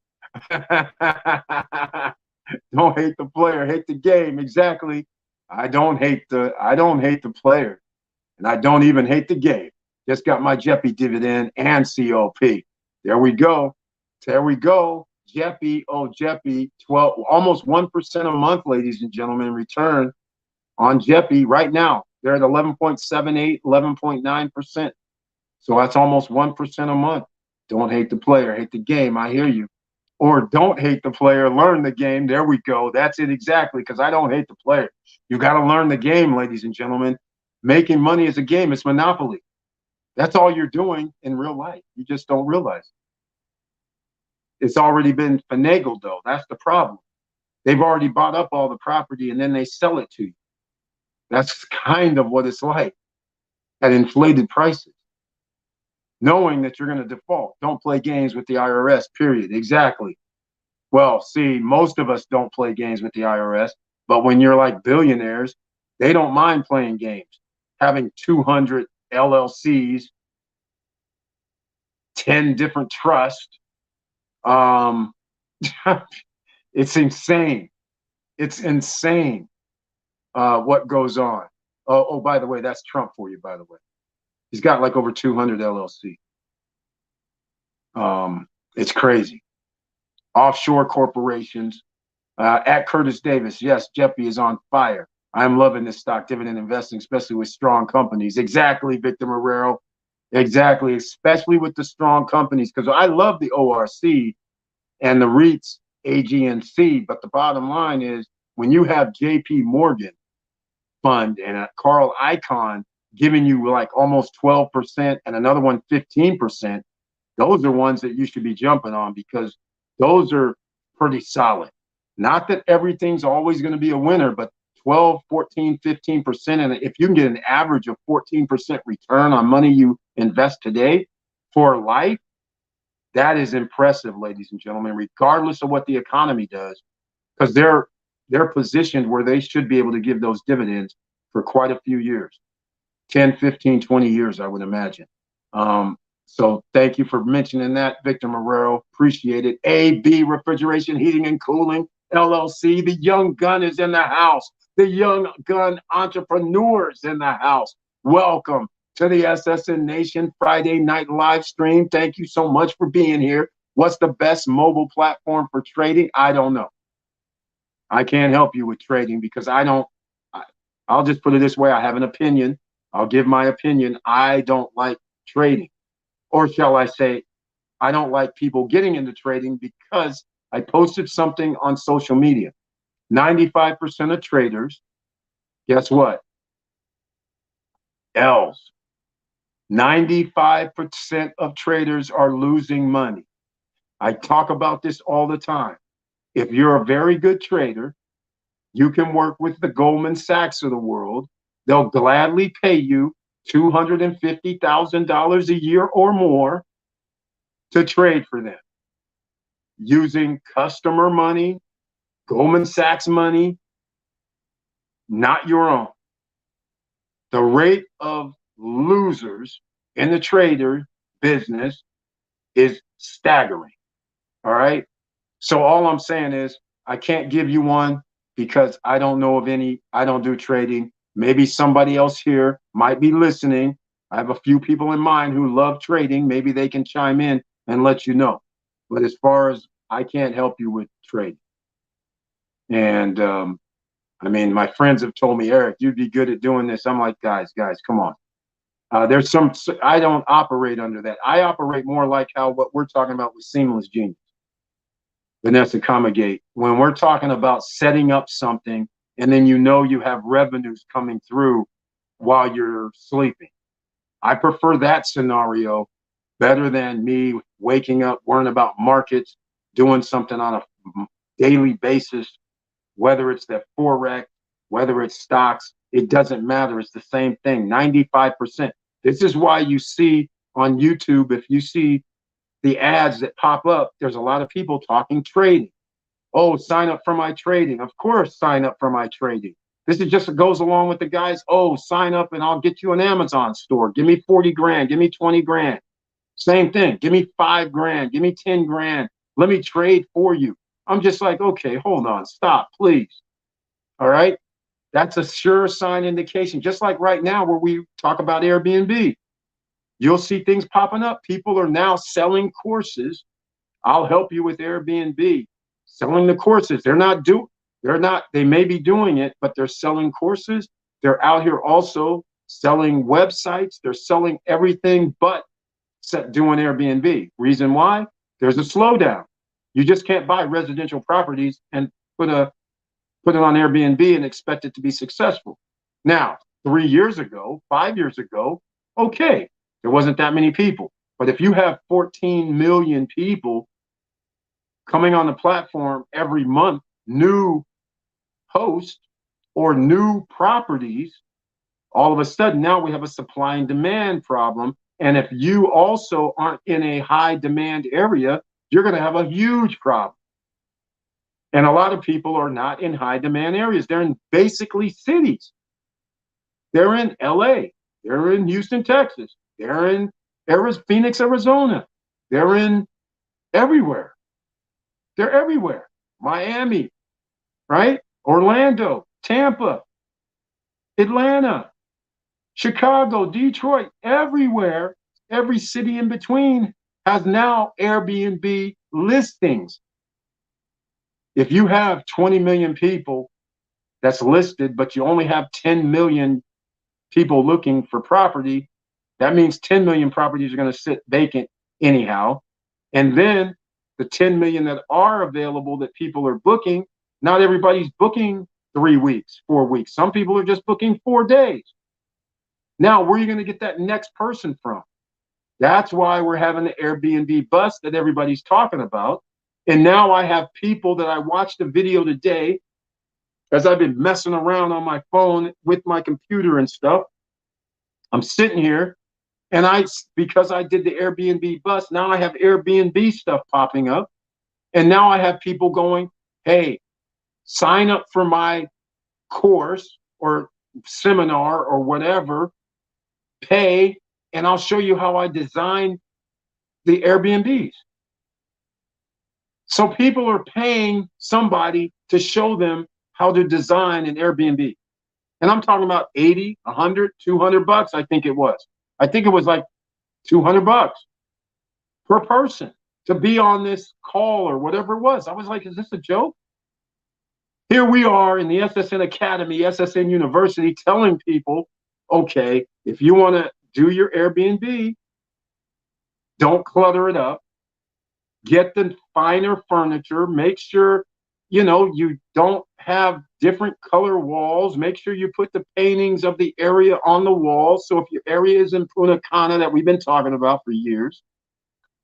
Don't hate the player. Hate the game. Exactly. I don't hate the player, and I don't even hate the game. Just got my JEPI dividend and COP. There we go. There we go. JEPI, JEPI, 12, almost 1% a month, ladies and gentlemen, return on JEPI right now. They're at 11.78, 11.9%. So that's almost 1% a month. Don't hate the player, hate the game. I hear you. Or don't hate the player, learn the game. There we go. That's it exactly, because I don't hate the player. You got to learn the game, ladies and gentlemen. Making money is a game. It's Monopoly. That's all you're doing in real life. You just don't realize it. It's already been finagled, though. That's the problem. They've already bought up all the property, and then they sell it to you. That's kind of what it's like at inflated prices. Knowing that you're going to default. Don't play games with the IRS, period. Exactly. Well, see, most of us don't play games with the IRS, but when you're like billionaires, they don't mind playing games. Having 200 LLCs, 10 different trusts. It's insane. It's insane what goes on. Oh, by the way, that's Trump for you, by the way. He's got like over 200 LLC. It's crazy. Offshore corporations. At Curtis Davis, yes, JEPI is on fire. I'm loving this stock dividend investing, especially with strong companies. Exactly, Victor Marrero. Exactly, especially with the strong companies, because I love the ORC and the REITs, AGNC, but the bottom line is when you have JP Morgan fund and a Carl Icahn giving you like almost 12% and another one 15%, those are ones that you should be jumping on because those are pretty solid. Not that everything's always going to be a winner, but 12, 14, 15%. And if you can get an average of 14% return on money you invest today for life, that is impressive, ladies and gentlemen, regardless of what the economy does, because they're positioned where they should be able to give those dividends for quite a few years, 10, 15, 20 years, I would imagine. So thank you for mentioning that, Victor Marrero. Appreciate it. AB Refrigeration, Heating, and Cooling, LLC. The young gun is in the house. The young gun entrepreneurs in the house. Welcome to the SSN Nation Friday night live stream. Thank you so much for being here. What's the best mobile platform for trading? I don't know. I can't help you with trading because I'll just put it this way. I have an opinion. I'll give my opinion. I don't like trading. Or shall I say, I don't like people getting into trading because I posted something on social media. 95% of traders, guess what? L's. 95% of traders are losing money. I talk about this all the time. If you're a very good trader, you can work with the Goldman Sachs of the world. They'll gladly pay you $250,000 a year or more to trade for them using customer money, Goldman Sachs money, not your own. The rate of losers in the trader business is staggering. All right. So all I'm saying is I can't give you one because I don't know of any. I don't do trading. Maybe somebody else here might be listening. I have a few people in mind who love trading. Maybe they can chime in and let you know. But as far as I can't help you with trading. And I mean, my friends have told me, Eric, you'd be good at doing this. I'm like, guys, come on. There's some, I don't operate under that. I operate more like how what we're talking about with Seamless Genius. Vanessa Comagate, when we're talking about setting up something and then you have revenues coming through while you're sleeping. I prefer that scenario better than me waking up, worrying about markets, doing something on a daily basis, whether it's the Forex, whether it's stocks, it doesn't matter. It's the same thing, 95%. This is why you see on YouTube, if you see the ads that pop up, there's a lot of people talking trading. Oh, sign up for my trading. Of course, sign up for my trading. This is just goes along with the guys. Oh, sign up and I'll get you an Amazon store. Give me 40 grand. Give me 20 grand. Same thing. Give me 5 grand. Give me 10 grand. Let me trade for you. I'm just like, okay, hold on. Stop, please. All right. That's a sure sign indication. Just like right now where we talk about Airbnb. You'll see things popping up. People are now selling courses. I'll help you with Airbnb. Selling the courses. They may be doing it, but they're selling courses. They're out here also selling websites. They're selling everything but doing Airbnb. Reason why? There's a slowdown. You just can't buy residential properties and put it on Airbnb and expect it to be successful. Now, 3 years ago, 5 years ago, okay, there wasn't that many people. But if you have 14 million people coming on the platform every month, new hosts or new properties, all of a sudden now we have a supply and demand problem. And if you also aren't in a high demand area, you're going to have a huge problem. And a lot of people are not in high demand areas. They're in basically cities. They're in LA. They're in Houston, Texas. They're in Phoenix, Arizona. They're in everywhere. They're everywhere. Miami, right? Orlando, Tampa, Atlanta, Chicago, Detroit, everywhere. Every city in between has now Airbnb listings. If you have 20 million people that's listed, but you only have 10 million people looking for property, that means 10 million properties are going to sit vacant anyhow. And then the 10 million that are available that people are booking, not everybody's booking 3 weeks, 4 weeks. Some people are just booking 4 days. Now, where are you going to get that next person from? That's why we're having the Airbnb bust that everybody's talking about. And now I have people that I watched a video today as I've been messing around on my phone with my computer and stuff. I'm sitting here and because I did the Airbnb bust, now I have Airbnb stuff popping up. And now I have people going, hey, sign up for my course or seminar or whatever, pay, and I'll show you how I design the Airbnbs. So people are paying somebody to show them how to design an Airbnb. And I'm talking about 80, 100, 200 bucks, I think it was. I think it was like 200 bucks per person to be on this call or whatever it was. I was like, is this a joke? Here we are in the SSN Academy, SSN University, telling people, okay, if you want to do your Airbnb, don't clutter it up. Get the finer furniture. Make sure, you don't have different color walls. Make sure you put the paintings of the area on the wall. So if your area is in Punta Cana that we've been talking about for years,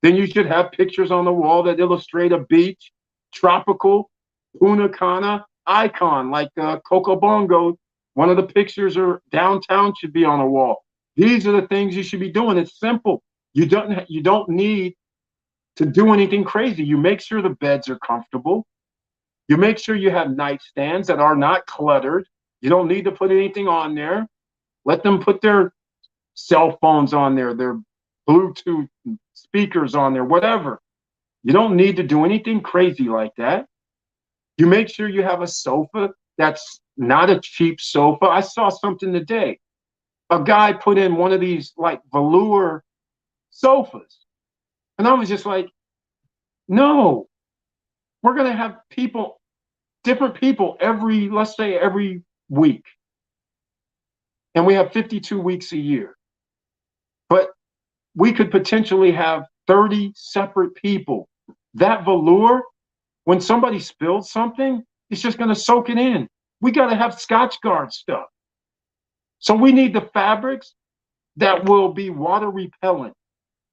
then you should have pictures on the wall that illustrate a beach, tropical, Punta Cana icon, like Coco Bongo. One of the pictures are downtown should be on a wall. These are the things you should be doing. It's simple. You don't need to do anything crazy. You make sure the beds are comfortable. You make sure you have nightstands that are not cluttered. You don't need to put anything on there. Let them put their cell phones on there, their Bluetooth speakers on there, whatever. You don't need to do anything crazy like that. You make sure you have a sofa that's not a cheap sofa. I saw something today. A guy put in one of these like velour sofas. And I was just like, no, we're going to have people, different people let's say every week. And we have 52 weeks a year. But we could potentially have 30 separate people. That velour, when somebody spills something, it's just going to soak it in. We got to have Scotch Guard stuff. So we need the fabrics that will be water repellent,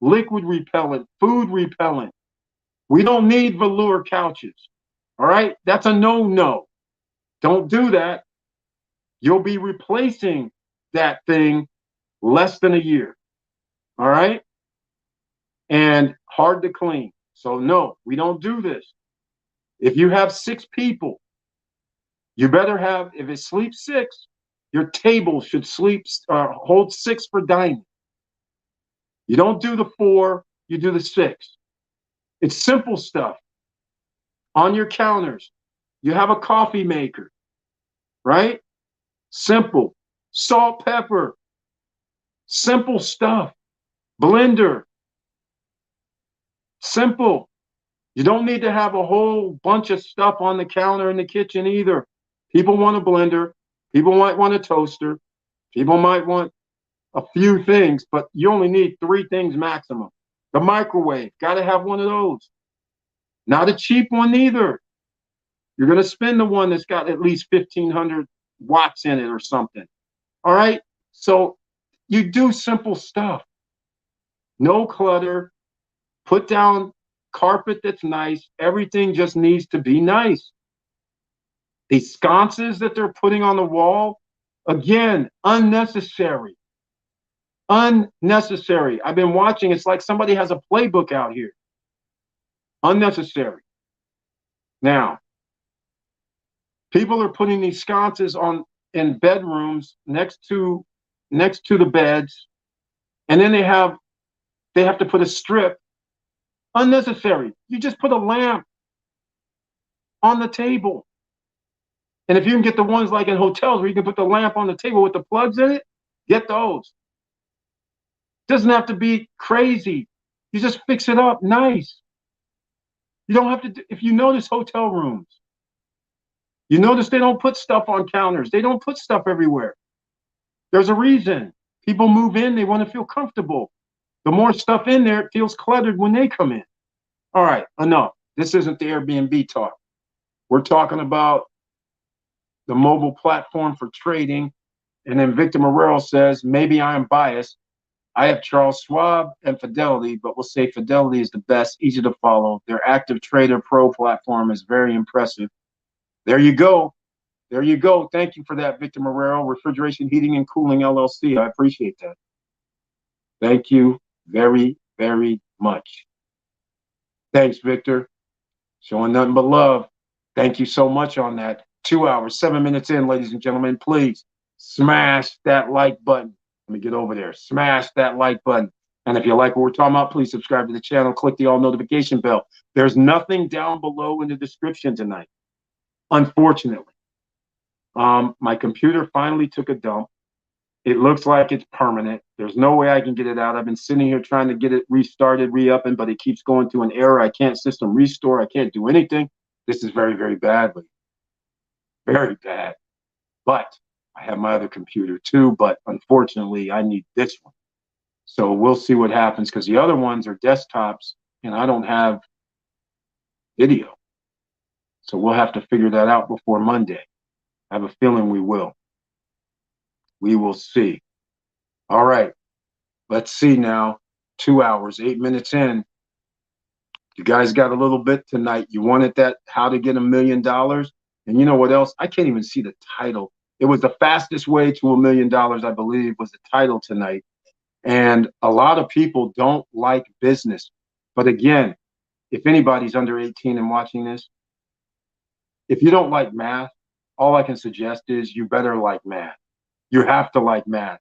liquid repellent, food repellent. We don't need velour couches. All right? That's a no-no. Don't do that. You'll be replacing that thing less than a year. All right? And hard to clean. So no, we don't do this. If you have 6 people, you better have, if it sleeps 6, your table should hold 6 for dining. You don't do the 4, you do the 6. It's simple stuff. On your counters, you have a coffee maker, right? Simple. Salt, pepper. Simple stuff. Blender. Simple. You don't need to have a whole bunch of stuff on the counter in the kitchen either. People want a blender. People might want a toaster. People might want a few things, but you only need 3 things maximum. The microwave, got to have one of those. Not a cheap one either. You're going to spend the one that's got at least 1,500 watts in it or something. All right? So you do simple stuff. No clutter. Put down carpet that's nice. Everything just needs to be nice. The sconces that they're putting on the wall, again, unnecessary. Unnecessary. I've been watching. It's like somebody has a playbook out here. Unnecessary. Now, people are putting these sconces in bedrooms next to the beds, and then they have to put a strip. Unnecessary. You just put a lamp on the table. And if you can get the ones like in hotels where you can put the lamp on the table with the plugs in it, get those. Doesn't have to be crazy. You just fix it up nice. You don't have to, if you notice hotel rooms, you notice they don't put stuff on counters. They don't put stuff everywhere. There's a reason. People move in, they want to feel comfortable. The more stuff in there, it feels cluttered when they come in. All right, enough. This isn't the Airbnb talk. We're talking about the mobile platform for trading. And then Victor Marrero says, maybe I am biased. I have Charles Schwab and Fidelity, but we'll say Fidelity is the best, easy to follow. Their Active Trader Pro platform is very impressive. There you go. There you go. Thank you for that, Victor Marrero. Refrigeration, Heating, and Cooling LLC. I appreciate that. Thank you very, very much. Thanks, Victor. Showing nothing but love. Thank you so much on that. 2 hours, 7 minutes in, ladies and gentlemen. Please smash that like button. Let me get over there. Smash that like button. And if you like what we're talking about, please subscribe to the channel. Click the all notification bell. There's nothing down below in the description tonight, unfortunately. My computer finally took a dump. It looks like it's permanent. There's no way I can get it out. I've been sitting here trying to get it restarted, re-upping, but it keeps going to an error. I can't system restore. I can't do anything. This is very, very badly. Very bad. But I have my other computer too, but unfortunately I need this one. So we'll see what happens, because the other ones are desktops and I don't have video. So we'll have to figure that out before Monday. I have a feeling we will. We will see. All right. Let's see now. 2 hours, 8 minutes in. You guys got a little bit tonight. You wanted that how to get $1 million. And you know what else? I can't even see the title. It was the fastest way to $1 million, I believe, was the title tonight. And a lot of people don't like business. But again, if anybody's under 18 and watching this, if you don't like math, all I can suggest is you better like math. You have to like math,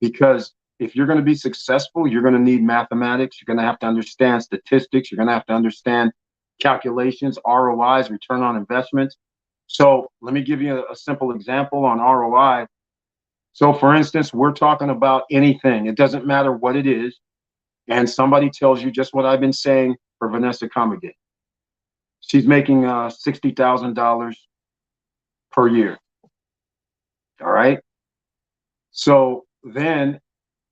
because if you're going to be successful, you're going to need mathematics. You're going to have to understand statistics. You're going to have to understand calculations, ROIs, return on investments. So let me give you a simple example on ROI. So for instance, we're talking about anything. It doesn't matter what it is. And somebody tells you just what I've been saying for Vanessa Comegay. She's making $60,000 per year. All right. So then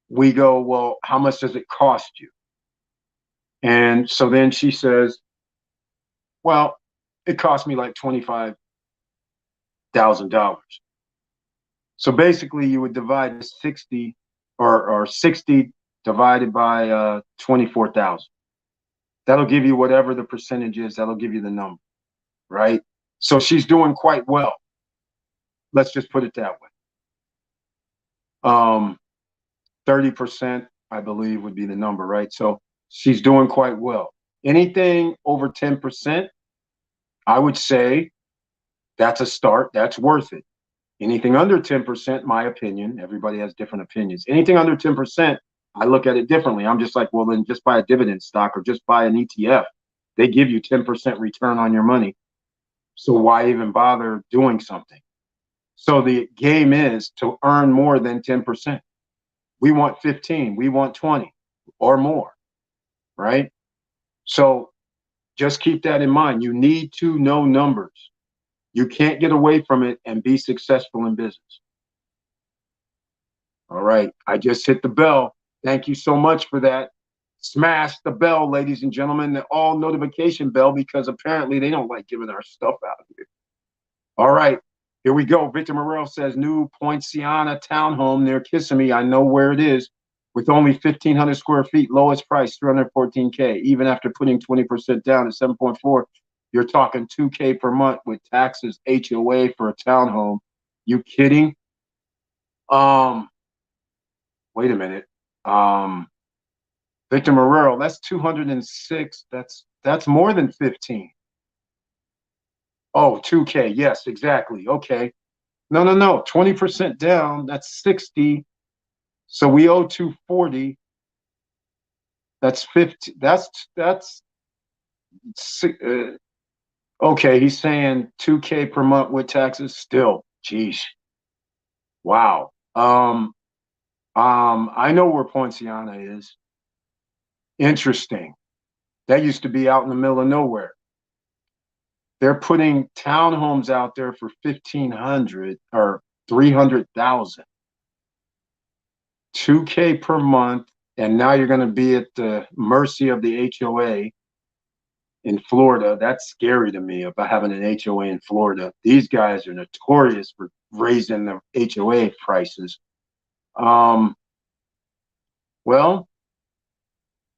we go, well, how much does it cost you? And so then she says, well, it cost me like $25,000. So basically you would divide 60 or 60 divided by 24,000. That'll give you whatever the percentage is. That'll give you the number, right? So she's doing quite well. Let's just put it that way. 30%, I believe, would be the number, right? So she's doing quite well. Anything over 10%, I would say that's a start. That's worth it. Anything under 10%, my opinion, everybody has different opinions. Anything under 10%, I look at it differently. I'm just like, well, then just buy a dividend stock or just buy an ETF. They give you 10% return on your money. So why even bother doing something? So the game is to earn more than 10%. We want 15, we want 20 or more, right? So just keep that in mind. You need to know numbers. You can't get away from it and be successful in business. All right, I just hit the bell. Thank you so much for that. Smash the bell, ladies and gentlemen, the all notification bell, because apparently they don't like giving our stuff out here. All right, here we go. Victor Marrero says, new Poinciana townhome near Kissimmee. I know where it is. With only 1,500 square feet, lowest price, $314K. Even after putting 20% down at 7.4, you're talking $2K per month with taxes, HOA for a townhome. You kidding? Wait a minute. Victor Marrero, that's 206. That's more than 15. Oh, 2K. Yes, exactly. Okay. No. 20% down. That's 60. So we owe 240. That's 50. Okay. He's saying 2K per month with taxes. Still, geez. Wow. I know where Poinciana is. Interesting. That used to be out in the middle of nowhere. They're putting townhomes out there for 1,500 or 300,000. 2K per month, and now you're going to be at the mercy of the HOA. in Florida. That's scary to me about having an HOA in Florida. These guys are notorious for raising the HOA prices. Well,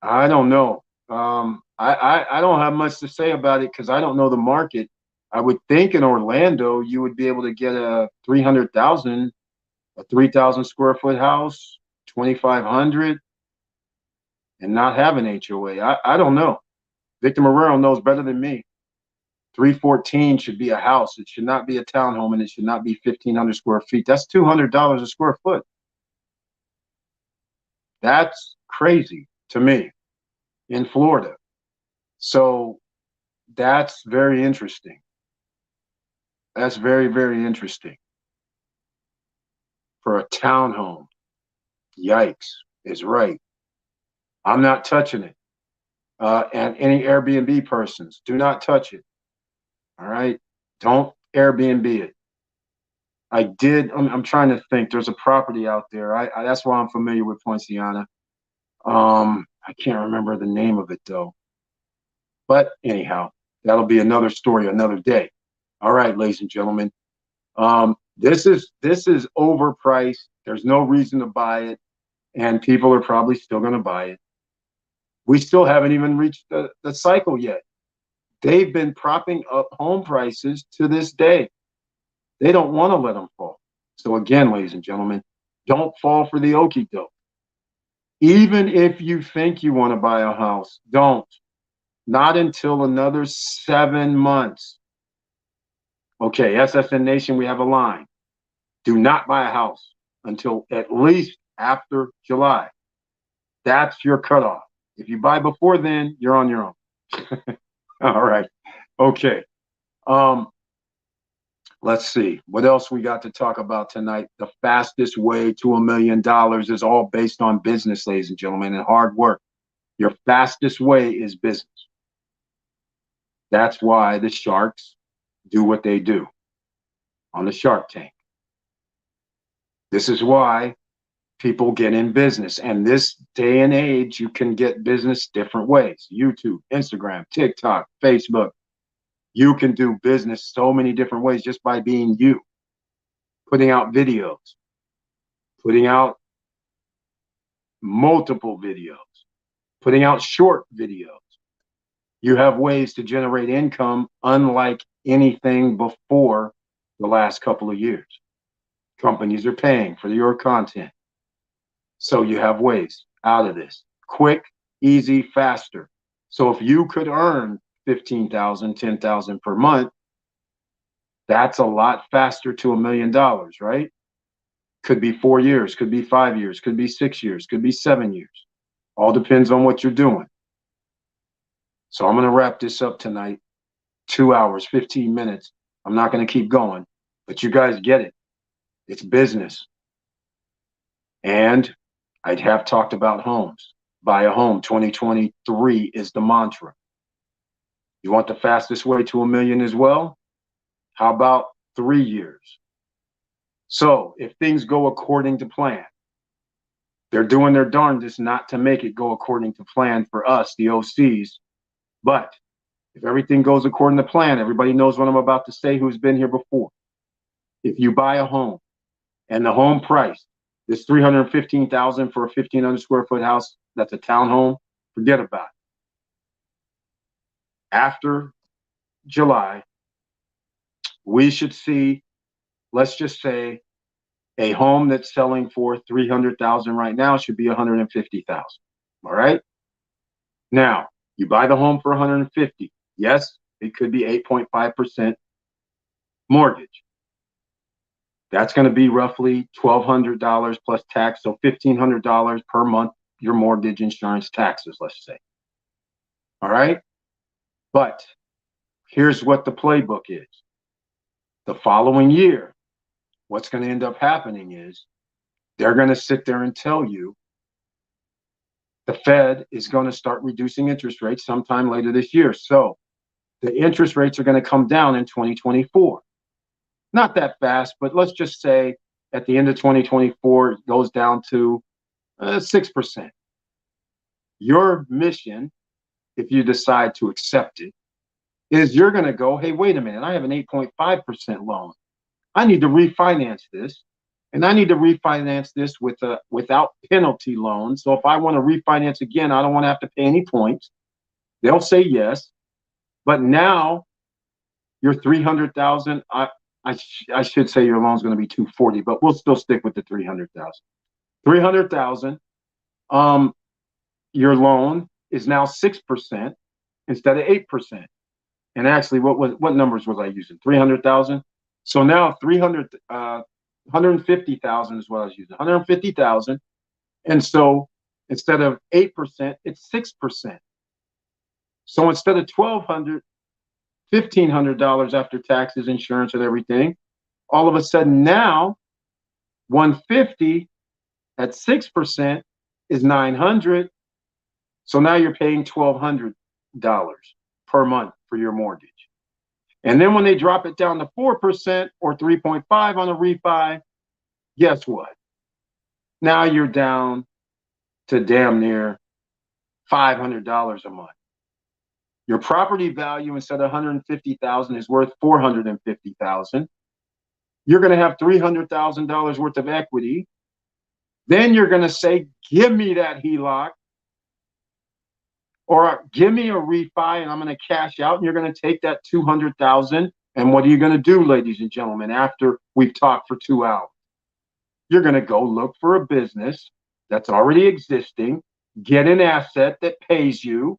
I don't know. I don't have much to say about it because I don't know the market. I would think in Orlando you would be able to get a 300,000, a 3,000 square foot house, 2,500, and not have an HOA. I don't know. Victor Marrero knows better than me. 314 should be a house. It should not be a townhome, and it should not be 1,500 square feet. That's $200 a square foot. That's crazy to me in Florida. So that's very interesting. That's very, very interesting. For a townhome, yikes, is right. I'm not touching it. And any Airbnb persons, do not touch it. All right? Don't Airbnb it. I'm trying to think. There's a property out there. That's why I'm familiar with Poinciana. I can't remember the name of it though. But anyhow, that'll be another story another day. All right, ladies and gentlemen. This is overpriced. There's no reason to buy it, and people are probably still going to buy it. We still haven't even reached the cycle yet. They've been propping up home prices to this day. They don't want to let them fall. So again, ladies and gentlemen, don't fall for the okie doke. Even if you think you want to buy a house, don't. Not until another 7 months. Okay, SSN Nation, we have a line. Do not buy a house until at least after July. That's your cutoff. If you buy before then, you're on your own. All right. Okay. Let's see. What else we got to talk about tonight? The fastest way to $1 million is all based on business, ladies and gentlemen, and hard work. Your fastest way is business. That's why the sharks do what they do on the Shark Tank. This is why people get in business. And this day and age, you can get business different ways. YouTube, Instagram, TikTok, Facebook. You can do business so many different ways just by being you. Putting out videos. Putting out multiple videos. Putting out short videos. You have ways to generate income unlike anything before the last couple of years. Companies are paying for your content. So you have ways out of this. Quick, easy, faster. So if you could earn $15,000, $10,000 per month, that's a lot faster to $1 million, right? Could be 4 years, could be 5 years, could be 6 years, could be 7 years. All depends on what you're doing. So I'm going to wrap this up tonight. 2 hours, 15 minutes. I'm not going to keep going, but you guys get it. It's business. And I have talked about homes. Buy a home. 2023 is the mantra. You want the fastest way to $1 million as well? How about 3 years? So if things go according to plan, they're doing their darndest not to make it go according to plan for us, the OCs. But if everything goes according to plan, everybody knows what I'm about to say who's been here before. If you buy a home and the home price is $315,000 for a 1,500 square foot house, that's a townhome, forget about it. After July, we should see, let's just say, a home that's selling for $300,000 right now should be $150,000. All right. Now you buy the home for $150,000. Yes, it could be 8.5% mortgage. That's going to be roughly $1,200 plus tax, so $1,500 per month. Your mortgage, insurance, taxes, let's say. All right. But here's what the playbook is. The following year, what's going to end up happening is they're going to sit there and tell you the Fed is going to start reducing interest rates sometime later this year. So the interest rates are going to come down in 2024. Not that fast, but let's just say at the end of 2024, it goes down to 6%. Your mission if you decide to accept it, is you're going to go, hey, wait a minute, I have an 8.5% loan. I need to refinance this. And I need to refinance this with a without penalty loan. So if I want to refinance again, I don't want to have to pay any points. They'll say yes. But now your 300,000, I should say your loan's going to be 240, but we'll still stick with the 300,000. 300,000. Your loan is now 6% instead of 8%. And actually, what numbers was I using? 300,000. So now 150,000 is what I was using. 150,000, and so instead of 8%, it's 6%. So instead of $1,500 after taxes, insurance, and everything, all of a sudden now 150 at 6% is 900. So now you're paying $1,200 per month for your mortgage. And then when they drop it down to 4% or 3.5 on a refi, guess what? Now you're down to damn near $500 a month. Your property value instead of 150,000 is worth 450,000. You're going to have $300,000 worth of equity. Then you're going to say, give me that HELOC, or give me a refi and I'm going to cash out, and you're going to take that 200,000. And what are you going to do, ladies and gentlemen, after we've talked for 2 hours? You're going to go look for a business that's already existing, get an asset that pays you,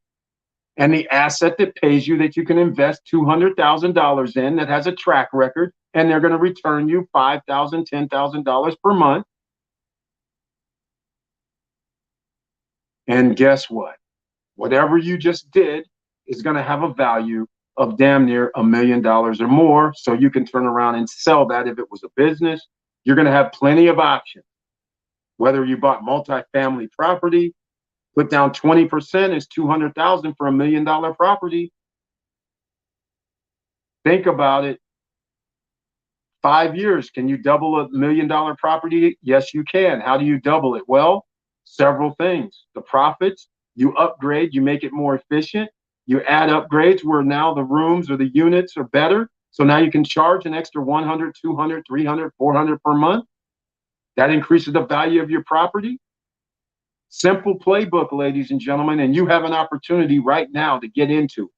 and the asset that pays you that you can invest $200,000 in that has a track record, and they're going to return you $5,000, $10,000 per month. And guess what? Whatever you just did is going to have a value of damn near $1 million or more. So you can turn around and sell that if it was a business. You're going to have plenty of options. Whether you bought multifamily property, put down 20% is $200,000 for $1 million property. Think about it. 5 years, can you double $1 million property? Yes, you can. How do you double it? Well, several things. The profits, you upgrade, you make it more efficient. You add upgrades where now the rooms or the units are better. So now you can charge an extra 100, 200, 300, 400 per month. That increases the value of your property. Simple playbook, ladies and gentlemen, and you have an opportunity right now to get into it.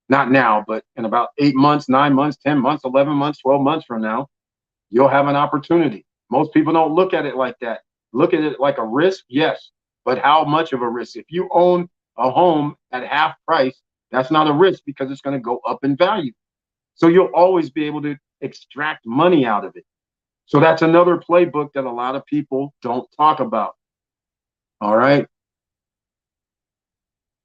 Not now, but in about 8 months, 9 months, 10 months, 11 months, 12 months from now, you'll have an opportunity. Most people don't look at it like that. Look at it like a risk, yes, but how much of a risk? If you own a home at half price, that's not a risk because it's going to go up in value. So you'll always be able to extract money out of it. So that's another playbook that a lot of people don't talk about. All right.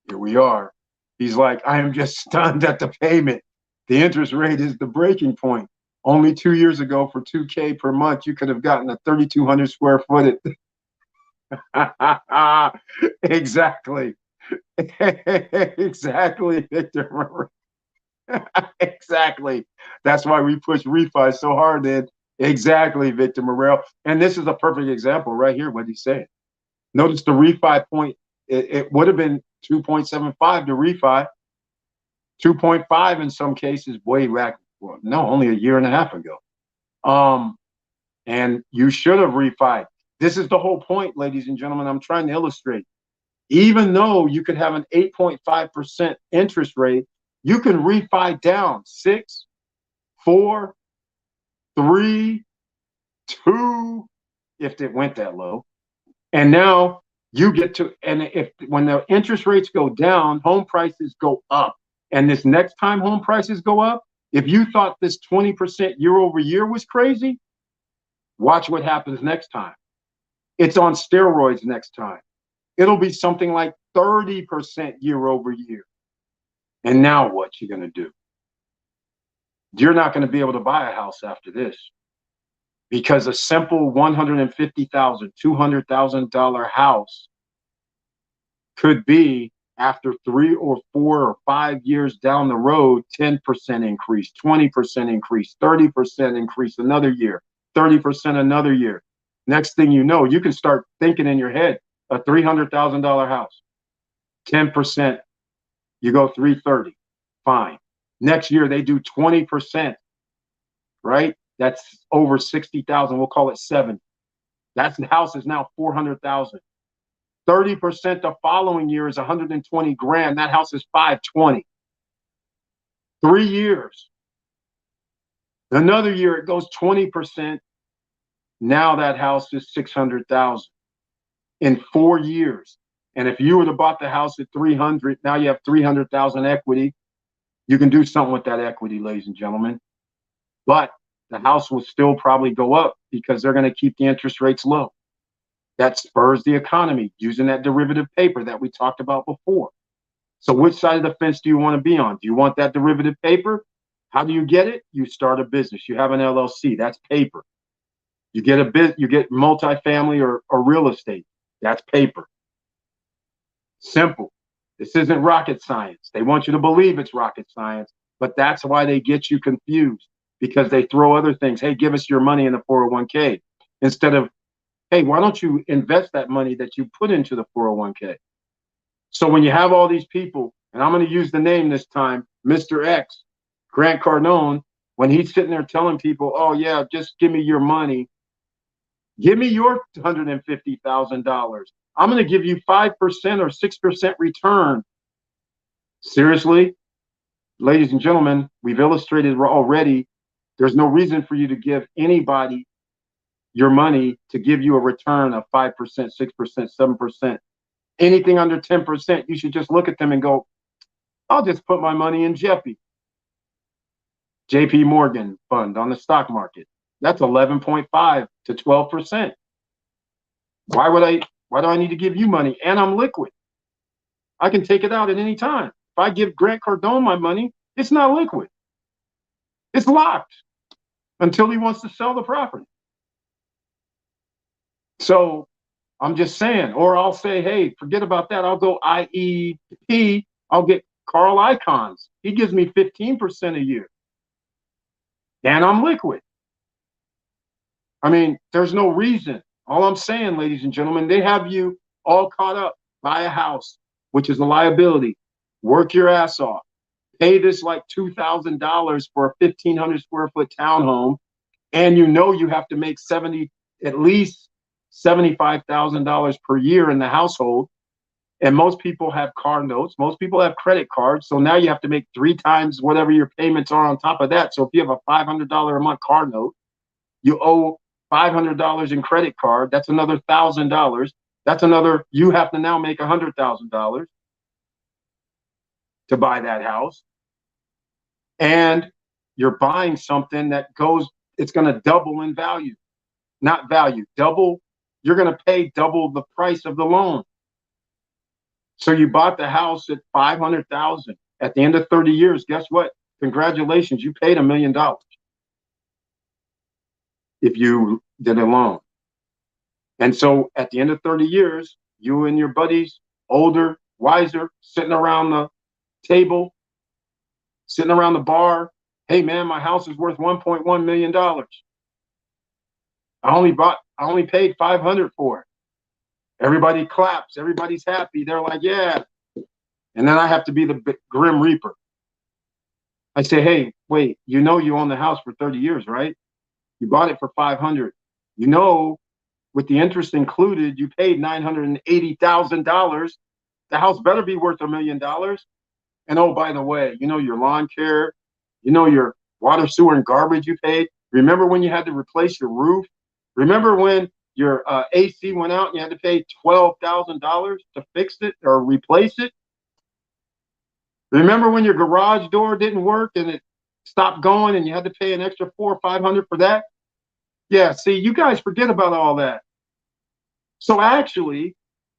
Here we are. He's like, I am just stunned at the payment. The interest rate is the breaking point. Only 2 years ago, for $2,000 per month, you could have gotten a 3,200 square foot. Exactly. Exactly, Victor. Exactly. That's why we push refi so hard, then. Exactly, Victor Morel. And this is a perfect example right here, what he's saying. Notice the refi point, it would have been 2.75 to refi, 2.5 in some cases, way back, well, no, only a year and a half ago. And you should have refi. This is the whole point, ladies and gentlemen, I'm trying to illustrate. Even though you could have an 8.5% interest rate, you can refi down 6, 4, 3, 2, if it went that low. And now you get to, and if when the interest rates go down, home prices go up. And this next time home prices go up, if you thought this 20% year over year was crazy, watch what happens next time. It's on steroids next time. It'll be something like 30% year over year. And now what you going to do? You're not going to be able to buy a house after this, because a simple $150,000, $200,000 house could be, after 3 or 4 or 5 years down the road, 10% increase, 20% increase, 30% increase another year, 30% another year. Next thing you know, you can start thinking in your head, a $300,000 house, 10% You go 330, fine. Next year they do 20%, right? That's over 60,000. We'll call it 70. That house is now 400,000. 30% the following year is 120 grand. That house is 520. 3 years. Another year it goes 20%. Now that house is 600,000 in 4 years. And if you were to bought the house at 300, now you have 300,000 equity. You can do something with that equity, ladies and gentlemen. But the house will still probably go up because they're going to keep the interest rates low. That spurs the economy using that derivative paper that we talked about before. So which side of the fence do you want to be on? Do you want that derivative paper? How do you get it? You start a business. You have an LLC. That's paper. You get you get multifamily or real estate. That's paper. Simple. This isn't rocket science. They want you to believe it's rocket science, but that's why they get you confused, because they throw other things. Hey, give us your money in the 401k instead of, hey, why don't you invest that money that you put into the 401k? So when you have all these people, and I'm going to use the name this time, Mr. X, Grant Cardone, when he's sitting there telling people, oh, yeah, just give me your money. Give me your $150,000. I'm going to give you 5% or 6% return. Seriously? Ladies and gentlemen, we've illustrated already. There's no reason for you to give anybody your money to give you a return of 5%, 6%, 7%. Anything under 10%, you should just look at them and go, I'll just put my money in JP Morgan fund on the stock market. That's 11.5 to 12%. Why do I need to give you money? And I'm liquid. I can take it out at any time. If I give Grant Cardone my money, it's not liquid. It's locked until he wants to sell the property. So I'm just saying, or I'll say, hey, forget about that. I'll go IEP. I'll get Carl Icahns. He gives me 15% a year. And I'm liquid. I mean, there's no reason. All I'm saying, ladies and gentlemen, they have you all caught up. Buy a house, which is a liability. Work your ass off. Pay this like $2,000 for a 1,500 square foot townhome. And you know you have to make at least $75,000 per year in the household. And most people have car notes. Most people have credit cards. So now you have to make 3 times whatever your payments are on top of that. So if you have a $500 a month car note, you owe $500 in credit card. That's another $1,000. That's another, you have to now make $100,000 to buy that house. And you're buying something that it's going to double in value. Not value, double. You're going to pay double the price of the loan. So you bought the house at $500,000. At the end of 30 years, guess what? Congratulations, you paid $1 million. If you did a loan. And so at the end of 30 years, you and your buddies, older, wiser, sitting around the table, sitting around the bar. Hey man, my house is worth $1.1 million. I only paid $500 for it. Everybody claps, everybody's happy. They're like, yeah. And then I have to be the Grim Reaper. I say, hey, wait, you know you own the house for 30 years, right? You bought it for $500. You know, with the interest included, you paid $980,000. The house better be worth $1 million. And oh, by the way, you know your lawn care, you know your water, sewer, and garbage you paid. Remember when you had to replace your roof? Remember when your AC went out and you had to pay $12,000 to fix it or replace it? Remember when your garage door didn't work and it stopped going and you had to pay an extra $400 or $500 for that? Yeah, see, you guys forget about all that. So actually,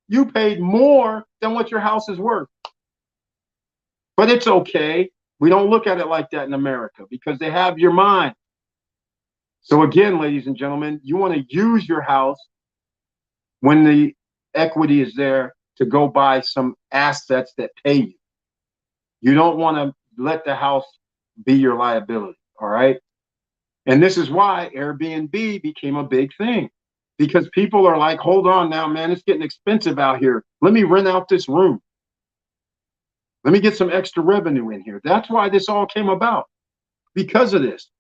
you paid more than what your house is worth. But it's okay. We don't look at it like that in America because they have your mind. So again, ladies and gentlemen, you want to use your house when the equity is there to go buy some assets that pay you. You don't want to let the house be your liability, all right? And this is why Airbnb became a big thing, because people are like, hold on now, man, it's getting expensive out here. Let me rent out this room. Let me get some extra revenue in here. That's why this all came about, because of this.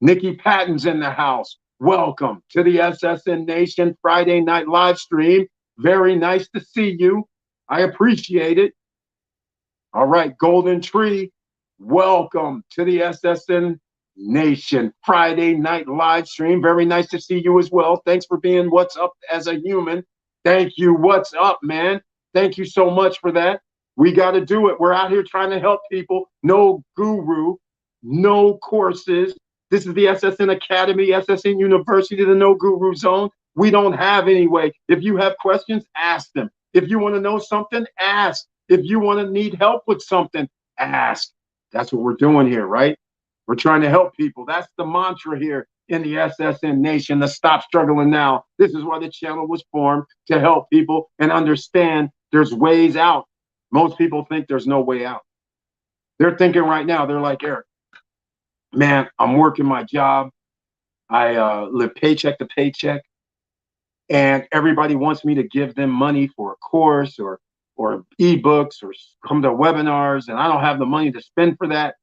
Nikki Patton's in the house. Welcome to the SSN Nation Friday night live stream. Very nice to see you. I appreciate it. All right, Golden Tree, welcome to the SSN Nation Friday night live stream. Very nice to see you as well. Thanks for being what's up as a human. Thank you. What's up, man? Thank you so much for that. We got to do it. We're out here trying to help people. No guru, no courses. This is the SSN Academy, SSN University, the No Guru Zone. We don't have anyway. If you have questions, ask them. If you want to know something, ask. If you want to need help with something, ask. That's what we're doing here, right? We're trying to help people. That's the mantra here in the SSN Nation, the Stop Struggling Now. This is why the channel was formed, to help people and understand there's ways out. Most people think there's no way out. They're thinking right now, they're like, Eric, man, I'm working my job. I live paycheck to paycheck. And everybody wants me to give them money for a course or ebooks or come to webinars, and I don't have the money to spend for that.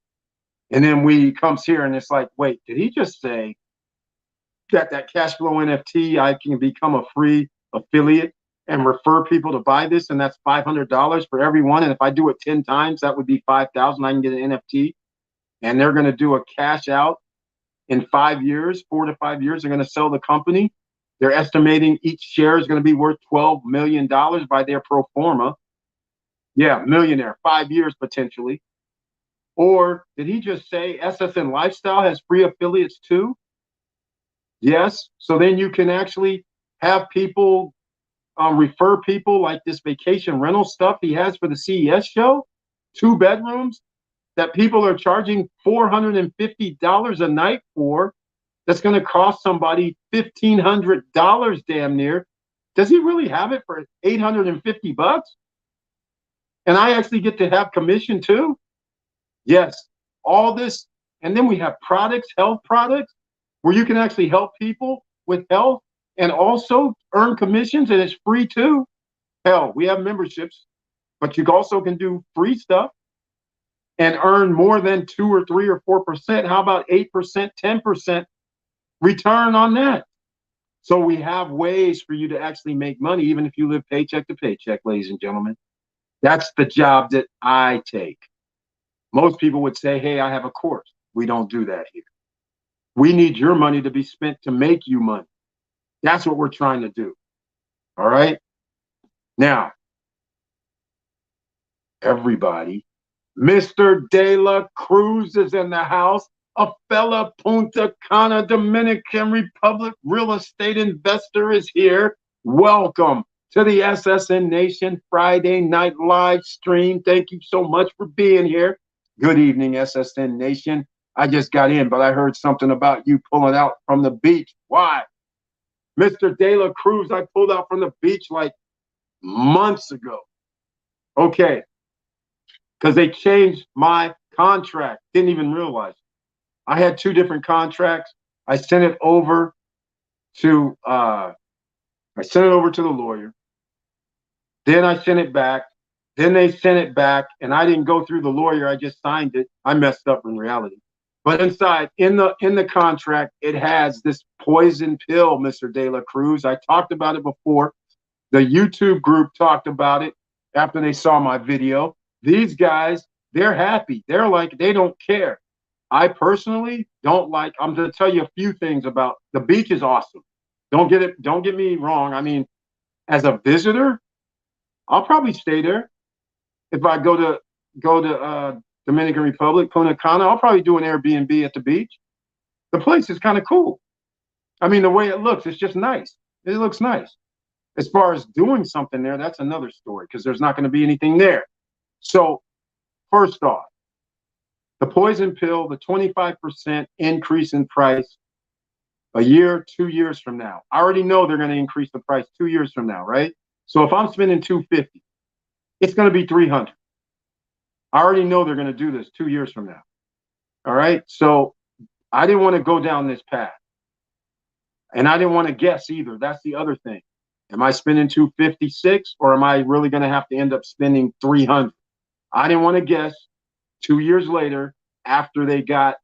And then we comes here and it's like, wait, did he just say that cash flow NFT, I can become a free affiliate and refer people to buy this, and that's $500 for everyone. And if I do it 10 times, that would be 5,000. I can get an NFT, and they're going to do a cash out in 5 years, 4 to 5 years. They're going to sell the company. They're estimating each share is going to be worth $12 million by their pro forma. Yeah, millionaire, 5 years potentially. Or did he just say SSN Lifestyle has free affiliates too? Yes. So then you can actually have people refer people, like this vacation rental stuff he has for the CES show, 2 bedrooms that people are charging $450 a night for. That's going to cost somebody $1,500 damn near. Does he really have it for $850? And I actually get to have commission too? Yes, all this. And then we have products, health products, where you can actually help people with health and also earn commissions, and it's free too. Hell, we have memberships, but you also can do free stuff and earn more than 2 or 3 or 4%. How about 8%, 10% return on that? So we have ways for you to actually make money, even if you live paycheck to paycheck, ladies and gentlemen. That's the job that I take. Most people would say, hey, I have a course. We don't do that here. We need your money to be spent to make you money. That's what we're trying to do. All right. Now, everybody, Mr. De La Cruz is in the house. A fella Punta Cana, Dominican Republic real estate investor is here. Welcome to the SSN Nation Friday night live stream. Thank you so much for being here. Good evening, SSN Nation. I just got in, but I heard something about you pulling out from the beach. Why? Mr. De La Cruz, I pulled out from the beach like months ago. Okay, because they changed my contract. Didn't even realize it. I had 2 different contracts. I sent it over to the lawyer. Then I sent it back. Then they sent it back, and I didn't go through the lawyer. I just signed it. I messed up in reality. But inside, in the contract, it has this poison pill, Mr. De La Cruz. I talked about it before. The YouTube group talked about it after they saw my video. These guys, they're happy. They're like, they don't care. I personally don't like. I'm going to tell you a few things about the beach. Is awesome. Don't get me wrong. I mean, as a visitor, I'll probably stay there. If I go to Dominican Republic, Punta Cana, I'll probably do an Airbnb at the beach. The place is kind of cool. I mean, the way it looks, it's just nice. It looks nice. As far as doing something there, that's another story, because there's not going to be anything there. So first off, the poison pill, the 25% increase in price a year, 2 years from now. I already know they're going to increase the price 2 years from now, right? So if I'm spending $250, it's going to be $300. I already know they're going to do this 2 years from now. All right. So I didn't want to go down this path. And I didn't want to guess either. That's the other thing. Am I spending $256, or am I really going to have to end up spending $300? I didn't want to guess. 2 years later, after they got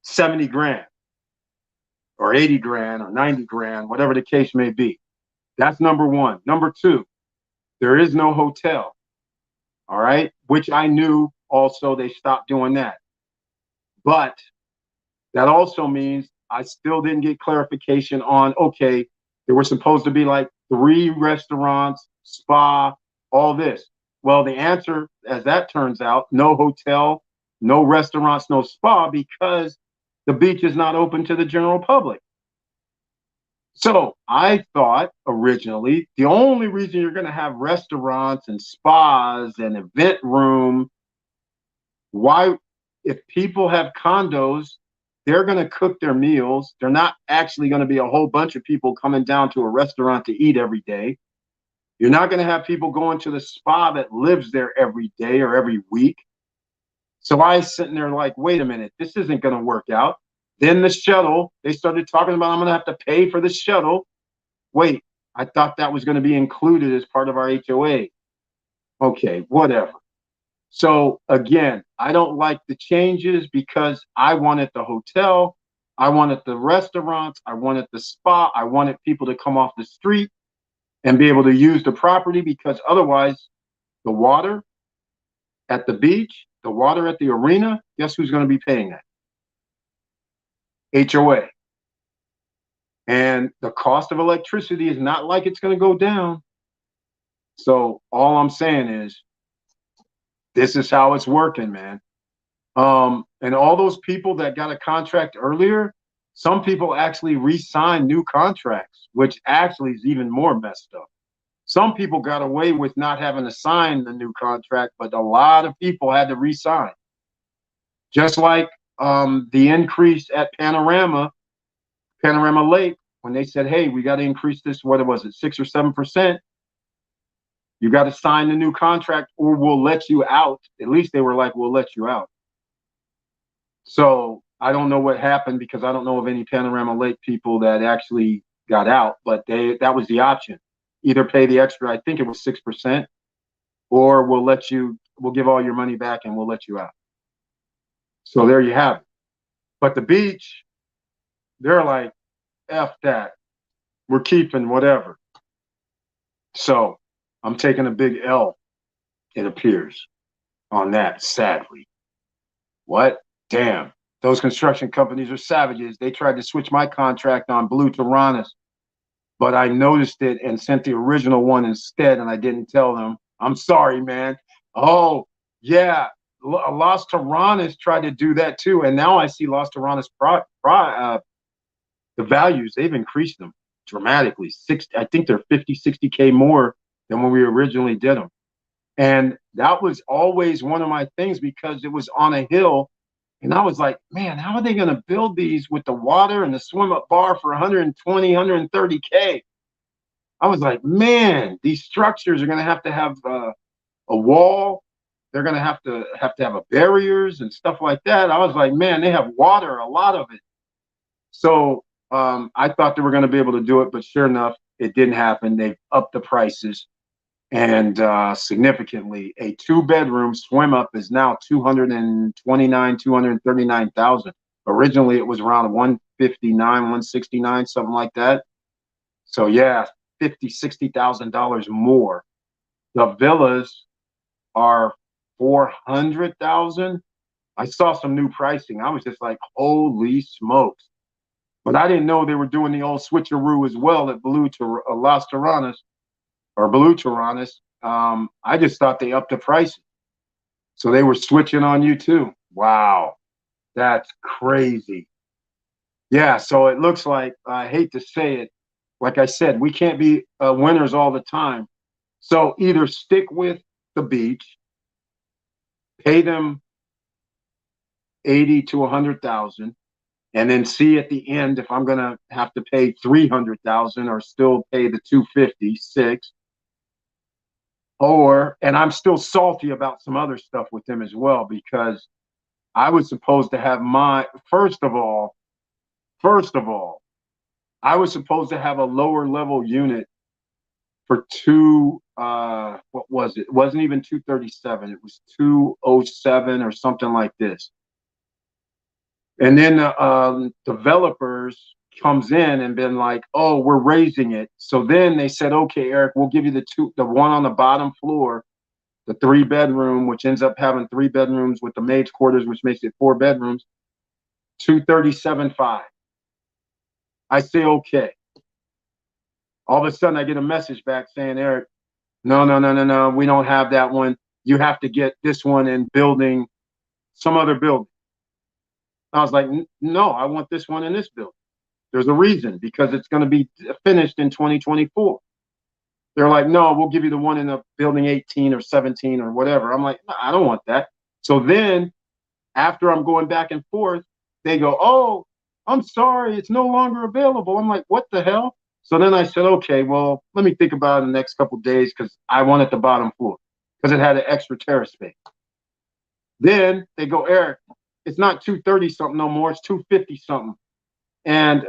70 grand or 80 grand or 90 grand, whatever the case may be. That's number one. Number two, there is no hotel. All right. Which I knew also they stopped doing that. But that also means I still didn't get clarification on, okay, there were supposed to be like 3 restaurants, spa, all this. Well, the answer, as that turns out, no hotel, no restaurants, no spa, because the beach is not open to the general public. So I thought originally the only reason you're going to have restaurants and spas and event room, why, if people have condos, they're going to cook their meals. They're not actually going to be a whole bunch of people coming down to a restaurant to eat every day. You're not going to have people going to the spa that lives there every day or every week. So I was sitting there like, wait a minute, this isn't going to work out. Then the shuttle, they started talking about, I'm going to have to pay for the shuttle. Wait, I thought that was going to be included as part of our HOA. Okay, whatever. So again, I don't like the changes because I wanted the hotel, I wanted the restaurants, I wanted the spa, I wanted people to come off the street and be able to use the property, because otherwise the water at the beach, the water at the arena, guess who's going to be paying that? HOA. And the cost of electricity is not like it's going to go down. So all I'm saying is, this is how it's working, man. And all those people that got a contract earlier, some people actually re-signed new contracts, which actually is even more messed up. Some people got away with not having to sign the new contract, but a lot of people had to re-sign. Just like the increase at Panorama Lake, when they said, hey, we got to increase this, what was it, 6 or 7%? You got to sign the new contract or we'll let you out. At least they were like, we'll let you out. So I don't know what happened, because I don't know of any Panorama Lake people that actually got out, but that was the option. Either pay the extra, I think it was 6%, or we'll give all your money back and we'll let you out. So there you have it. But the beach, they're like, F that. We're keeping whatever. So I'm taking a big L, it appears, on that, sadly. What? Damn. Those construction companies are savages. They tried to switch my contract on Blue Taranis, but I noticed it and sent the original one instead, and I didn't tell them. I'm sorry, man. Oh, yeah. Las Taranas tried to do that too, and now I see Las Taranas the values, they've increased them dramatically. I think they're 50, 60K more than when we originally did them. And that was always one of my things, because it was on a hill. And I was like, man, how are they going to build these with the water and the swim up bar for 120, 130K? I was like, man, these structures are going to have a wall. They're going to have a barriers and stuff like that. I was like, man, they have water, a lot of it. So I thought they were going to be able to do it, but sure enough, it didn't happen. They upped the prices, and significantly. A 2-bedroom swim up is now 229, 239,000. Originally, it was around 159, 169, something like that. So yeah, $50,000, $60,000 more. The villas are 400,000. I saw some new pricing. I was just like, holy smokes. But I didn't know they were doing the old switcheroo as well at Las Taranas or Blue Taranas. I just thought they upped the price. So they were switching on you too. Wow. That's crazy. Yeah, so it looks like, I hate to say it, like I said, we can't be winners all the time. So either stick with the beach, pay them 80 to 100,000, and then see at the end if I'm gonna have to pay 300,000 or still pay the 256. And I'm still salty about some other stuff with them as well, because I was supposed to have first of all, I was supposed to have a lower level unit for two, what was it? It wasn't even 237. It was 207 or something like this. And then developers comes in and been like, oh, we're raising it. So then they said, okay, Eric, we'll give you the one on the bottom floor, the 3-bedroom, which ends up having 3 bedrooms with the maid's quarters, which makes it 4 bedrooms, 237.5. I say, okay. All of a sudden I get a message back saying, Eric, no, we don't have that one. You have to get this one in building, some other building. I was like, no, I want this one in this building. There's a reason, because it's going to be finished in 2024. They're like, no, we'll give you the one in the building 18 or 17 or whatever. I'm like, no, I don't want that. So then after I'm going back and forth, they go, oh, I'm sorry, it's no longer available. I'm like, what the hell? So then I said, okay, well, let me think about it in the next couple of days, because I wanted the bottom floor because it had an extra terrace space. Then they go, Eric, it's not 230 something no more, it's 250 something. And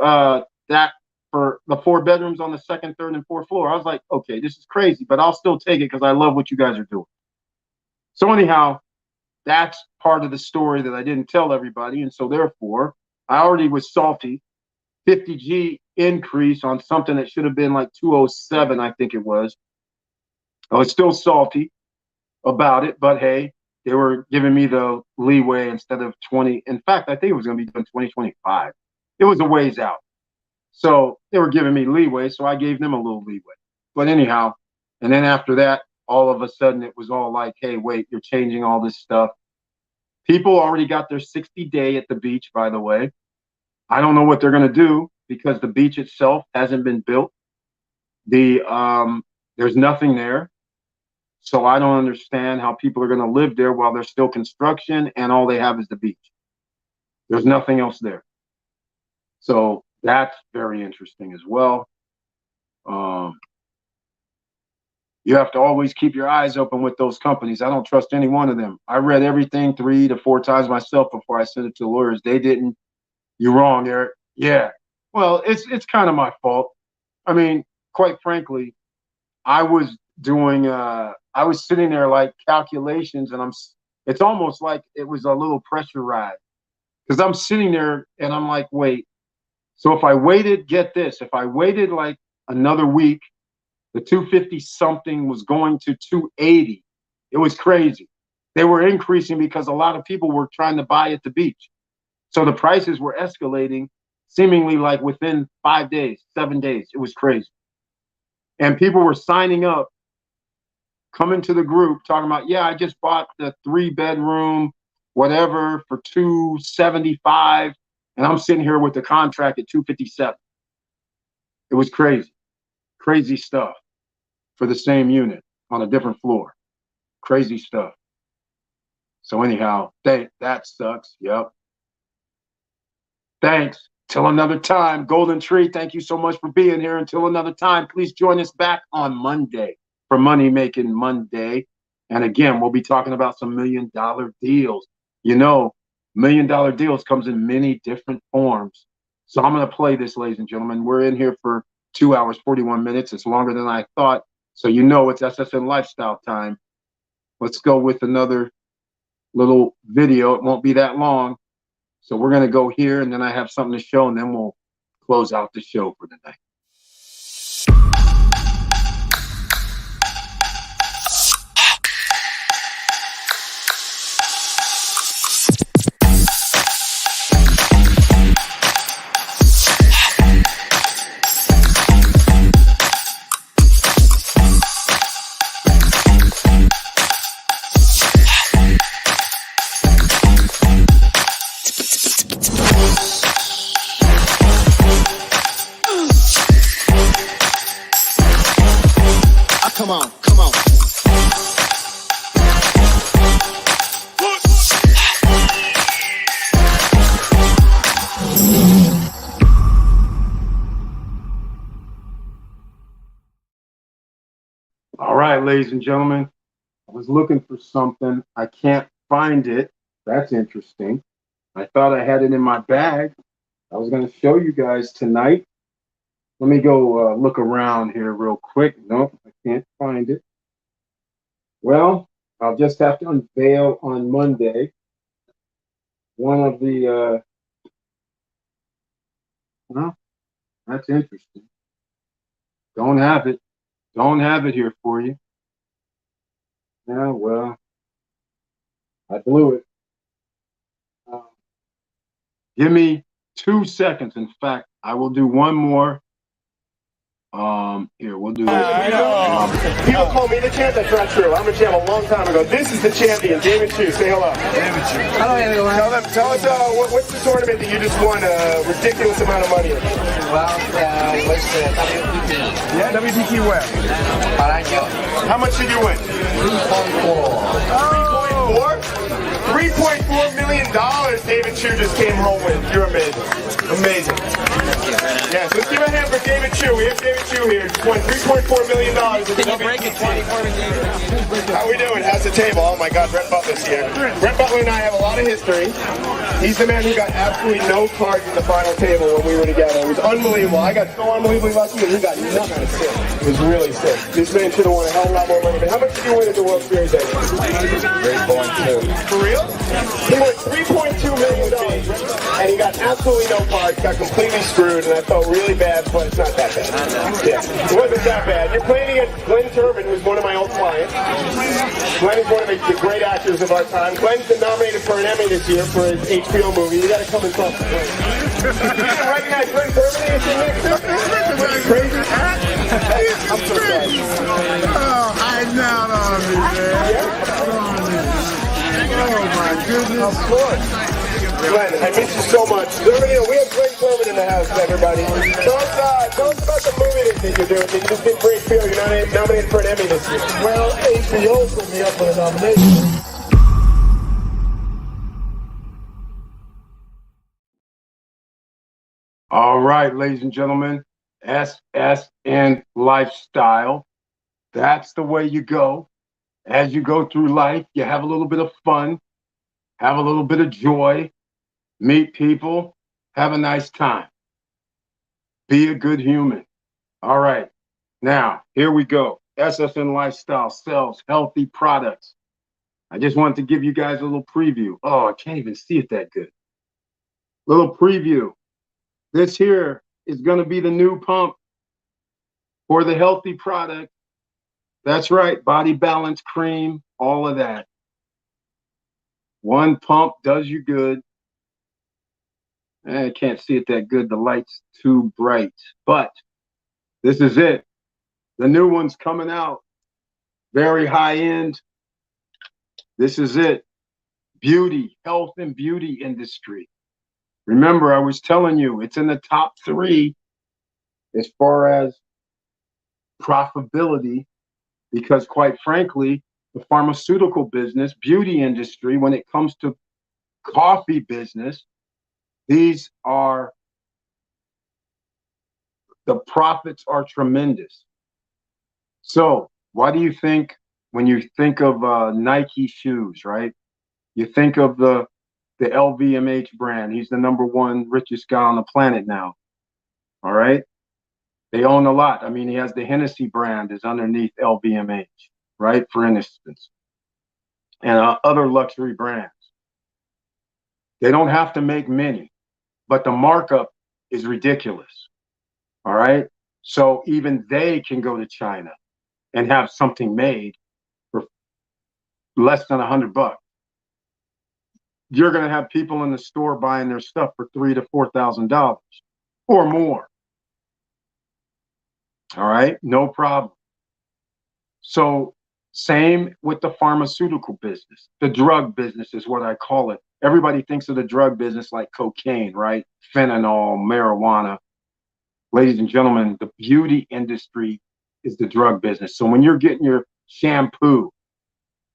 that for the 4 bedrooms on the second, third, and fourth floor. I was like, okay, this is crazy, but I'll still take it because I love what you guys are doing. So anyhow, that's part of the story that I didn't tell everybody. And so therefore, I already was salty. 50G increase on something that should have been like 207, I think it was. I was still salty about it, but hey, they were giving me the leeway instead of 20. In fact, I think it was going to be done 2025. It was a ways out. So they were giving me leeway, so I gave them a little leeway. But anyhow, and then after that, all of a sudden it was all like, hey, wait, you're changing all this stuff. People already got their 60-day at the beach, by the way. I don't know what they're going to do because the beach itself hasn't been built. There's nothing there. So I don't understand how people are going to live there while there's still construction and all they have is the beach. There's nothing else there. So that's very interesting as well. You have to always keep your eyes open with those companies. I don't trust any one of them. I read everything 3 to 4 times myself before I sent it to the lawyers. They didn't. You're wrong, Eric. Yeah. Well, it's kind of my fault. I mean, quite frankly, I was sitting there like calculations, and it's almost like it was a little pressure ride, because I'm sitting there and I'm like, wait, so if I waited, get this, if I waited like another week, the 250 something was going to 280. It was crazy. They were increasing because a lot of people were trying to buy at the beach. So the prices were escalating seemingly like within 5 days, 7 days. It was crazy. And people were signing up, coming to the group, talking about, yeah, I just bought the 3-bedroom, whatever, for 275. And I'm sitting here with the contract at 257. It was crazy. Crazy stuff for the same unit on a different floor. Crazy stuff. So anyhow, that sucks. Yep. Thanks. Till another time. Golden Tree, thank you so much for being here. Until another time, please join us back on Monday for Money Making Monday. And again, we'll be talking about some $1 million deals. You know, $1 million deals comes in many different forms. So I'm going to play this, ladies and gentlemen. We're in here for 2 hours, 41 minutes. It's longer than I thought. So you know it's SSN Lifestyle time. Let's go with another little video. It won't be that long. So we're going to go here, and then I have something to show, and then we'll close out the show for the night. Come on, come on. All right, ladies and gentlemen, I was looking for something. I can't find it. That's interesting. I thought I had it in my bag. I was going to show you guys tonight. Let me go look around here real quick. Nope, I Can't find it. Well, I'll just have to unveil on Monday one of the, well, that's interesting. Don't have it. Don't have it here for you. Yeah, well, I blew it. Give me 2 seconds. In fact, I will do one more. Here, we'll do this. People call me the champ. That's not true. I'm a champ a long time ago. This is the champion, David Chu. Say hello. David Chu. Hello, everyone. Tell us what's the tournament that you just won a ridiculous amount of money in? Well, what's the WPT? Yeah, WPT where? Paraño. How much did you win? 3.4. 3.4 million dollars. David Chu just came home with. You're amazing. Amazing. Yes, let's give a hand for David Chu. We have David Chu here. Just won $3.4 million. Can you break it? How we doing? How's the table? Oh my God, Brett Butler's here. Brett Butler and I have a lot of history. He's the man who got absolutely no cards at the final table when we were together. It was unbelievable. I got so unbelievably lucky, and he got nothing sick. It was really sick. This man should have won a hell of a lot more money. But how much did you win at the World Series, David? 3.2. For real? He won $3.2 million, and he got absolutely no cards, got completely screwed, and I felt really bad, but it's not that bad. Yeah, it wasn't that bad. You're playing against Glenn Turman, who's one of my old clients. Glenn is one of the great actors of our time. Glenn's been nominated for an Emmy this year for his HBO movie. You gotta come and talk to Glenn. You didn't recognize Glenn Turman as your next crazy? I'm so sorry. Oh, I down on me, man. Oh my goodness. Of course. Glenn, I miss you so much. Germany, we have Glenn Turman in the house, everybody. Tell us about the movie that you're doing. You just did great feel. You're nominated for an Emmy this year. Well, HBO put me up for the nomination. All right, ladies and gentlemen, SSN Lifestyle. That's the way you go. As you go through life, you have a little bit of fun, have a little bit of joy, meet people, have a nice time. Be a good human. All right, now, here we go. SSN Lifestyle sells healthy products. I just wanted to give you guys a little preview. Oh, I can't even see it that good. Little preview. This here is going to be the new pump for the healthy product. That's right, body balance cream, all of that. One pump does you good. I can't see it that good. The light's too bright. But this is it. The new one's coming out. Very high end. This is it. Beauty, health and beauty industry. Remember, I was telling you, it's in the top 3 as far as profitability, because quite frankly, the pharmaceutical business, beauty industry, when it comes to coffee business, the profits are tremendous. So why do you think when you think of Nike shoes, right? You think of the LVMH brand. He's the #1 richest guy on the planet now. All right. They own a lot. I mean, he has the Hennessy brand is underneath LVMH, right? For instance, and other luxury brands. They don't have to make many, but the markup is ridiculous. All right. So even they can go to China and have something made for less than $100. You're going to have people in the store buying their stuff for $3,000 to $4,000 or more. All right, no problem. So same with the pharmaceutical business. The drug business is what I call it. Everybody thinks of the drug business like cocaine, right? Fentanyl, marijuana. Ladies and gentlemen, the beauty industry is the drug business. So when you're getting your shampoo,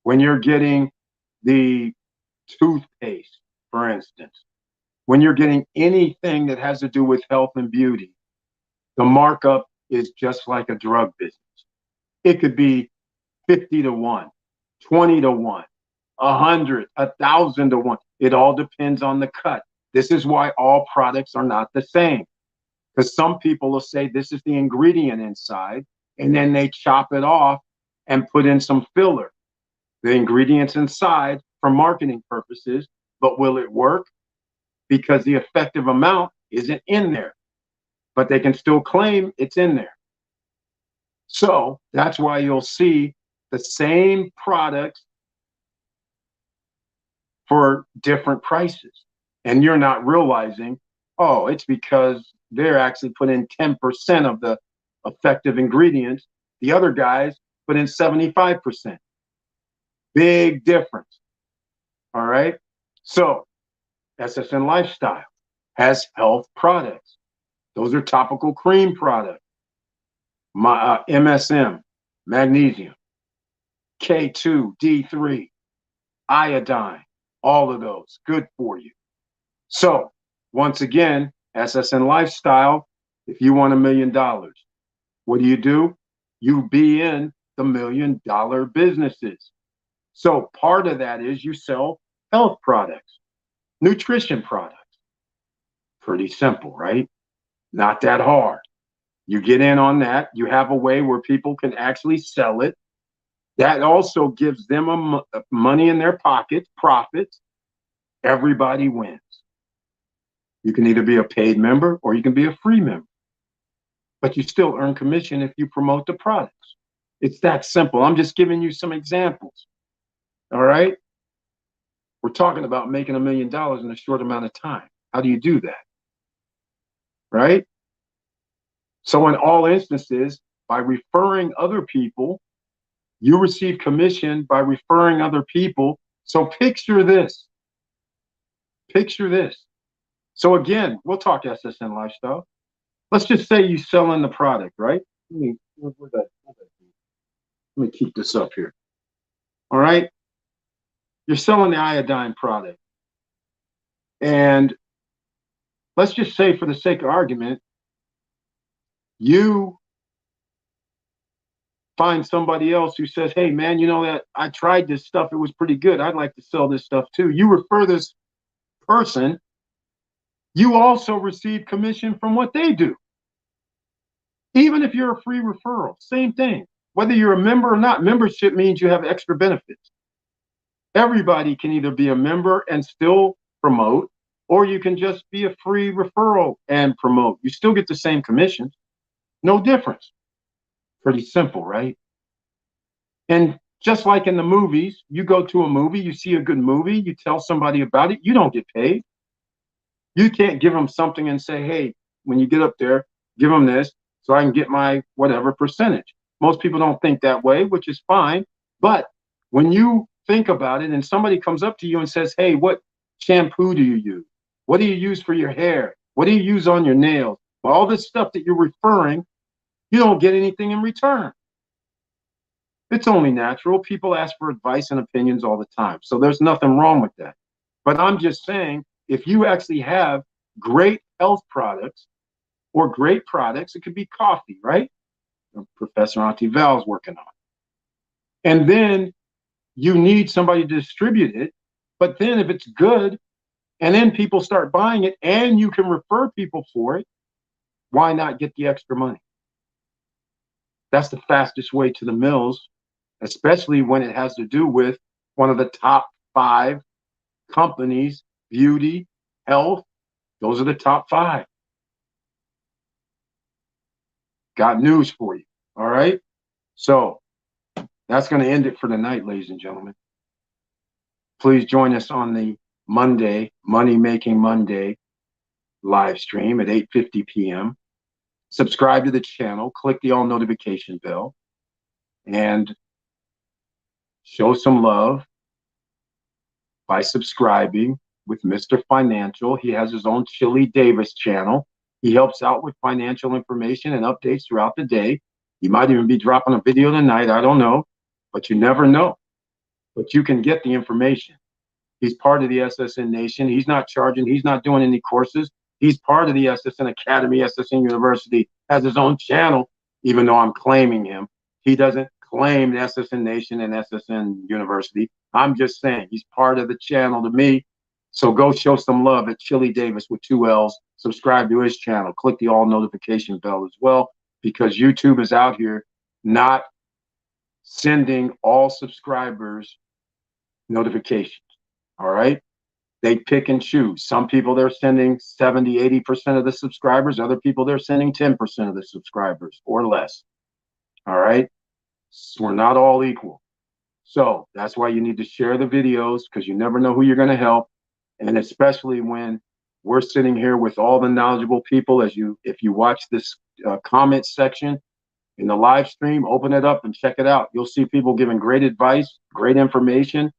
when you're getting the toothpaste, for instance, when you're getting anything that has to do with health and beauty, the markup is just like a drug business. It could be 50 to 1, 20 to 1, 100, 1,000 to 1. It all depends on the cut. This is why all products are not the same. Because some people will say this is the ingredient inside, and then they chop it off and put in some filler, the ingredients inside for marketing purposes. But will it work? Because the effective amount isn't in there, but they can still claim it's in there. So that's why you'll see the same products for different prices. And you're not realizing, oh, it's because they're actually put in 10% of the effective ingredients. The other guys put in 75%. Big difference. All right. So SSN Lifestyle has health products. Those are topical cream products. MSM, magnesium, K2, D3, iodine, all of those good for you. So once again, SSN Lifestyle, if you want $1 million, what do? You be in the $1 million businesses. So part of that is you sell health products, nutrition products. Pretty simple, right? Not that hard. You get in on that. You have a way where people can actually sell it. That also gives them money in their pockets, profits. Everybody wins. You can either be a paid member or you can be a free member. But you still earn commission if you promote the products. It's that simple. I'm just giving you some examples. All right? We're talking about making $1 million in a short amount of time. How do you do that? Right? So in all instances, by referring other people, you receive commission by referring other people. So picture this. Picture this. So again, we'll talk SSN Lifestyle. Let's just say you sell in the product, right? Let me keep this up here. All right? You're selling the iodine product. And let's just say, for the sake of argument, you find somebody else who says, hey, man, you know that I tried this stuff. It was pretty good. I'd like to sell this stuff too. You refer this person. You also receive commission from what they do. Even if you're a free referral, same thing. Whether you're a member or not, membership means you have extra benefits. Everybody can either be a member and still promote, or you can just be a free referral and promote. You still get the same commission. No difference. Pretty simple, right? And just like in the movies, you go to a movie, you see a good movie, you tell somebody about it, you don't get paid. You can't give them something and say, hey, when you get up there, give them this so I can get my whatever percentage. Most people don't think that way, which is fine. But when you think about it and somebody comes up to you and says, hey, what shampoo do you use? What do you use for your hair? What do you use on your nails? Well, all this stuff that you're referring, you don't get anything in return. It's only natural. People ask for advice and opinions all the time. So there's nothing wrong with that. But I'm just saying, if you actually have great health products or great products, it could be coffee, right? Professor Auntie Val's working on. And then you need somebody to distribute it. But then if it's good, and then people start buying it and you can refer people for it, why not get the extra money? That's the fastest way to the mills, especially when it has to do with one of the top 5 companies, beauty, health. Those are the top 5. Got news for you. All right. So that's going to end it for tonight, ladies and gentlemen. Please join us on the Monday, Money Making Monday live stream at 8:50 p.m. Subscribe to the channel, click the all notification bell, and show some love by subscribing with Mr. Financial. He has his own Chili Davis channel. He helps out with financial information and updates throughout the day. He might even be dropping a video tonight. I don't know, but you never know. But you can get the information. He's part of the SSN Nation. He's not charging. He's not doing any courses. He's part of the SSN Academy, SSN University, has his own channel, even though I'm claiming him. He doesn't claim the SSN Nation and SSN University. I'm just saying he's part of the channel to me. So go show some love at Chili Davis with 2 L's. Subscribe to his channel. Click the all notification bell as well, because YouTube is out here not sending all subscribers notifications. All right. They pick and choose. Some people they're sending 70, 80% of the subscribers. Other people they're sending 10% of the subscribers or less. All right. So we're not all equal. So that's why you need to share the videos, because you never know who you're going to help. And especially when we're sitting here with all the knowledgeable people, if you watch this comment section in the live stream, open it up and check it out. You'll see people giving great advice, great information,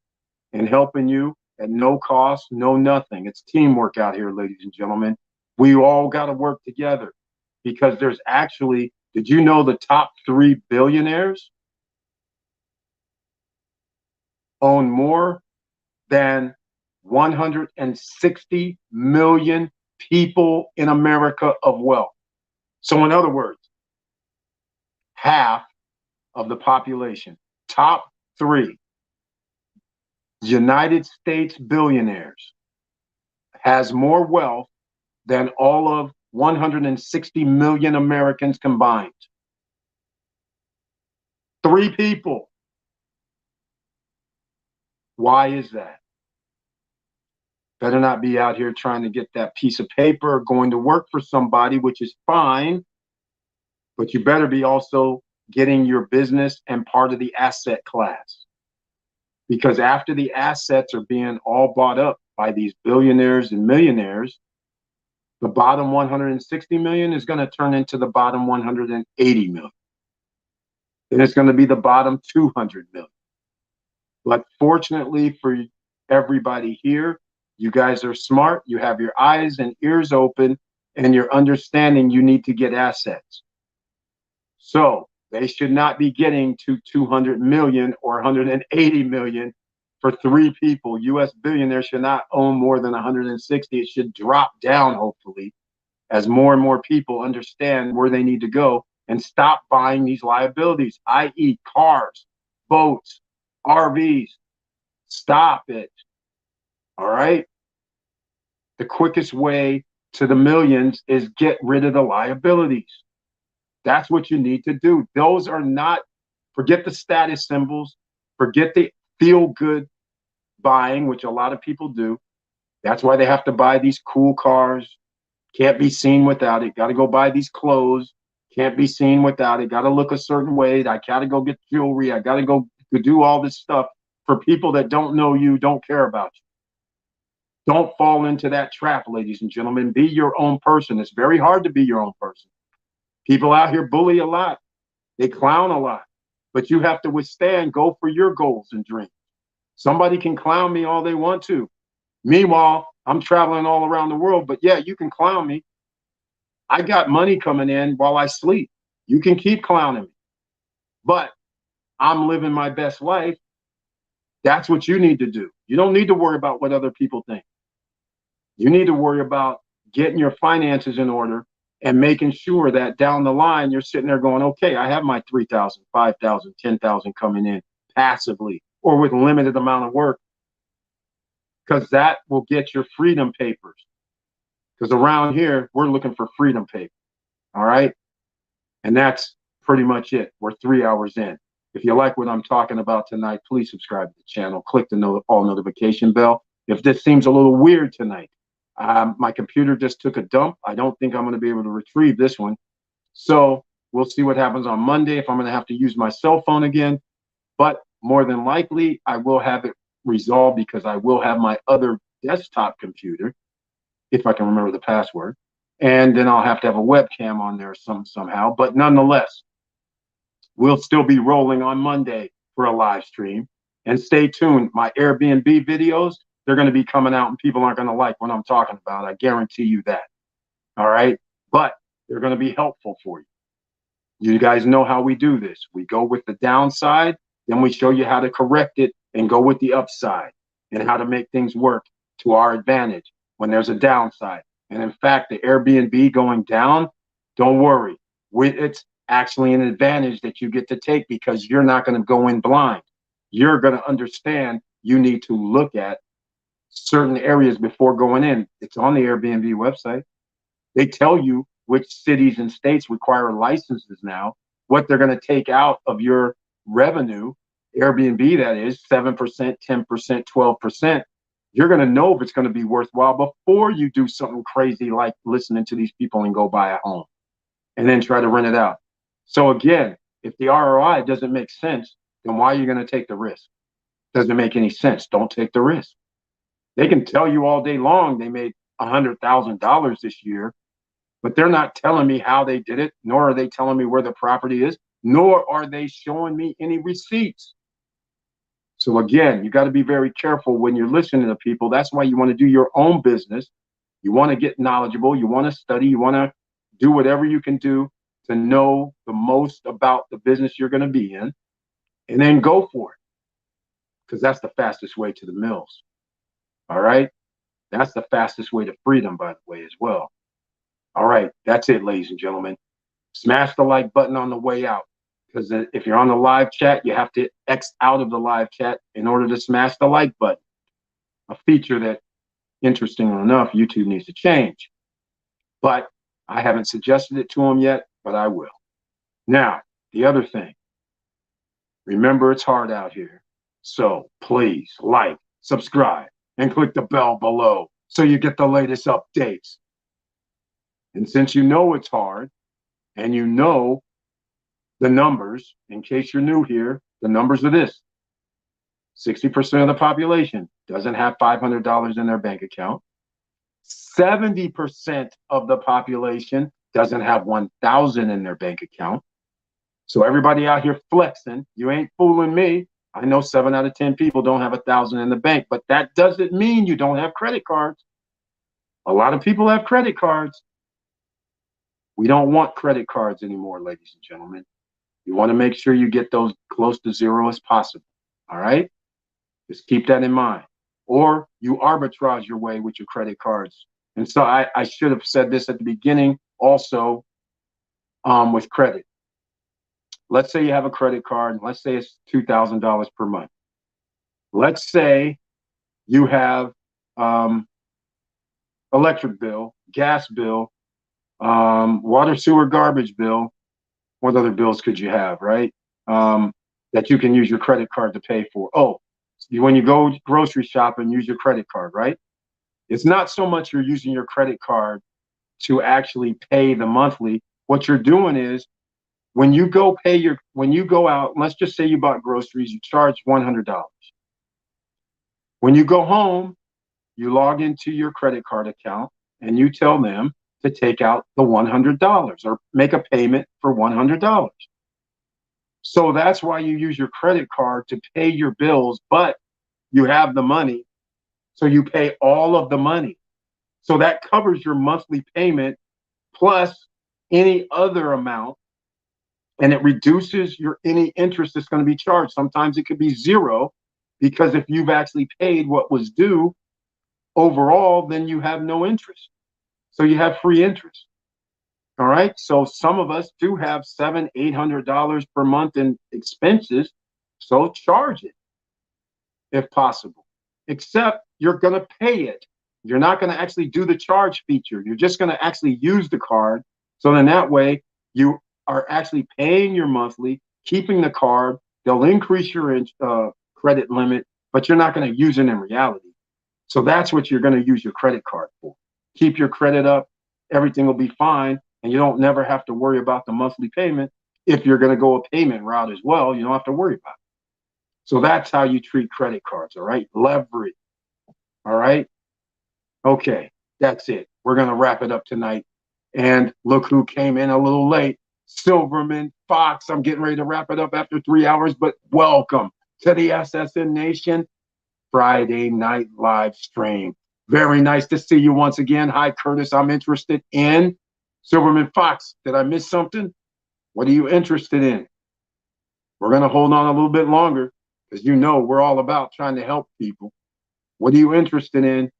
and helping you at no cost, no nothing. It's teamwork out here, ladies and gentlemen. We all got to work together, because there's actually, did you know the top 3 billionaires own more than 160 million people in America of wealth? So in other words, half of the population, top 3 United States billionaires, has more wealth than all of 160 million Americans combined. 3 people. Why is that? Better not be out here trying to get that piece of paper or going to work for somebody, which is fine, but you better be also getting your business and part of the asset class. Because after the assets are being all bought up by these billionaires and millionaires, the bottom 160 million is going to turn into the bottom 180 million. Then it's going to be the bottom 200 million. But fortunately for everybody here, you guys are smart. You have your eyes and ears open, and you're understanding you need to get assets. So they should not be getting to 200 million or 180 million for 3 people. U.S. billionaires should not own more than 160. It should drop down, hopefully, as more and more people understand where they need to go and stop buying these liabilities, i.e. cars, boats, RVs. Stop it. All right. The quickest way to the millions is get rid of the liabilities. That's what you need to do. Those are not, forget the status symbols, forget the feel good buying, which a lot of people do. That's why they have to buy these cool cars. Can't be seen without it. Got to go buy these clothes. Can't be seen without it. Got to look a certain way. I got to go get jewelry. I got to go do all this stuff for people that don't know you, don't care about you. Don't fall into that trap, ladies and gentlemen. Be your own person. It's very hard to be your own person. People out here bully a lot. They clown a lot. But you have to withstand, go for your goals and dreams. Somebody can clown me all they want to. Meanwhile, I'm traveling all around the world, but yeah, you can clown me. I got money coming in while I sleep. You can keep clowning me. But I'm living my best life. That's what you need to do. You don't need to worry about what other people think. You need to worry about getting your finances in order and making sure that down the line, you're sitting there going, okay, I have my 3,000, 5,000, 10,000 coming in passively or with limited amount of work, because that will get your freedom papers. Because around here, we're looking for freedom papers. All right. And that's pretty much it. We're 3 hours in. If you like what I'm talking about tonight, please subscribe to the channel. Click the all notification bell. If this seems a little weird tonight, my computer just took a dump. I don't think I'm going to be able to retrieve this one. So we'll see what happens on Monday if I'm going to have to use my cell phone again. But more than likely, I will have it resolved because I will have my other desktop computer, if I can remember the password. And then I'll have to have a webcam on there somehow. But nonetheless, we'll still be rolling on Monday for a live stream. And stay tuned. My Airbnb videos, they're going to be coming out and people aren't going to like what I'm talking about. I guarantee you that. All right. But they're going to be helpful for you. You guys know how we do this. We go with the downside, then we show you how to correct it and go with the upside and how to make things work to our advantage when there's a downside. And in fact, the Airbnb going down, don't worry. It's actually an advantage that you get to take because you're not going to go in blind. You're going to understand you need to look at certain areas before going in. It's on the Airbnb website. They tell you which cities and states require licenses now, what they're going to take out of your revenue, Airbnb, that is 7%, 10%, 12%, you're going to know if it's going to be worthwhile before you do something crazy like listening to these people and go buy a home and then try to rent it out. So again, if the ROI doesn't make sense, then why are you going to take the risk? Doesn't make any sense. Don't take the risk. They can tell you all day long they made $100,000 this year, but they're not telling me how they did it, nor are they telling me where the property is, nor are they showing me any receipts. So again, you got to be very careful when you're listening to people. That's why you want to do your own business. You want to get knowledgeable. You want to study. You want to do whatever you can do to know the most about the business you're going to be in, and then go for it, because that's the fastest way to the mills. All right? That's the fastest way to freedom, by the way, as well. All right, that's it, ladies and gentlemen. Smash the like button on the way out, because if you're on the live chat, you have to X out of the live chat in order to smash the like button, a feature that, interestingly enough, YouTube needs to change. But I haven't suggested it to them yet, but I will. Now, the other thing, remember it's hard out here. So please like, subscribe, and click the bell below so you get the latest updates. And since you know it's hard, and you know the numbers, in case you're new here, the numbers are this. 60% of the population doesn't have $500 in their bank account. 70% of the population doesn't have $1,000 in their bank account. So everybody out here flexing, you ain't fooling me. I know 7 out of 10 people don't have $1,000 in the bank, but that doesn't mean you don't have credit cards. A lot of people have credit cards. We don't want credit cards anymore, ladies and gentlemen. You want to make sure you get those close to zero as possible. All right? Just keep that in mind. Or you arbitrage your way with your credit cards. And so I should have said this at the beginning also with credit. Let's say you have a credit card. Let's say it's $2,000 per month. Let's say you have electric bill, gas bill, water, sewer, garbage bill. What other bills could you have, right? That you can use your credit card to pay for. Oh, when you go grocery shopping, use your credit card, right? It's not so much you're using your credit card to actually pay the monthly. What you're doing is when you go out, let's just say you bought groceries, you charge $100. When you go home, you log into your credit card account and you tell them to take out the $100 or make a payment for $100. So that's why you use your credit card to pay your bills, but you have the money, so you pay all of the money. So that covers your monthly payment plus any other amount, and it reduces your any interest that's going to be charged. Sometimes it could be zero, because if you've actually paid what was due overall, then you have no interest. So you have free interest. All right. So some of us do have $700, $800 per month in expenses. So charge it if possible, except you're going to pay it. You're not going to actually do the charge feature. You're just going to actually use the card. So then that way you are actually paying your monthly, keeping the card. They'll increase your credit limit, but you're not going to use it in reality. So that's what you're going to use your credit card for. Keep your credit up. Everything will be fine. And you don't never have to worry about the monthly payment. If you're going to go a payment route as well, you don't have to worry about it. So that's how you treat credit cards. All right. Leverage. All right. Okay. That's it. We're going to wrap it up tonight. And look who came in a little late. Silverman Fox. I'm getting ready to wrap it up after 3 hours, but welcome to the SSN Nation Friday night live stream. Very nice to see you once again. Hi, Curtis. I'm interested in Silverman Fox. Did I miss something? What are you interested in? We're going to hold on a little bit longer because you know we're all about trying to help people. What are you interested in?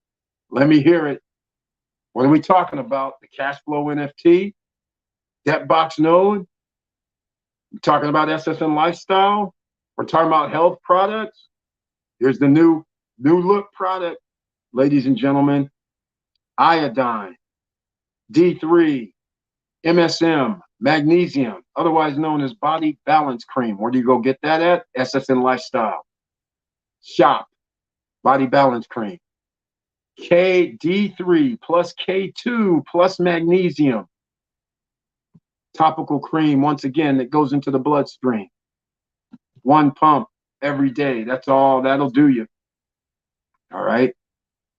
Let me hear it. What are we talking about? The cash flow NFT? Debt box node? We're talking about SSN lifestyle? We're talking about health products? Here's the new look product, ladies and gentlemen. Iodine, D3, MSM, Magnesium, otherwise known as Body Balance Cream. Where do you go get that at? SSN Lifestyle. Shop, Body Balance Cream. KD3 plus K2 plus magnesium. Topical cream, once again, that goes into the bloodstream. One pump every day. That's all. That'll do you. All right.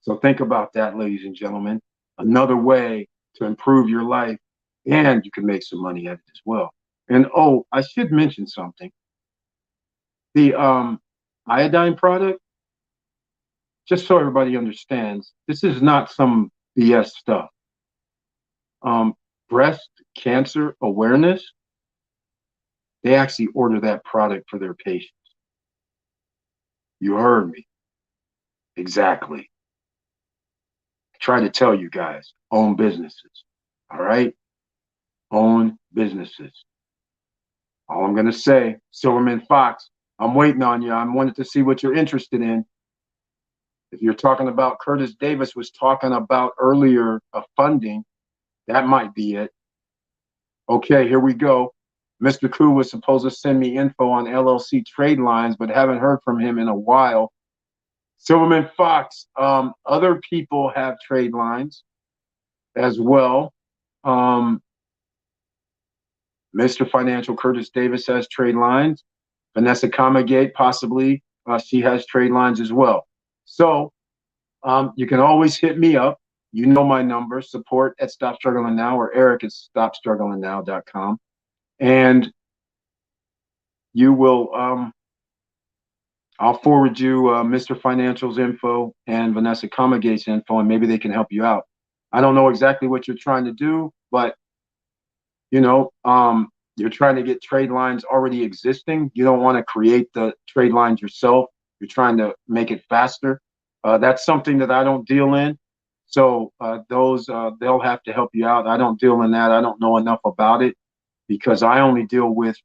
So think about that, ladies and gentlemen. Another way to improve your life, and you can make some money at it as well. And oh, I should mention something. The iodine product, just so everybody understands, this is not some BS stuff. Breast cancer awareness, they actually order that product for their patients. You heard me. Exactly. I try to tell you guys, own businesses. All right? Own businesses. All I'm going to say, Silverman Fox, I'm waiting on you. I wanted to see what you're interested in. If you're talking about Curtis Davis was talking about earlier funding, that might be it. Okay, here we go. Mr. Koo was supposed to send me info on LLC trade lines, but haven't heard from him in a while. Silverman Fox, other people have trade lines as well. Mr. Financial Curtis Davis has trade lines. Vanessa Comagate, possibly, she has trade lines as well. So you can always hit me up. You know my number, support at Stop Struggling Now, or Eric at StopStrugglingNow.com. And you will, I'll forward you Mr. Financial's info and Vanessa Comagate's info, and maybe they can help you out. I don't know exactly what you're trying to do, but, you know, you're trying to get trade lines already existing. You don't want to create the trade lines yourself. You're trying to make it faster. That's something that I don't deal in. So they'll have to help you out. I don't deal in that. I don't know enough about it because I only deal with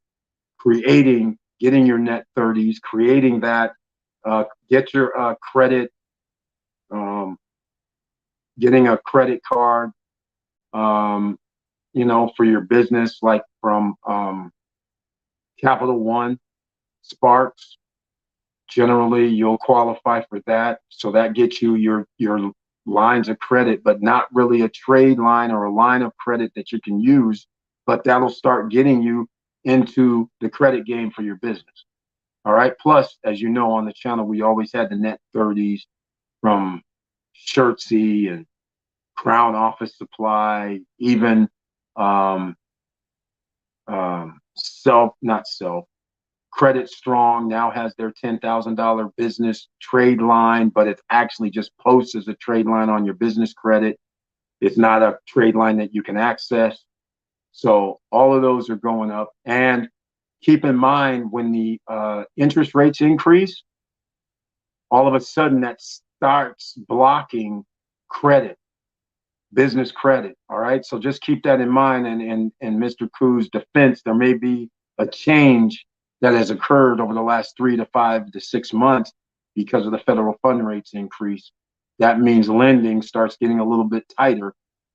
getting your net 30s, creating that, get your credit, getting a credit card, you know, for your business, like from Capital One, Sparks. Generally, you'll qualify for that. So that gets you your lines of credit, but not really a trade line or a line of credit that you can use, but that'll start getting you into the credit game for your business. All right. Plus, as you know, on the channel, we always had the net 30s from Shirtsy and Crown Office Supply, even Credit Strong now has their $10,000 business trade line, but it actually just posts as a trade line on your business credit. It's not a trade line that you can access. So all of those are going up. And keep in mind, when the interest rates increase, all of a sudden that starts blocking credit, business credit. All right. So just keep that in mind. And in Mr. Koo's defense, there may be a change that has occurred over the last 3 to 5 to 6 months because of the federal fund rates increase. That means lending starts getting a little bit tighter,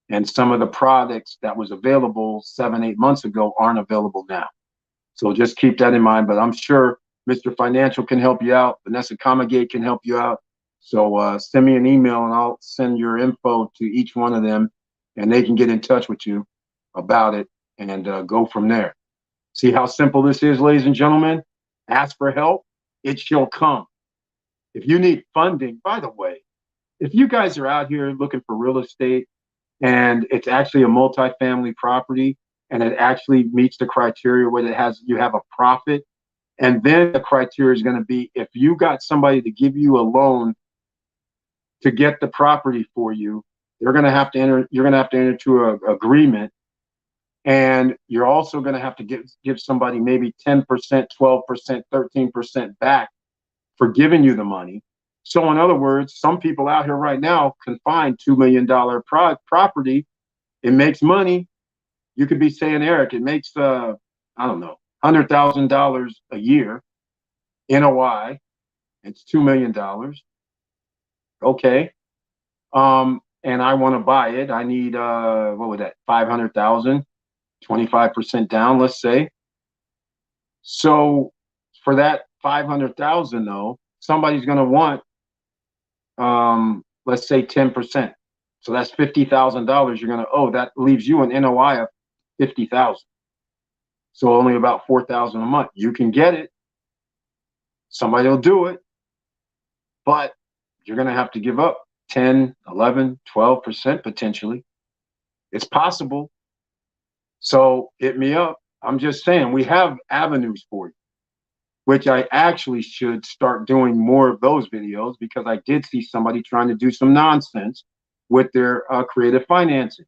and some of the products that was available 7, 8 months ago aren't available now. So just keep that in mind. But I'm sure Mr. Financial can help you out. Vanessa Comagate can help you out. So send me an email and I'll send your info to each one of them, and they can get in touch with you about it and go from there. See how simple this is, ladies and gentlemen? Ask for help, it shall come. If you need funding, by the way, if you guys are out here looking for real estate and it's actually a multifamily property and it actually meets the criteria where you have a profit, and then the criteria is going to be if you got somebody to give you a loan to get the property for you, you're going to have to enter into an agreement. And you're also going to have to give somebody maybe 10%, 12%, 13% back for giving you the money. So in other words, some people out here right now can find $2 million property. It makes money. You could be saying, Eric, it makes, I don't know, $100,000 a year. NOI, it's $2 million. Okay. And I want to buy it. I need, what was that, 500,000. 25% down, let's say. So for that 500,000 though, somebody's going to want, let's say 10%. So that's $50,000 you're going to owe. That leaves you an NOI of 50,000. So only about 4,000 a month. You can get it. Somebody will do it, but you're going to have to give up 10, 11, 12% potentially. It's possible. So hit me up. I'm just saying we have avenues for you, which I actually should start doing more of those videos, because I did see somebody trying to do some nonsense with their creative financing.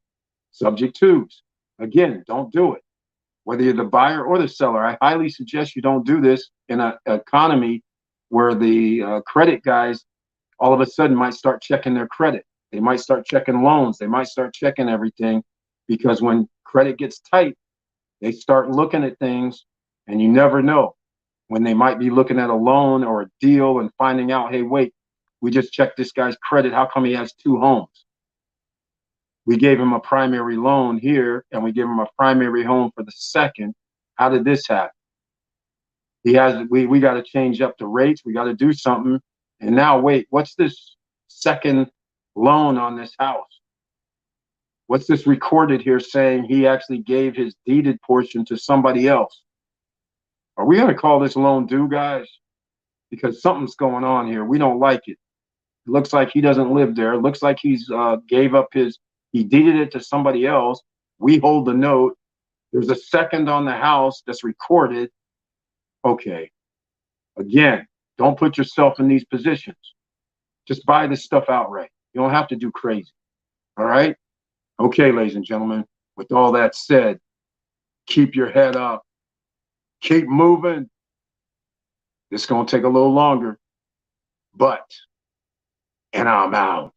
Subject twos. Again, don't do it. Whether you're the buyer or the seller, I highly suggest you don't do this in an economy where the credit guys all of a sudden might start checking their credit. They might start checking loans. They might start checking everything, because when credit gets tight, they start looking at things, and you never know when they might be looking at a loan or a deal and finding out, hey, wait, we just checked this guy's credit. How come he has 2 homes? We gave him a primary loan here, and we gave him a primary home for the second. How did this happen? We got to change up the rates. We got to do something. And now, wait, what's this second loan on this house? What's this recorded here saying he actually gave his deeded portion to somebody else? Are we going to call this loan due, guys? Because something's going on here. We don't like it. It looks like he doesn't live there. It looks like he's he deeded it to somebody else. We hold the note. There's a second on the house that's recorded. Okay. Again, don't put yourself in these positions. Just buy this stuff outright. You don't have to do crazy. All right? Okay, ladies and gentlemen, with all that said, keep your head up. Keep moving. This is going to take a little longer, and I'm out.